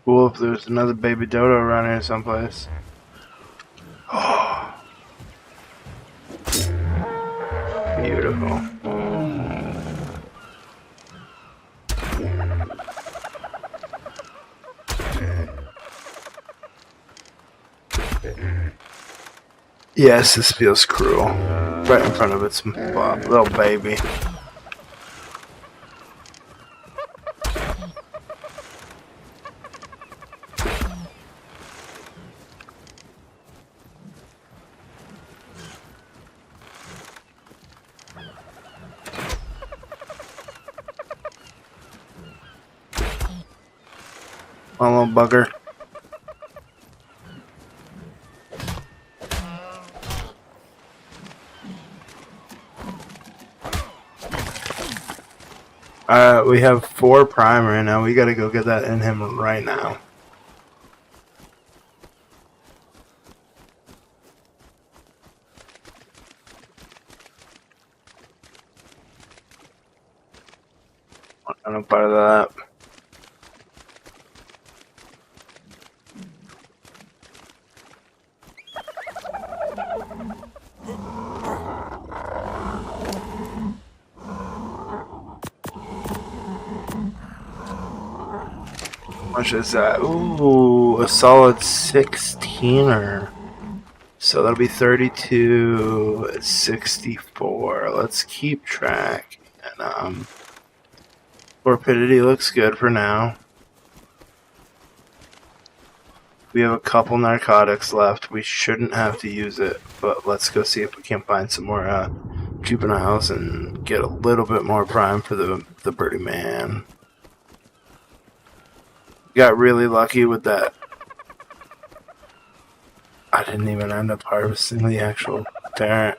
Cool if there's another baby dodo around here someplace. Oh. Beautiful. Yes, this feels cruel. Right in front of its little baby. One little bugger. We have 4 prime right now. We gotta go get that in him right now. I'm not part of that. How much is that? Ooh, a solid 16er. So that'll be 32, 64. Let's keep track. And Torpidity looks good for now. We have a couple narcotics left. We shouldn't have to use it, but let's go see if we can find some more juveniles and get a little bit more prime for the birdie man. Got really lucky with that. I didn't even end up harvesting the actual parent.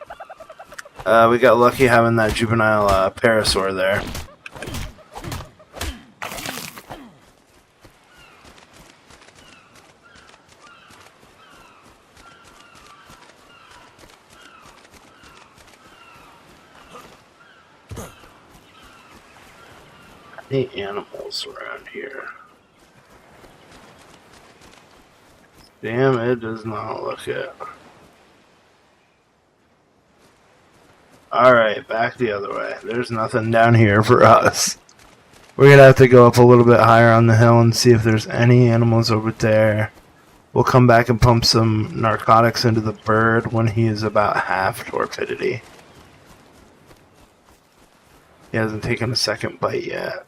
We got lucky having that juvenile parasaur there. Any animals around here? Damn, it does not look it. Alright, back the other way. There's nothing down here for us. We're gonna have to go up a little bit higher on the hill and see if there's any animals over there. We'll come back and pump some narcotics into the bird when he is about half torpidity. He hasn't taken a second bite yet.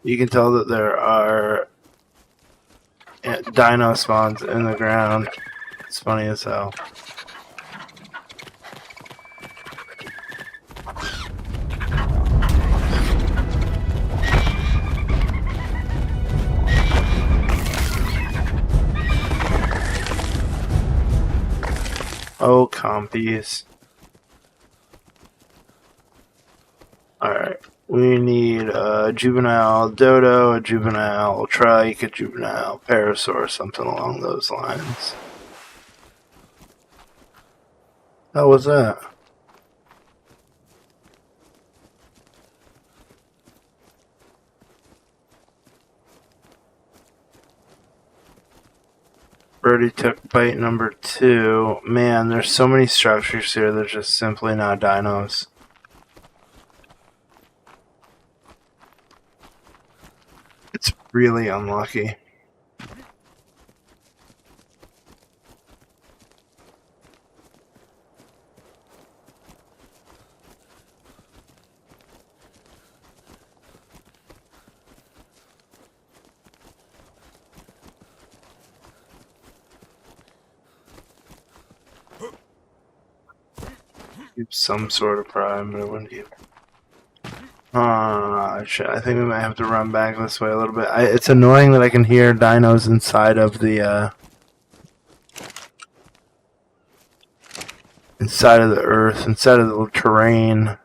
You can tell that there are dino spawns in the ground. It's funny as hell. Oh, compies. Alright. We need a juvenile dodo, a juvenile trike, a juvenile parasaur, something along those lines. How was that? Birdie took bite number 2. Man, there's so many structures here that are just simply not dinos. It's really unlucky. Keep some sort of prime, but I wouldn't keep. Shit, I think we might have to run back this way a little bit. It's annoying that I can hear dinos inside of the earth, inside of the terrain.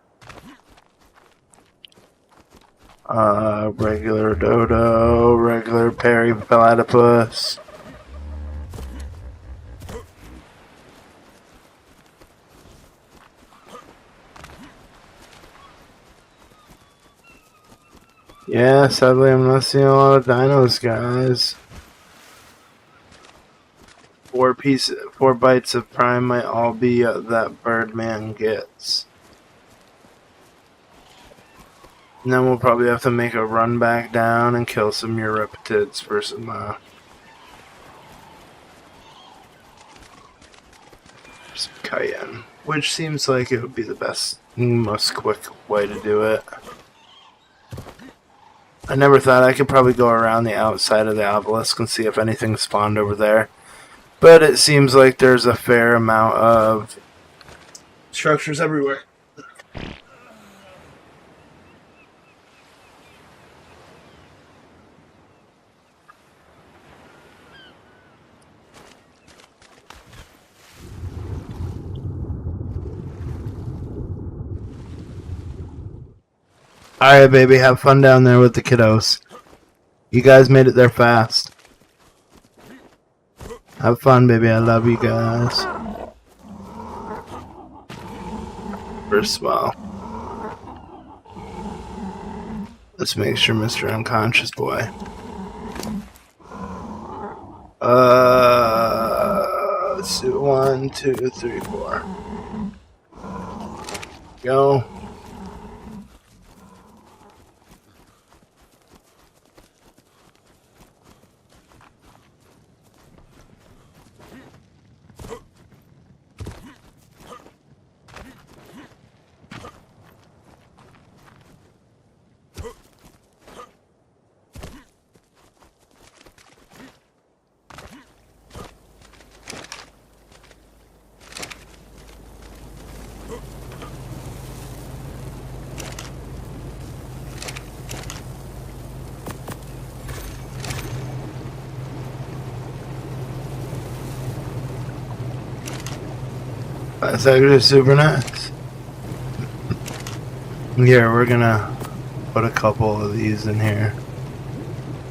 Regular dodo, regular platypus. Yeah, sadly I'm not seeing a lot of dinos, guys. 4 bites of prime might all be that Birdman gets. And then we'll probably have to make a run back down and kill some Euriptids for some cayenne. Which seems like it would be the best, most quick way to do it. I never thought I could probably go around the outside of the obelisk and see if anything spawned over there. But it seems like there's a fair amount of structures everywhere. Alright, baby, have fun down there with the kiddos. You guys made it there fast. Have fun, baby. I love you guys. First smile. Let's make sure Mr. Unconscious Boy. Let's do 1, 2, 3, 4. Go. That's actually super nice. Here, we're gonna put a couple of these in here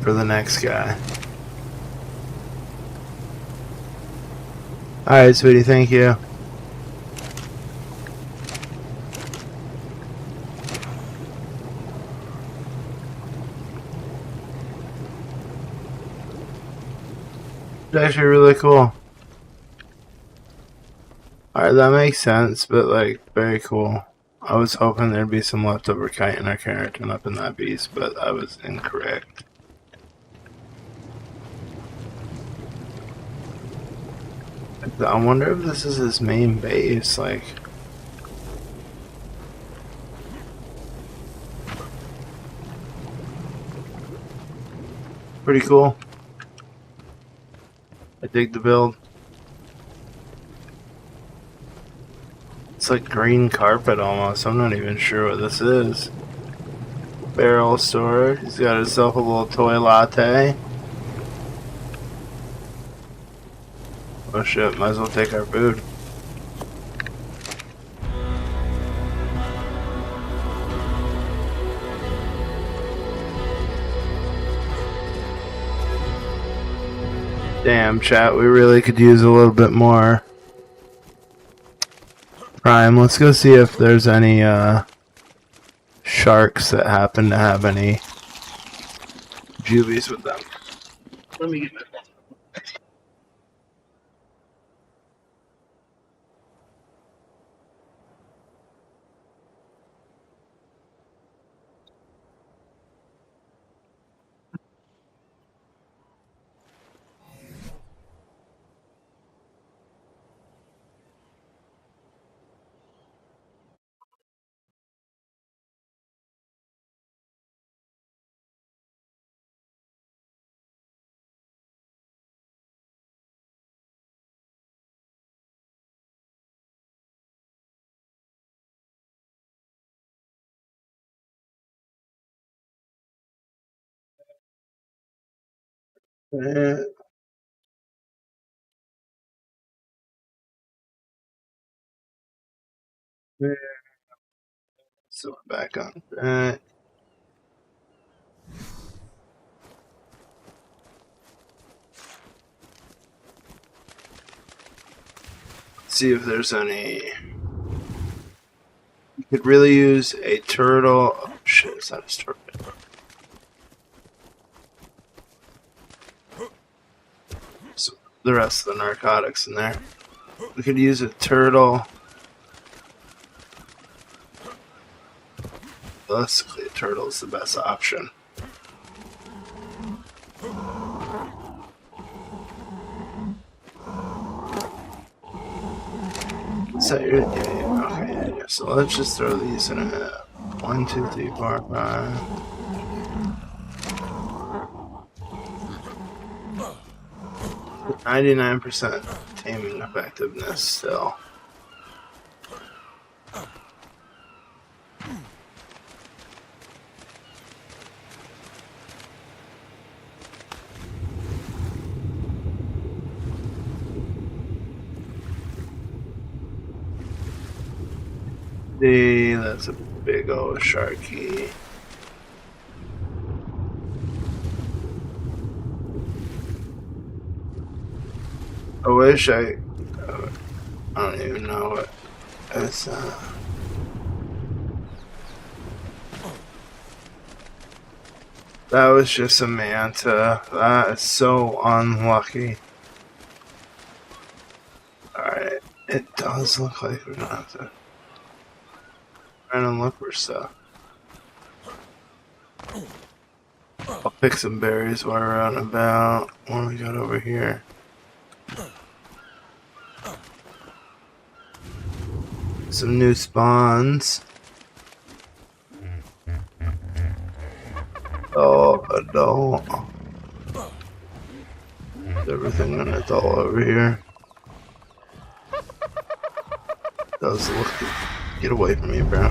for the next guy. Alright, sweetie, thank you. It's actually really cool. Alright, that makes sense, but like, very cool. I was hoping there'd be some leftover chitin or keratin up in that beast, but I was incorrect. I wonder if this is his main base, like... Pretty cool. I dig the build. It's like green carpet almost. I'm not even sure what this is. Barrel store. He's got himself a little toy latte. Oh shit, might as well take our food. Damn, chat, we really could use a little bit more Prime. Let's go see if there's any sharks that happen to have any juvies with them. Let me get my phone. So we're back on that. See if there's any. You could really use a turtle. Oh shit, is that a turtle? So the rest of the narcotics in there. We could use a turtle. Realistically, a turtle is the best option. Set your okay, yeah, so let's just throw these in a 1, 2, 3, 4, 5. With 99% taming effectiveness still. That's a big old sharky. I wish I don't even know what it's that was just a manta. That is so unlucky. Alright, it does look like we're gonna have to and look for stuff. I'll pick some berries while we're out and about. What do we got over here? Some new spawns. Oh, adult. Is everything an adult over here? Does look. Get away from me, bro.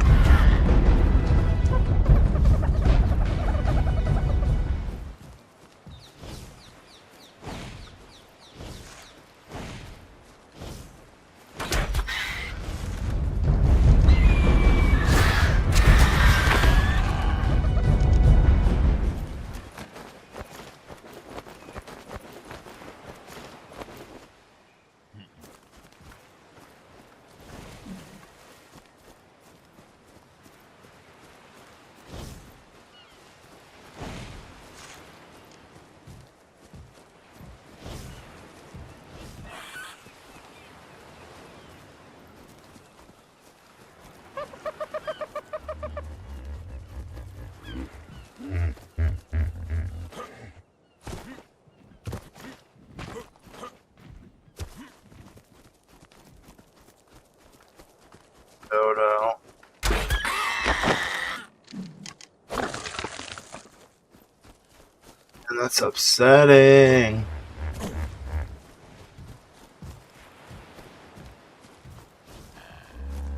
And that's upsetting.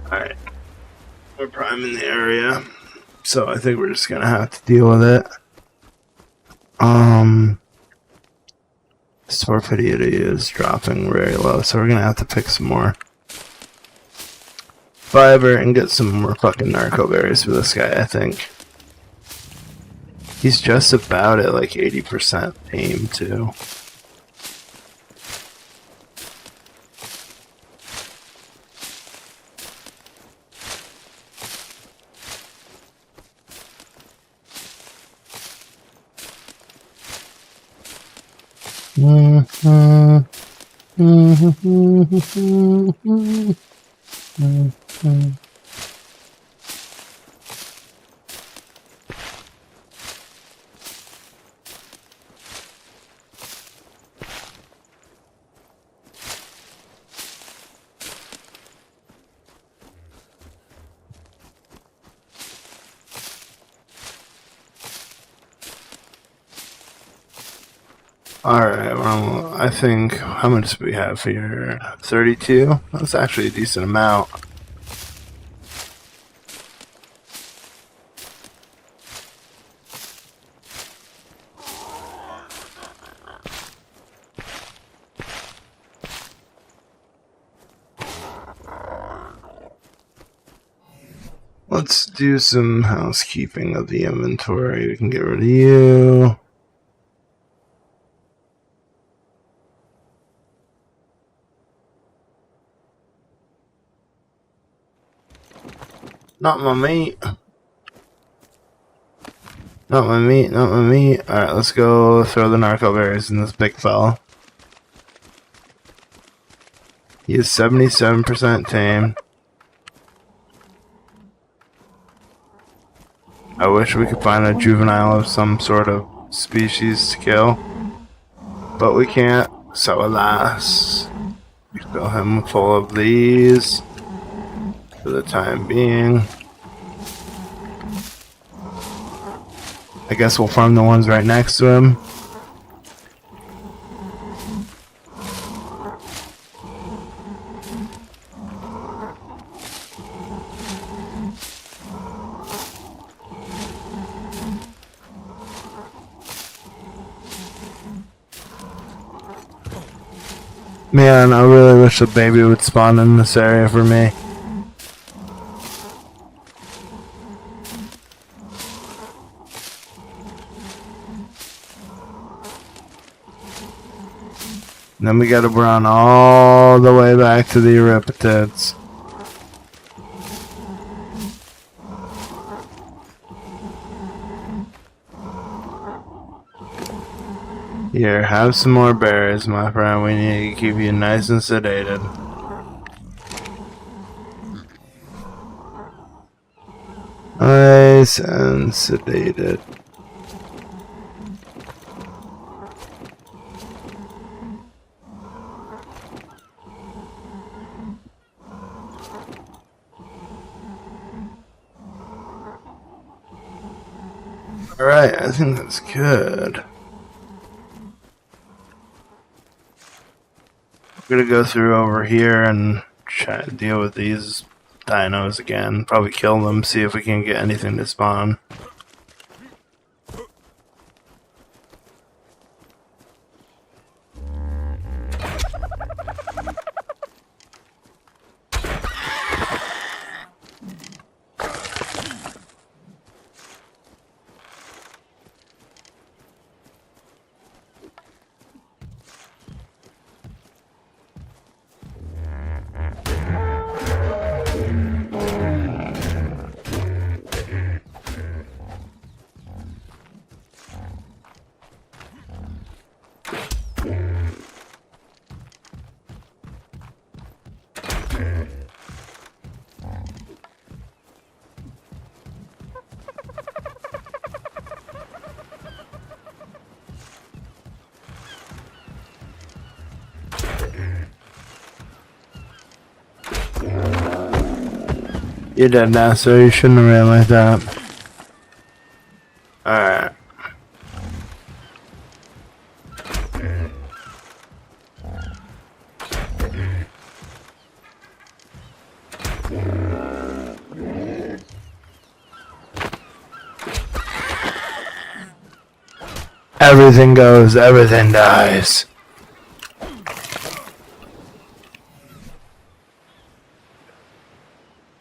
Alright. We're priming the area. So I think we're just gonna have to deal with it. Torpidity is dropping very low, so we're gonna have to pick some more fiber and get some more fucking narco berries for this guy, I think. He's just about at like 80% aim too. Alright, well, I think, how much do we have here? 32? That's actually a decent amount. Let's do some housekeeping of the inventory. We can get rid of you. Not my meat. Not my meat, not my meat. Alright, let's go throw the narco berries in this big fella. He is 77% tame. I wish we could find a juvenile of some sort of species to kill. But we can't, so alas. We fill him full of these. For the time being. I guess we'll farm the ones right next to him. Man, I really wish a baby would spawn in this area for me. Then we gotta run all the way back to the Euripatids. Here, have some more berries, my friend. We need to keep you nice and sedated. Nice and sedated. Alright, I think that's good. I'm gonna go through over here and try to deal with these dinos again. Probably kill them, see if we can get anything to spawn. You're dead now, so you shouldn't have ran like that. Alright. Everything goes, everything dies.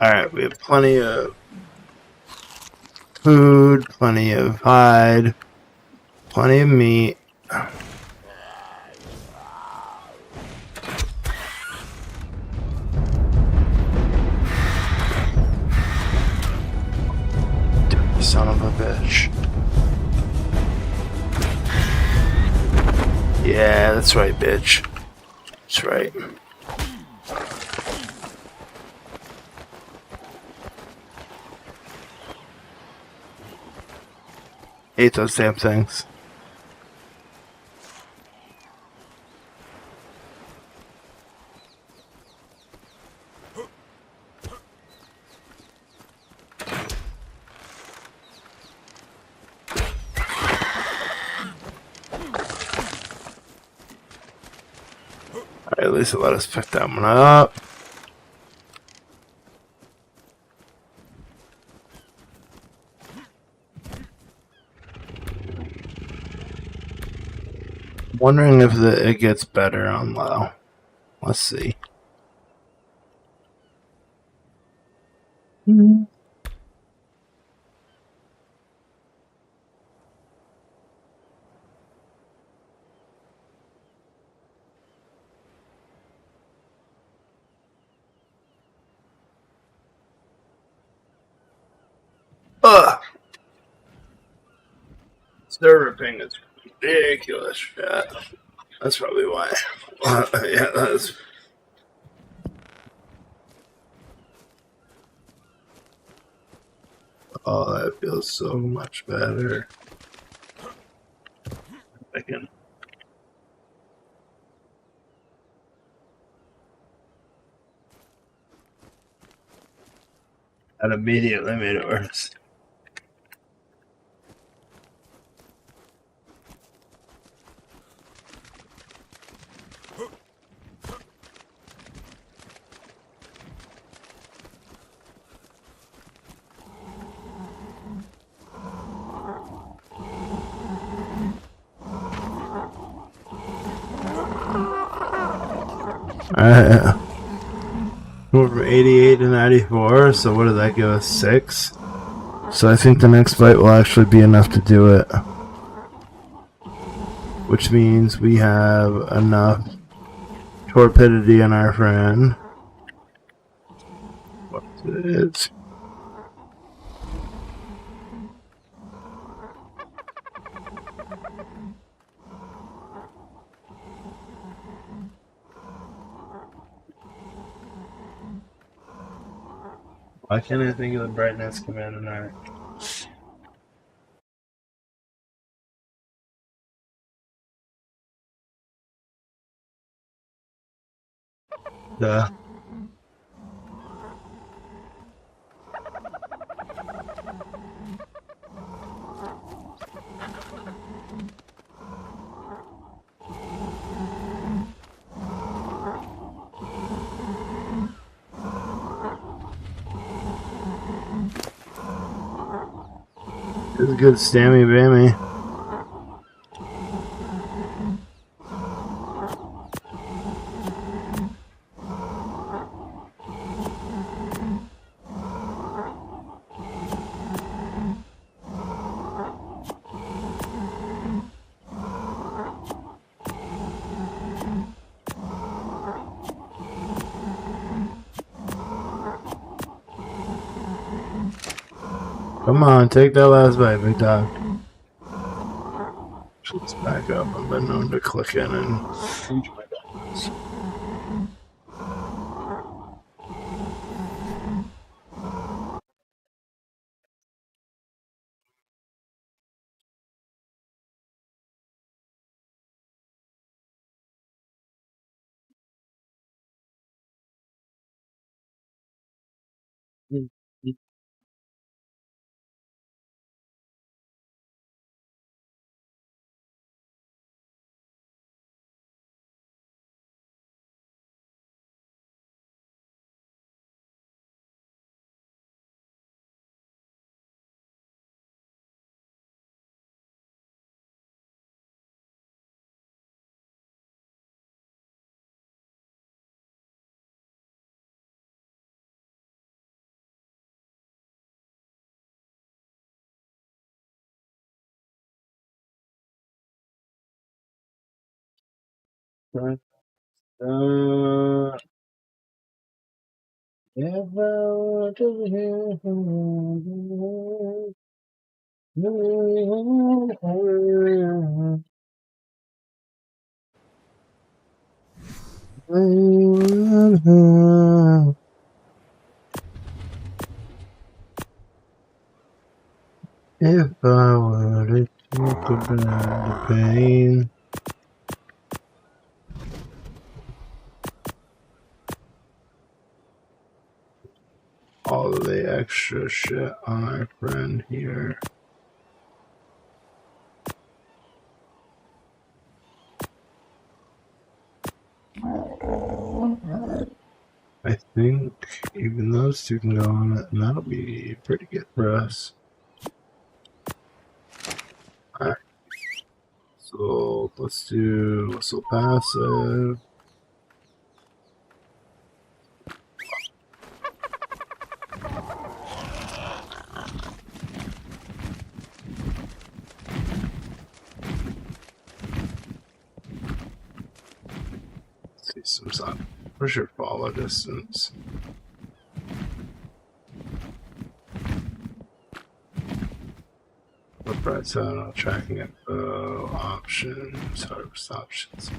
Alright, we have plenty of food, plenty of hide, plenty of meat. Son of a bitch. Yeah, that's right, bitch. That's right. Hate those damn things. Alright, at least it let us pick that one up. Wondering if it gets better on low. Let's see. Ugh! Server ping is ridiculous. Yeah, that's probably why. Yeah, that's. Oh, that feels so much better. I can. That immediately made it worse. Alright. We're from 88 to 94, so what did that give us? 6? So I think the next fight will actually be enough to do it. Which means we have enough torpidity in our friend. What it is. Why can't I think of the brightness command in our... Duh. It's a good stammy bammy. Come on, take that last bite, big dog. Let's back up. I've been known to click in and enjoy that. If I were to hear if I were to talk about the pain. All of the extra shit on our friend here. I think even those two can go on it, and that'll be pretty good for us. Alright. So let's do whistle passive. See some sun. Where's your follow distance? Flip right side on tracking info, options, harvest options.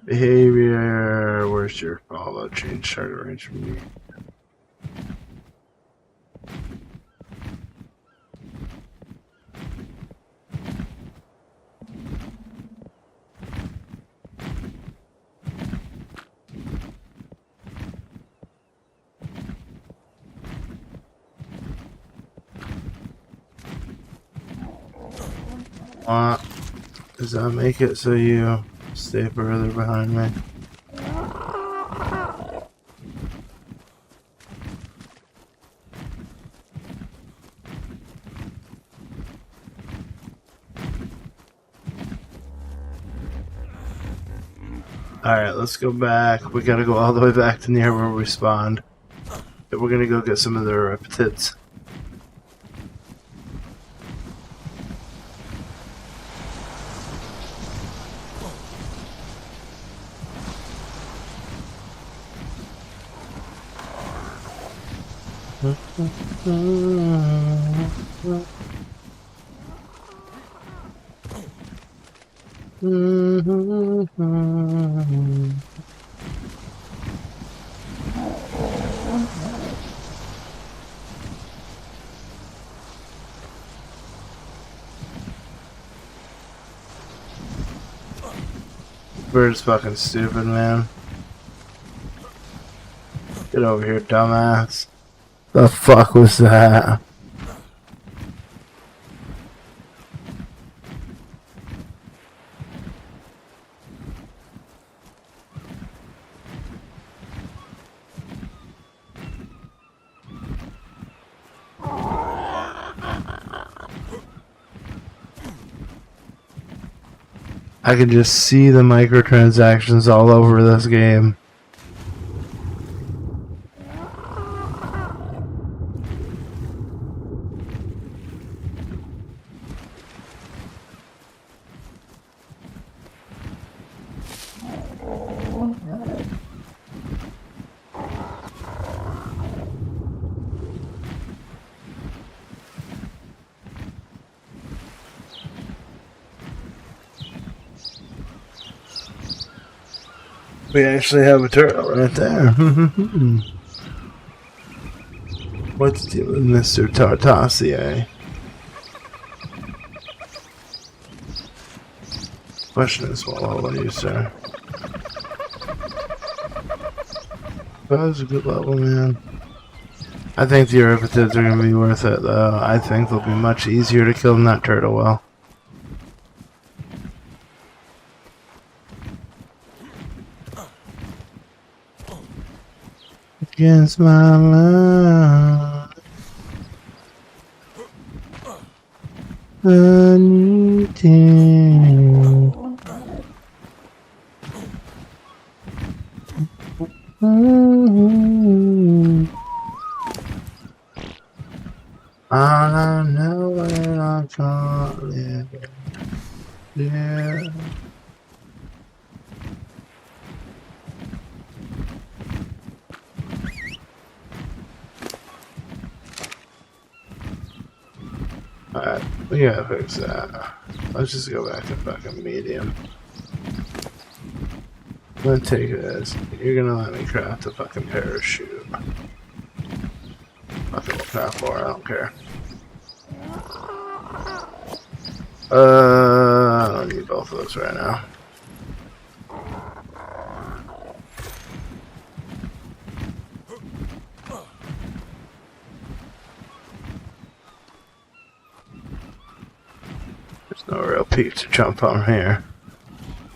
Behavior, where's your follow? Change target range from you. Does that make it so you stay further behind me? Alright, let's go back. We gotta go all the way back to near where we spawned. We're gonna go get some of the reptids. Bird's fucking stupid, man. Get over here, dumbass. The fuck was that? I can just see the microtransactions all over this game. We actually have a turtle right there. What's the deal with Mr. Tartassier? Question is, well, how are you, sir? That was a good level, man. I think the Euripatids are going to be worth it, though. I think they'll be much easier to kill than that turtle will. Against my love, I need you. I know that I can't live. Yeah. We gotta fix that. Let's just go back to fucking medium. I'm gonna take this. You're gonna let me craft a fucking parachute. Fucking we'll craft more, I don't care. I don't need both of those right now. There's no real peak to jump on here.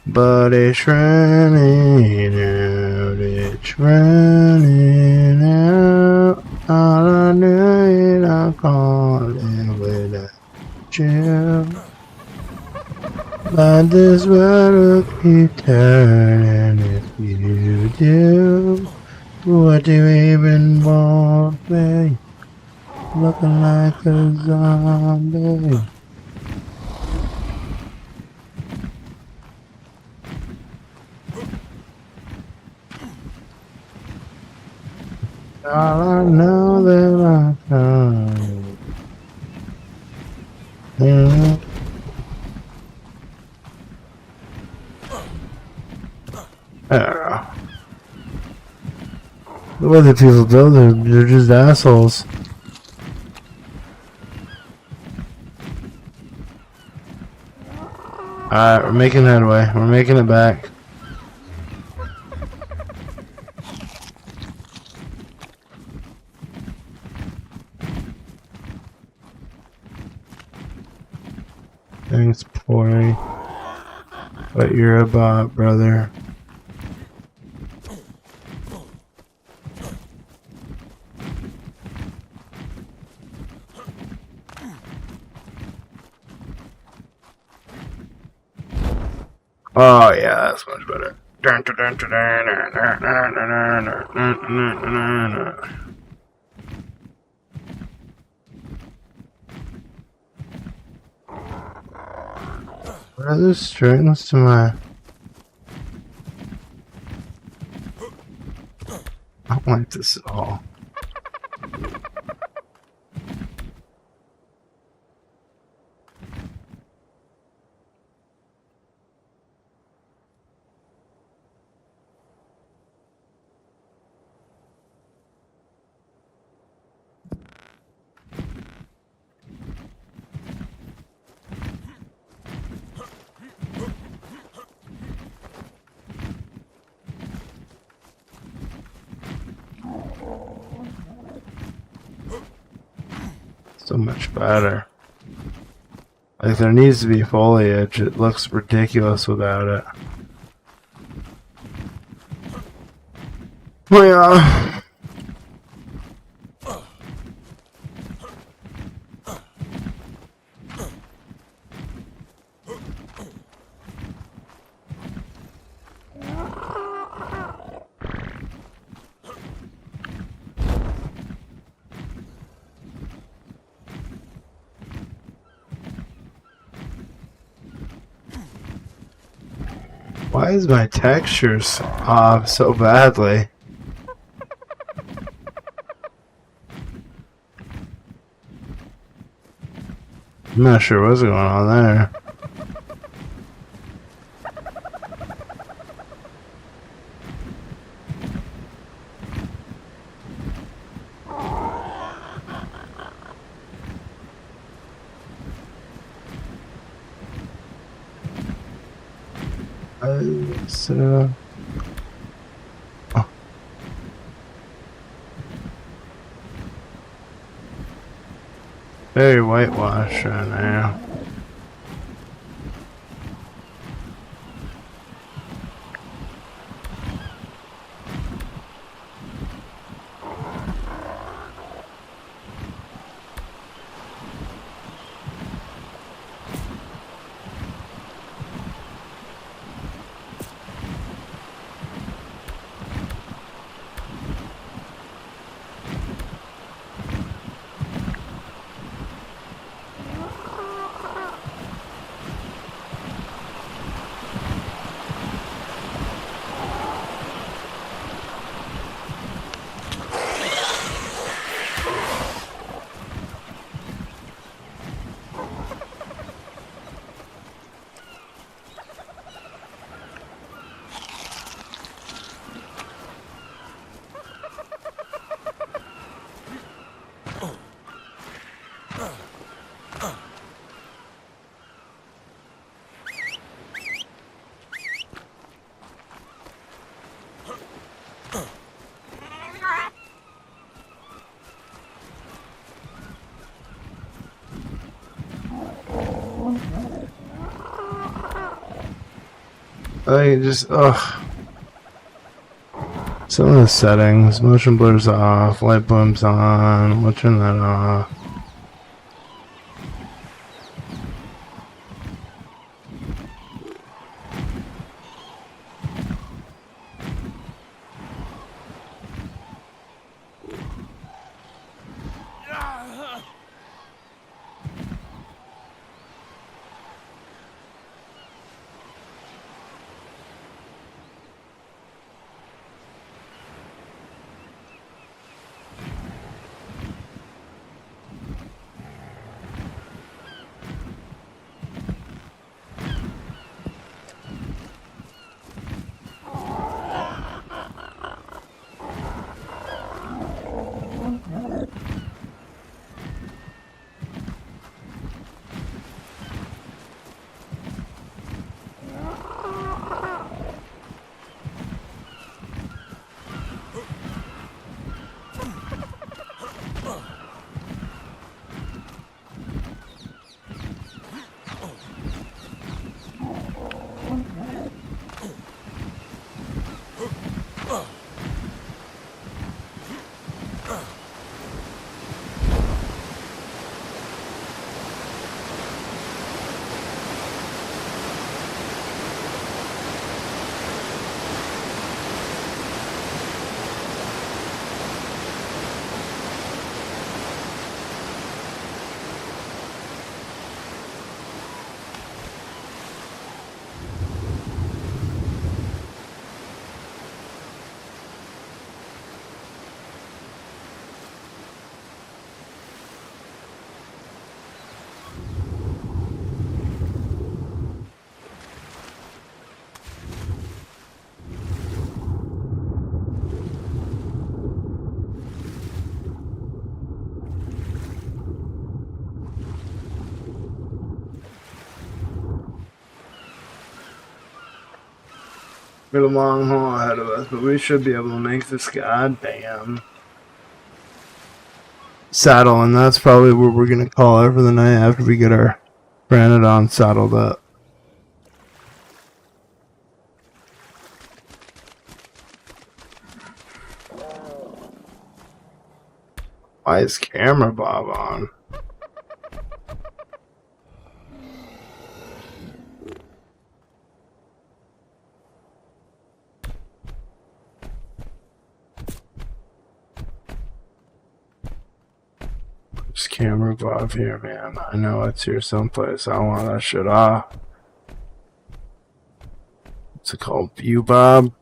But it's running out, it's running out. All I knew it, I can't live without you. But this world will keep turning if you do. What do you even want me? Looking like a zombie. All I know that I can. Yeah. I don't know. The way that people build, they're just assholes. Alright, we're making headway. We're making it back. Thanks, Pori. But you're a bot, brother. Oh yeah, that's much better. What are the strings to my... I don't like this at all. So much better. Like, there needs to be foliage. It looks ridiculous without it. Oh yeah. Why is my textures off so badly? I'm not sure what's going on there. So... Oh. Very whitewashed right now. I just, ugh. Some of the settings, motion blur's off, light bump's on, we'll turn that off. We have a long haul ahead of us, but we should be able to make this goddamn saddle, and that's probably where we're gonna call it for the night after we get our Pteranodon saddled up. Why is camera Bob on? There's camera Bob here, man. I know it's here someplace. I want that shit off. What's it called? View Bob?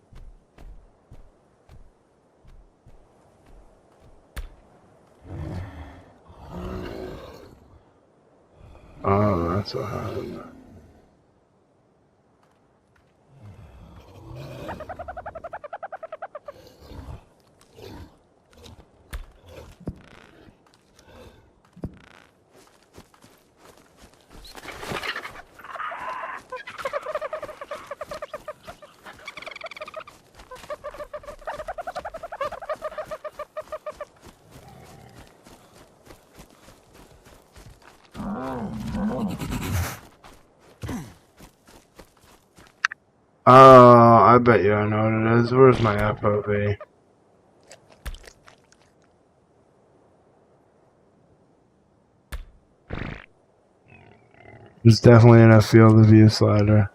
Oh, that's what happened. Oh, I bet you I know what it is. Where's my FOV? There's definitely an field of view slider.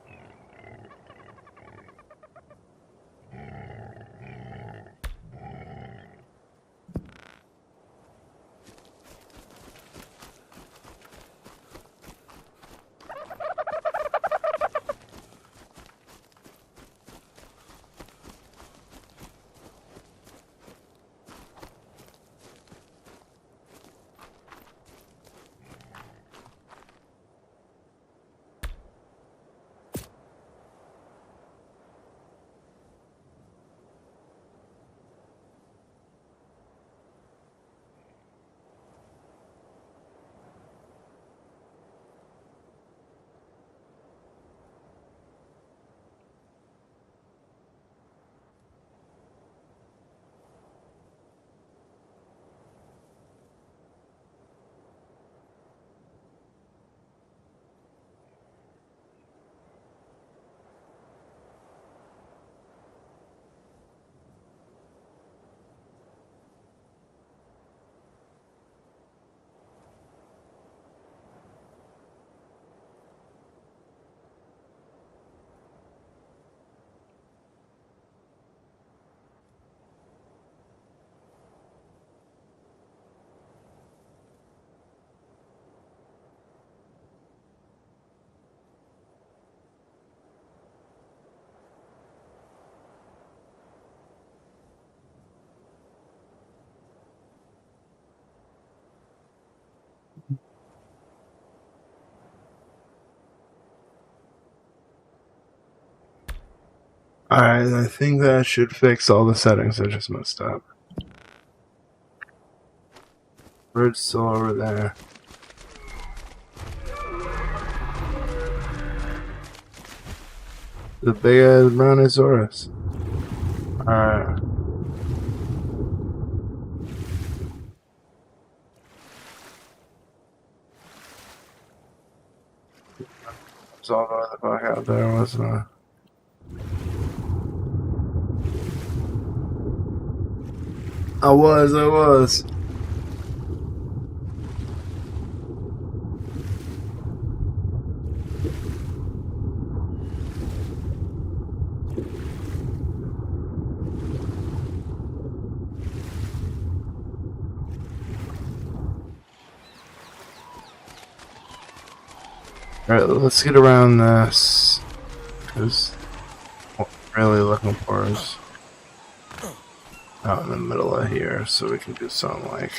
Alright, I think that should fix all the settings I just messed up. Bird's still over there. The big ass Brontosaurus. Alright. It's all the fuck out there, wasn't it? I was. Alright, let's get around this. Because what I'm really looking for is out in the middle of here, so we can do something like.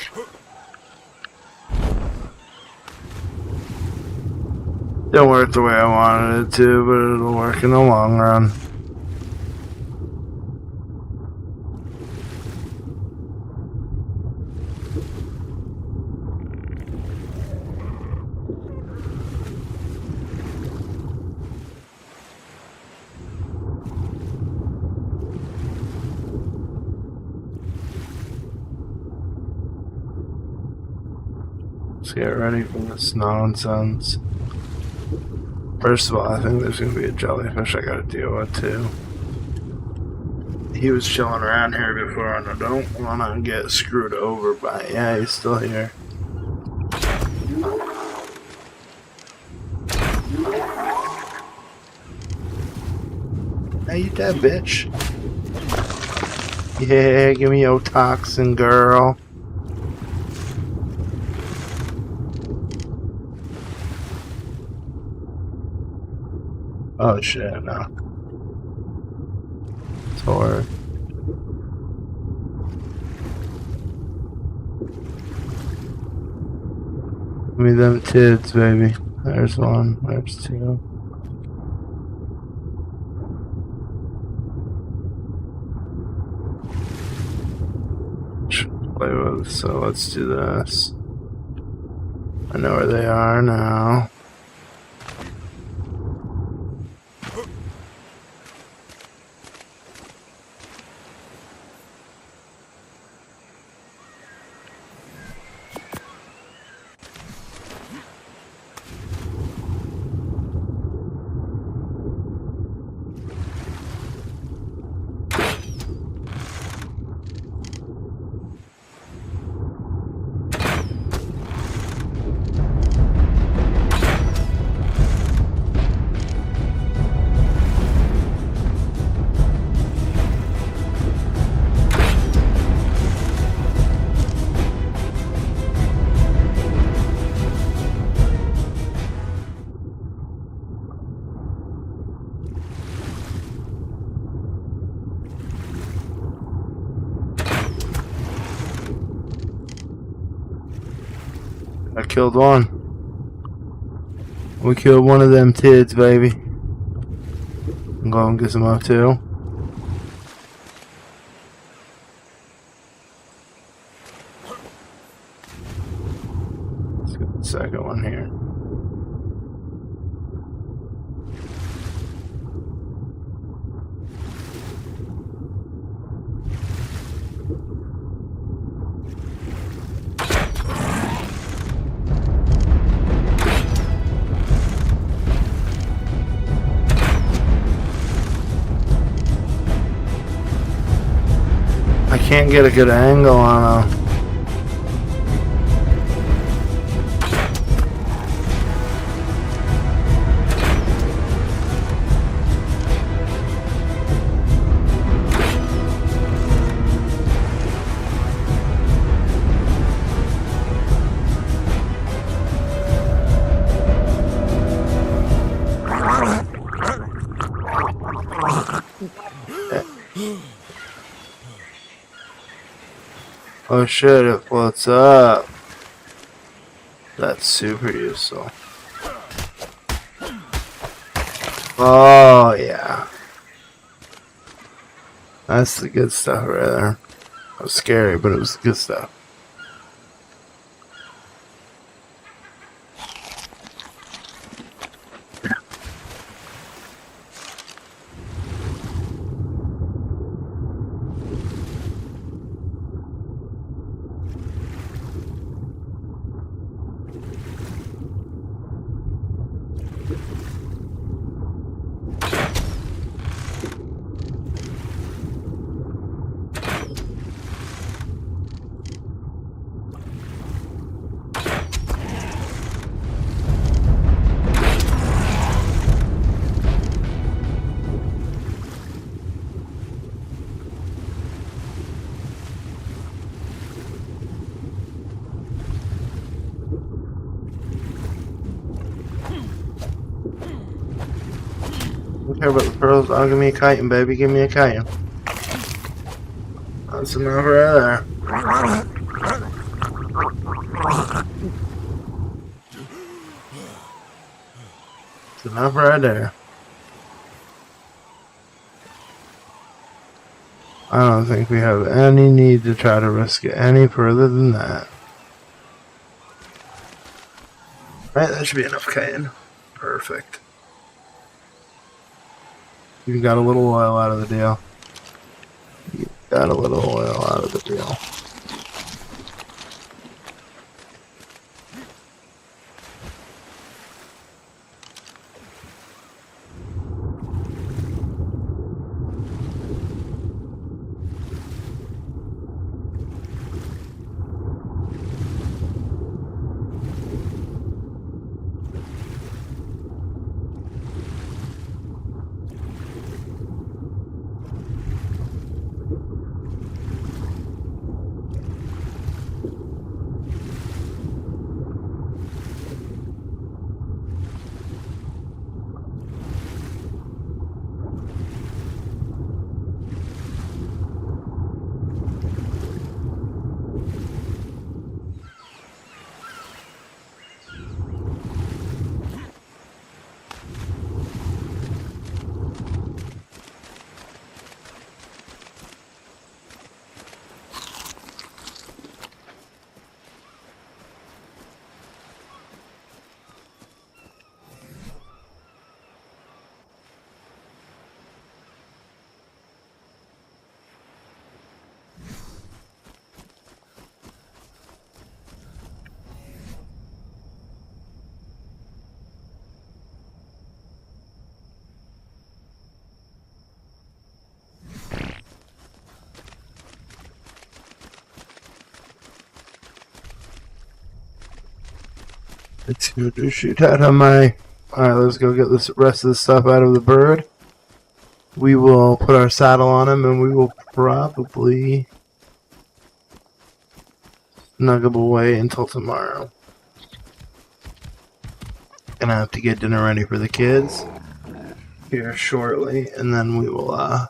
Don't work the way I wanted it to, but it'll work in the long run. Let's get ready for this nonsense. First of all, I think there's gonna be a jellyfish I gotta deal with too. He was chilling around here before, and I don't wanna get screwed over by. Yeah, he's still here. Hey, you dead, bitch. Yeah, give me your toxin, girl. Oh shit, no. Tor. Give me them tits, baby. There's one, there's two. Play with, so let's do this. I know where they are now. I killed one. We killed one of them tits, baby. I'm going to get some up too. Let's get the second one here. I can't get a good angle on him. Oh shit, it floats up. That's super useful. Oh yeah. That's the good stuff right there. It was scary, but it was the good stuff. Don't care about the pearls. I'll give me a chitin, baby. Give me a chitin. That's enough right there. That's enough right there. I don't think we have any need to try to risk it any further than that. Right, that should be enough chitin. Perfect. You got a little oil out of the deal. You got a little oil out of the deal. Let's go do shoot out on my... Alright, let's go get this rest of the stuff out of the bird. We will put our saddle on him and we will probably snuggle away until tomorrow. Gonna have to get dinner ready for the kids here shortly, and then we will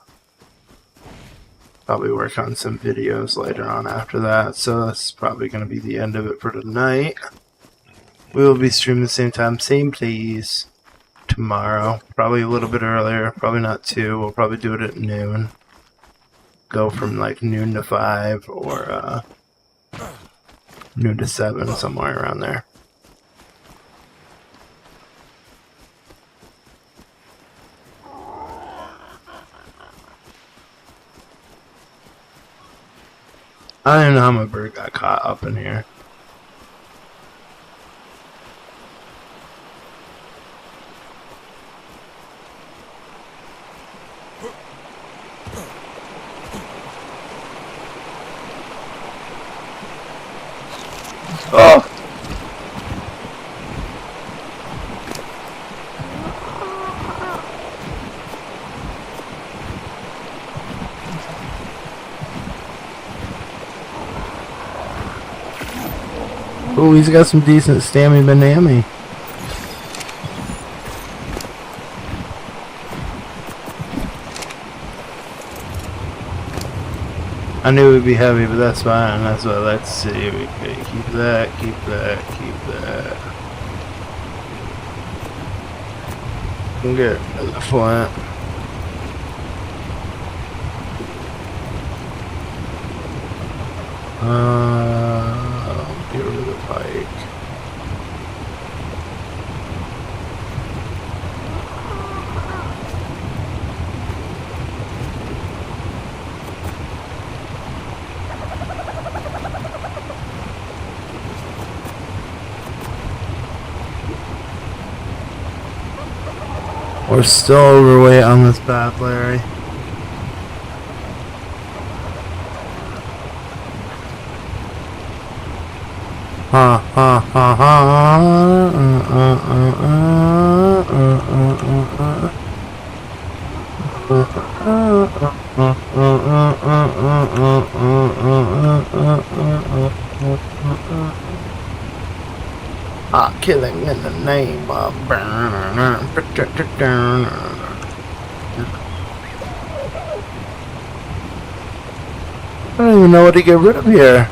probably work on some videos later on after that. So that's probably gonna be the end of it for tonight. We will be streaming the same time, same place tomorrow. Probably a little bit earlier, probably not 2. We'll probably do it at noon. Go from like noon to 5 or noon to 7, somewhere around there. I don't even know how my bird got caught up in here. Oh! Oh, he's got some decent stammy banami. I knew it would be heavy, but that's fine. That's what I like to see. We can keep that, keep that, keep that. We'll get the flat. Get rid of the pike. We're still overweight on this path, Larry. Ha ha ha ha. Killing in the name of I don't even know what to get rid of here.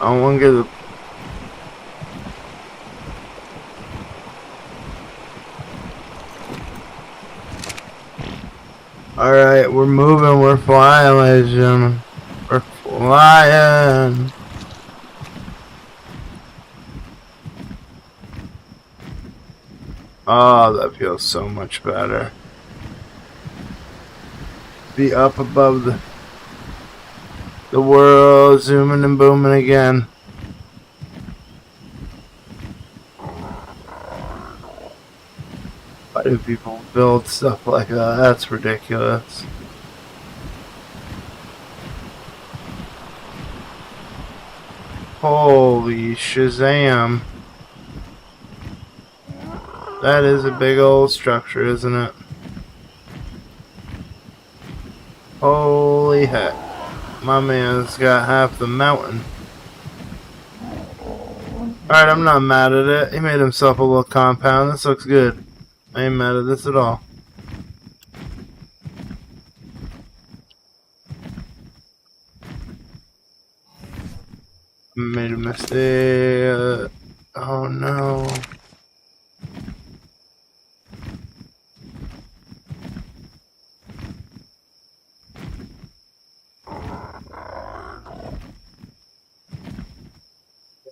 I want to get the Alright, we're moving, we're flying, ladies and gentlemen. We're flying. Oh, that feels so much better. Be up above the world, zooming and booming again. Why do people build stuff like that? That's ridiculous. Holy Shazam. That is a big old structure, isn't it? Holy heck. My man's got half the mountain. Alright, I'm not mad at it. He made himself a little compound. This looks good. I ain't mad at this at all. Made a mistake. Oh no.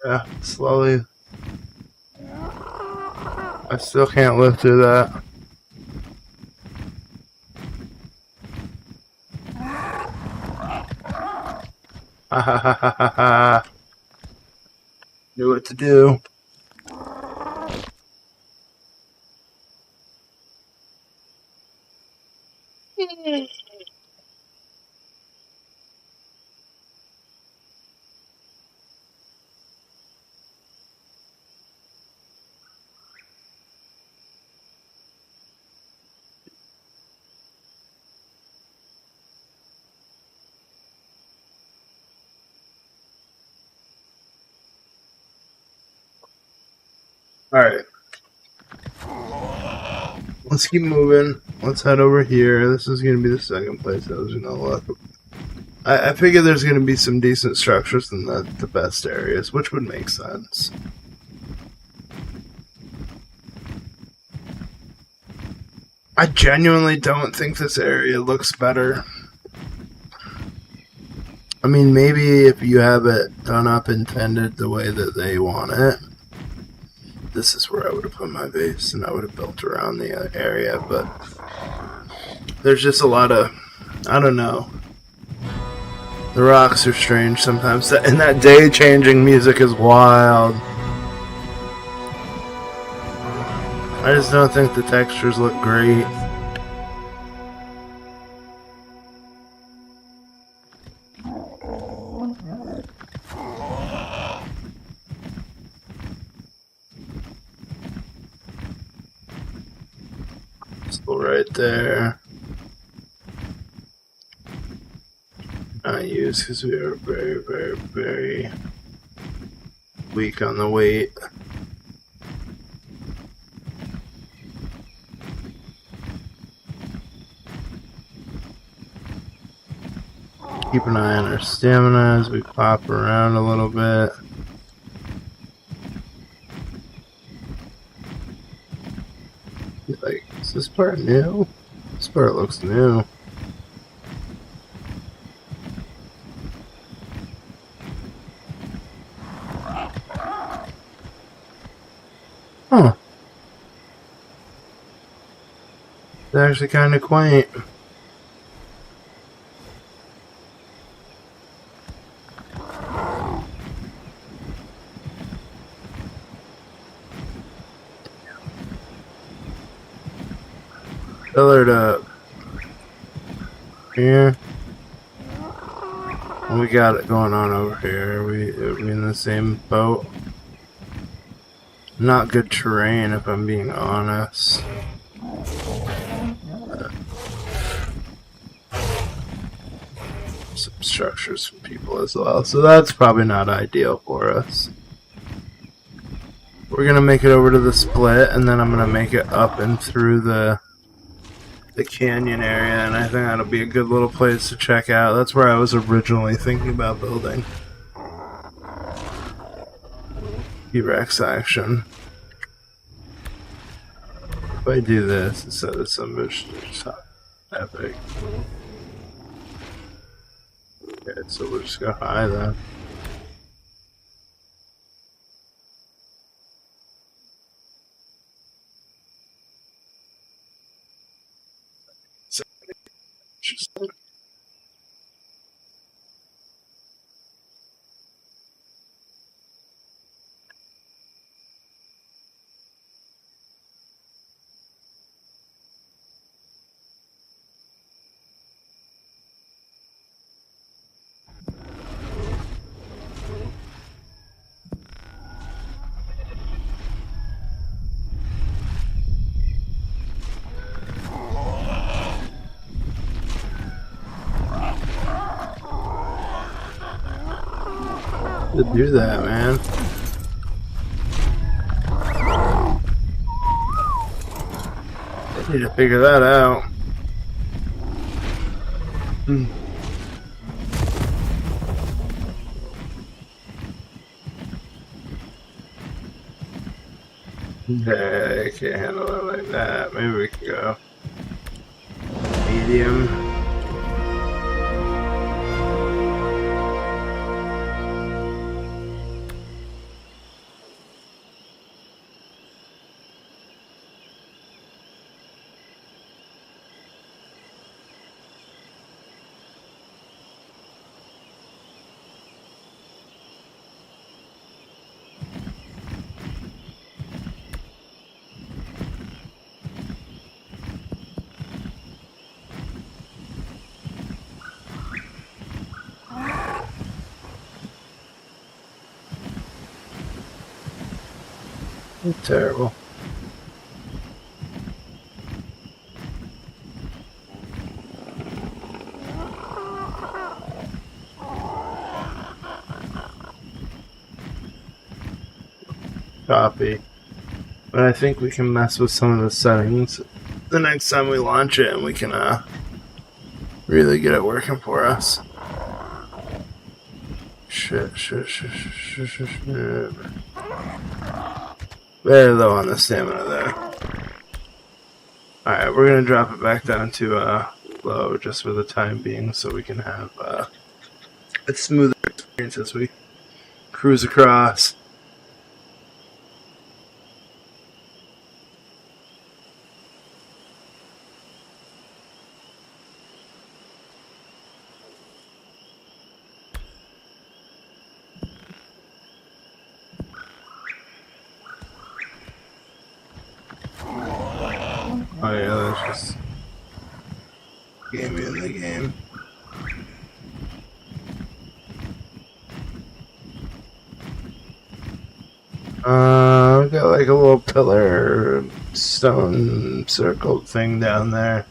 Yeah, slowly. I still can't live through that. Ha ha ha ha ha ha. Knew what to do. Alright. Let's keep moving. Let's head over here. This is going to be the second place I was going to look. I figure there's going to be some decent structures in the best areas, which would make sense. I genuinely don't think this area looks better. I mean, maybe if you have it done up and tended the way that they want it, this is where I would have put my base, and I would have built around the area, but there's just a lot of, I don't know. The rocks are strange sometimes, and that day-changing music is wild. I just don't think the textures look great. Still right there. Not use because we are very, very, very weak on the weight. Keep an eye on our stamina as we pop around a little bit. part new? This part looks new. Huh. It's actually kind of quaint. Colored up. Here. What we got it going on over here? Are we in the same boat? Not good terrain, if I'm being honest. Some structures from people as well, so that's probably not ideal for us. We're gonna make it over to the split, and then I'm gonna make it up and through the canyon area, and I think that'll be a good little place to check out. That's where I was originally thinking about building. T-Rex action. If I do this instead of some epic. Okay, so we'll just go high then. Interesting. To do that, man. I need to figure that out. Okay, I can't handle it like that. Maybe we can go medium. Terrible. Copy. But I think we can mess with some of the settings the next time we launch it, and we can really get it working for us. Shit. Very low on the stamina there. Alright, we're gonna drop it back down to low just for the time being, so we can have a smoother experience as we cruise across. Oh yeah, that's just game in the game. We got like a little pillar stone circled thing down there.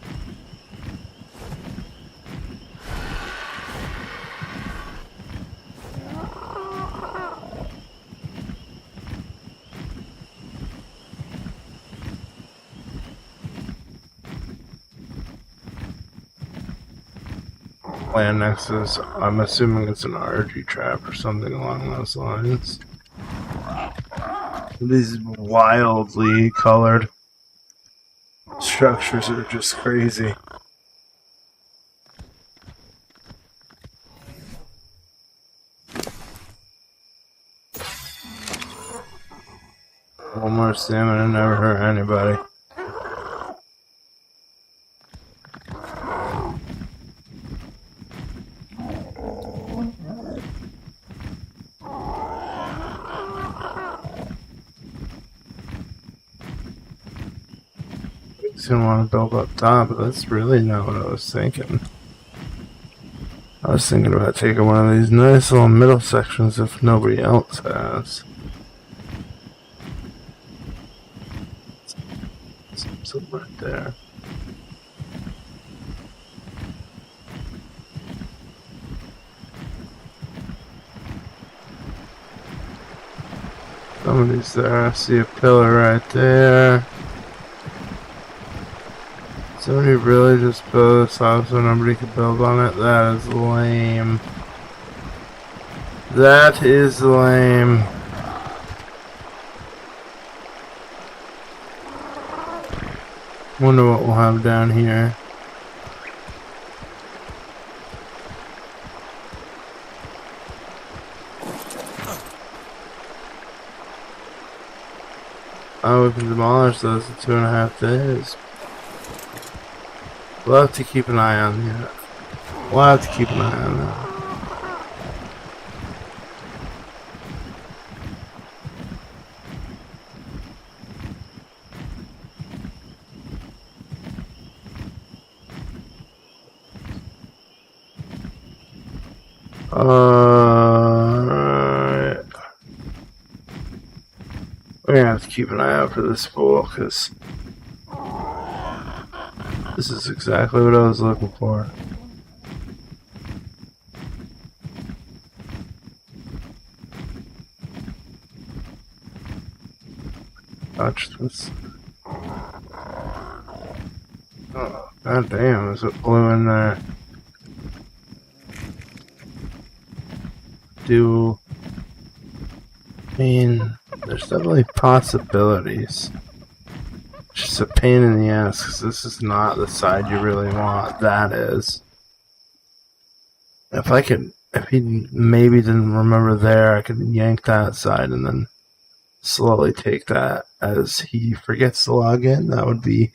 Land Nexus, I'm assuming it's an RG trap or something along those lines. These wildly colored. Structures are just crazy. One more stamina never hurt anybody. He's gonna want to build up top, but that's really not what I was thinking. I was thinking about taking one of these nice little middle sections if nobody else has. Something right there. Somebody's there. I see a pillar right there. Somebody really just built this house so nobody could build on it? That is lame. That is lame. Wonder what we'll have down here. Oh, we can demolish those in 2.5 days. We'll have to keep an eye on that. We'll have to keep an eye on that. Alright. We're gonna have to keep an eye out for this spool, because this is exactly what I was looking for. Watch this. Oh, god damn, there's a blue in there. I mean, there's definitely possibilities. It's just a pain in the ass because this is not the side you really want. That is. If he maybe didn't remember there, I could yank that side and then slowly take that as he forgets to log in. That would be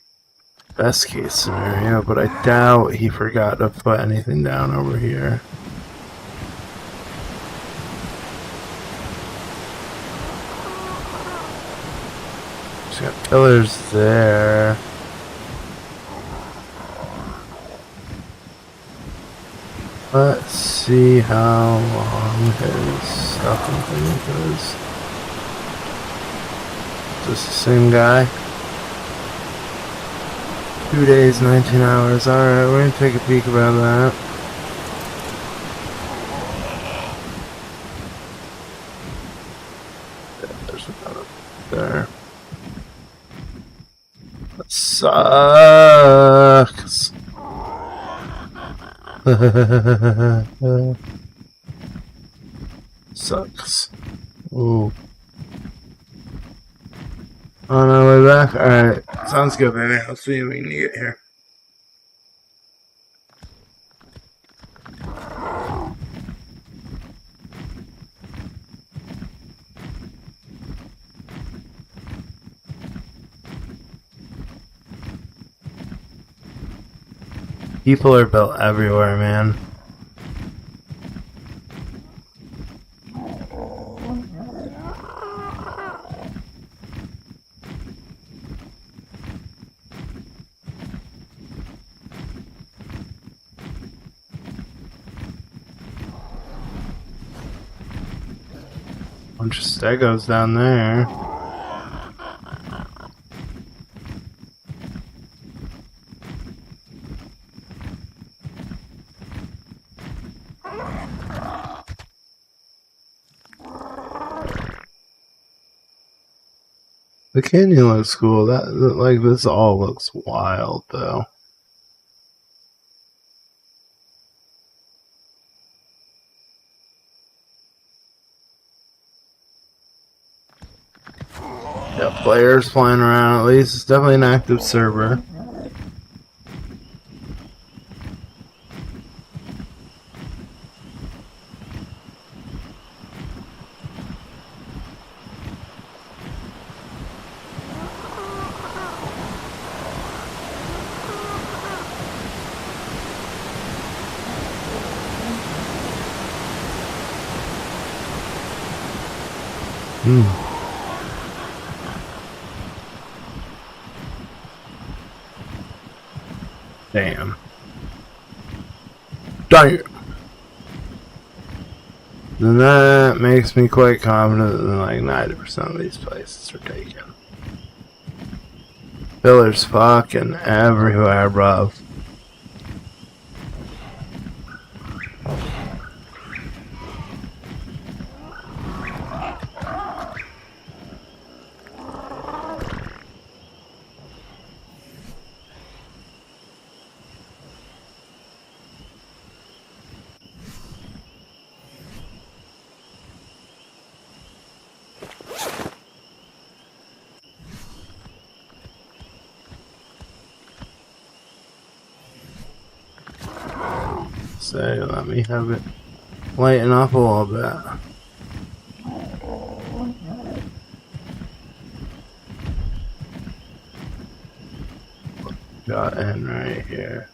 best case scenario, but I doubt he forgot to put anything down over here. Got pillars there. Let's see how long his stuffing thing is. Is this the same guy? 2 days, 19 hours. Alright, we're gonna take a peek about that. There's another there. Sucks. Sucks. Ooh. On our way back? Alright. Sounds good, baby. I'll see you when you get here. People are built everywhere, man. Bunch of stegos down there. The canyon looks cool. Like this all looks wild though. Got players flying around at least. It's definitely an active server. Damn. Damn. Then that makes me quite confident that like 90% of these places are taken. Pillars fucking everywhere, bro. Say, let me have it lighten up a little bit. Got in right here.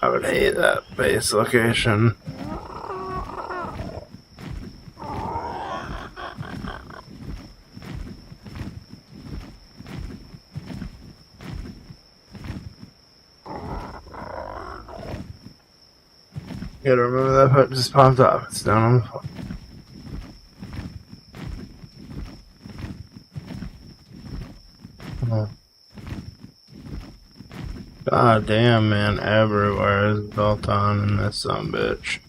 I would hate that base location. Gotta remember that part just popped up. It's down on the floor. God damn, man, everywhere is built on in this sumbitch.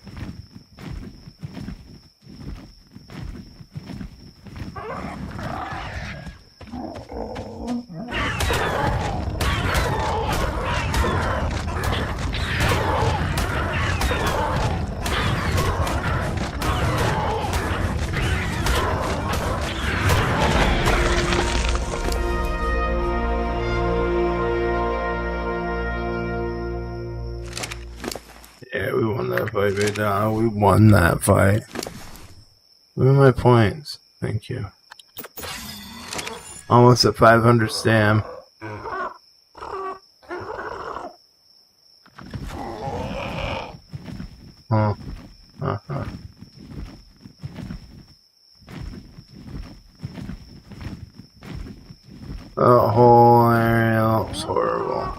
Yeah, we won that fight right now. We won that fight. Where are my points? Thank you. Almost at 500 stam. Huh. Uh-huh. The whole area looks horrible.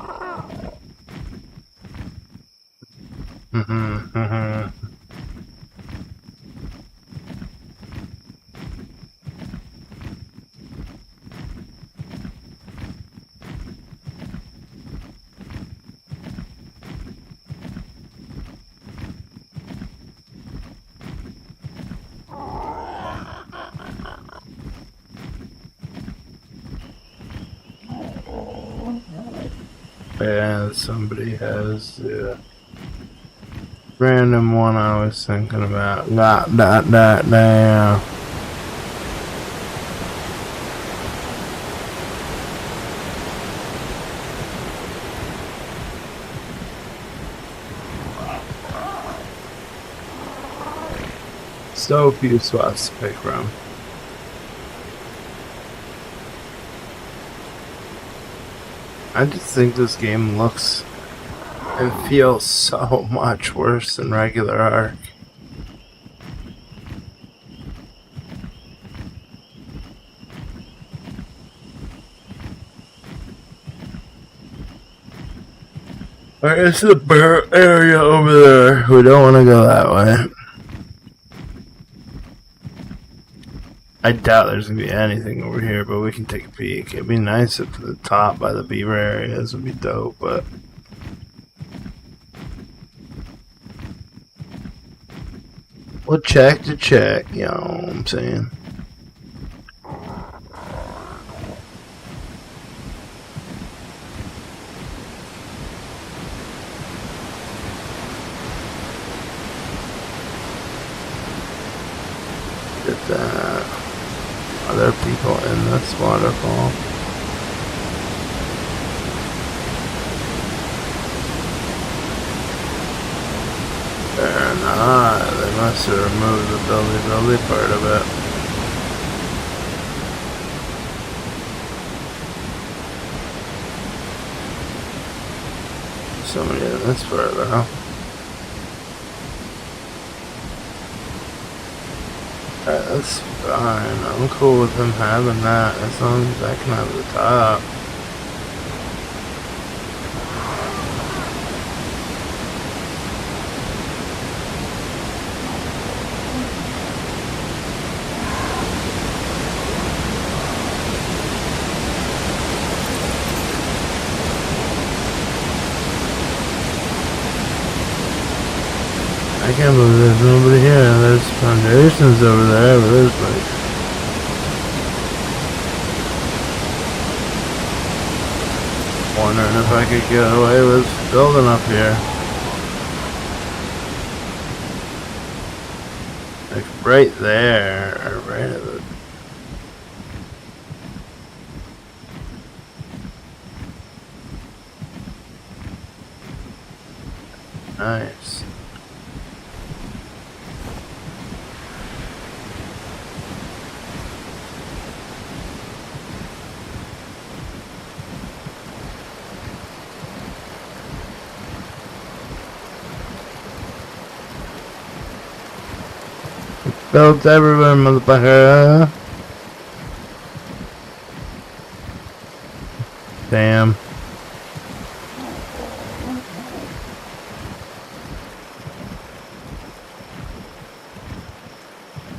Yeah, somebody has the random one I was thinking about. Got that down. So few spots to pick from. I just think this game looks and feels so much worse than regular Ark. Where is the bear area over there? We don't want to go that way. I doubt there's gonna be anything over here, but we can take a peek. It'd be nice if the top by the beaver areas would be dope, but we'll check to check, you know what I'm saying? Get that. Are there people in this waterfall? They're not. They must have removed the building part of it. somebody in this part though. Alright, that's fine. I'm cool with him having that as long as I can have the top. I can't believe there's nobody here. There's foundations over there, but there's like... wondering if I could get away with building up here. Like right there, or right at the... Nice. Built everywhere, motherfucker. Damn.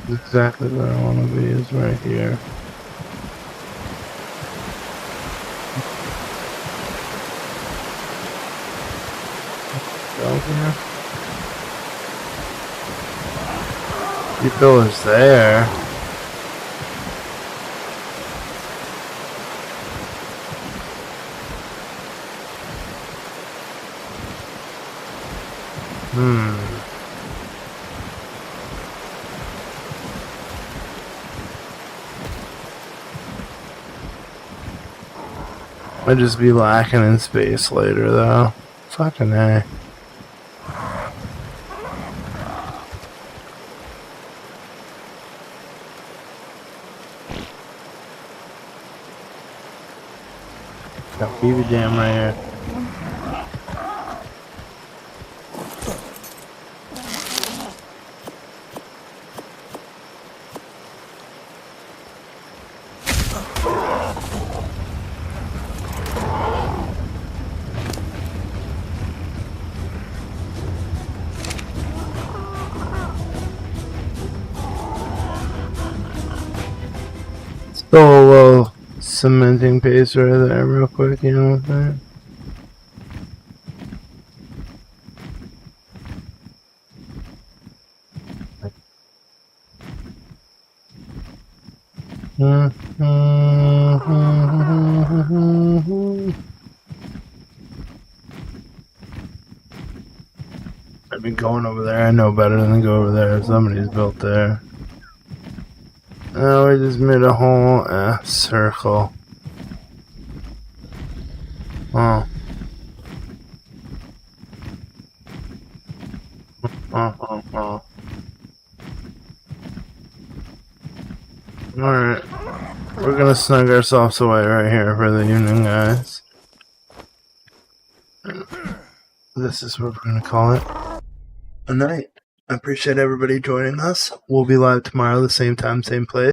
Exactly where I want to be is right here. Go here. People is there. Might just be lacking in space later though. Fucking A. Got BB Jam right here. Still a little cementing paste right there real quick, you know what I'm saying? I've been going over there. I know better than to go over there. Somebody's built there. Oh, we just made a whole circle. Oh. Oh. Alright. We're gonna snug ourselves away right here for the evening, guys. This is what we're gonna call it a night. I appreciate everybody joining us. We'll be live tomorrow, the same time, same place.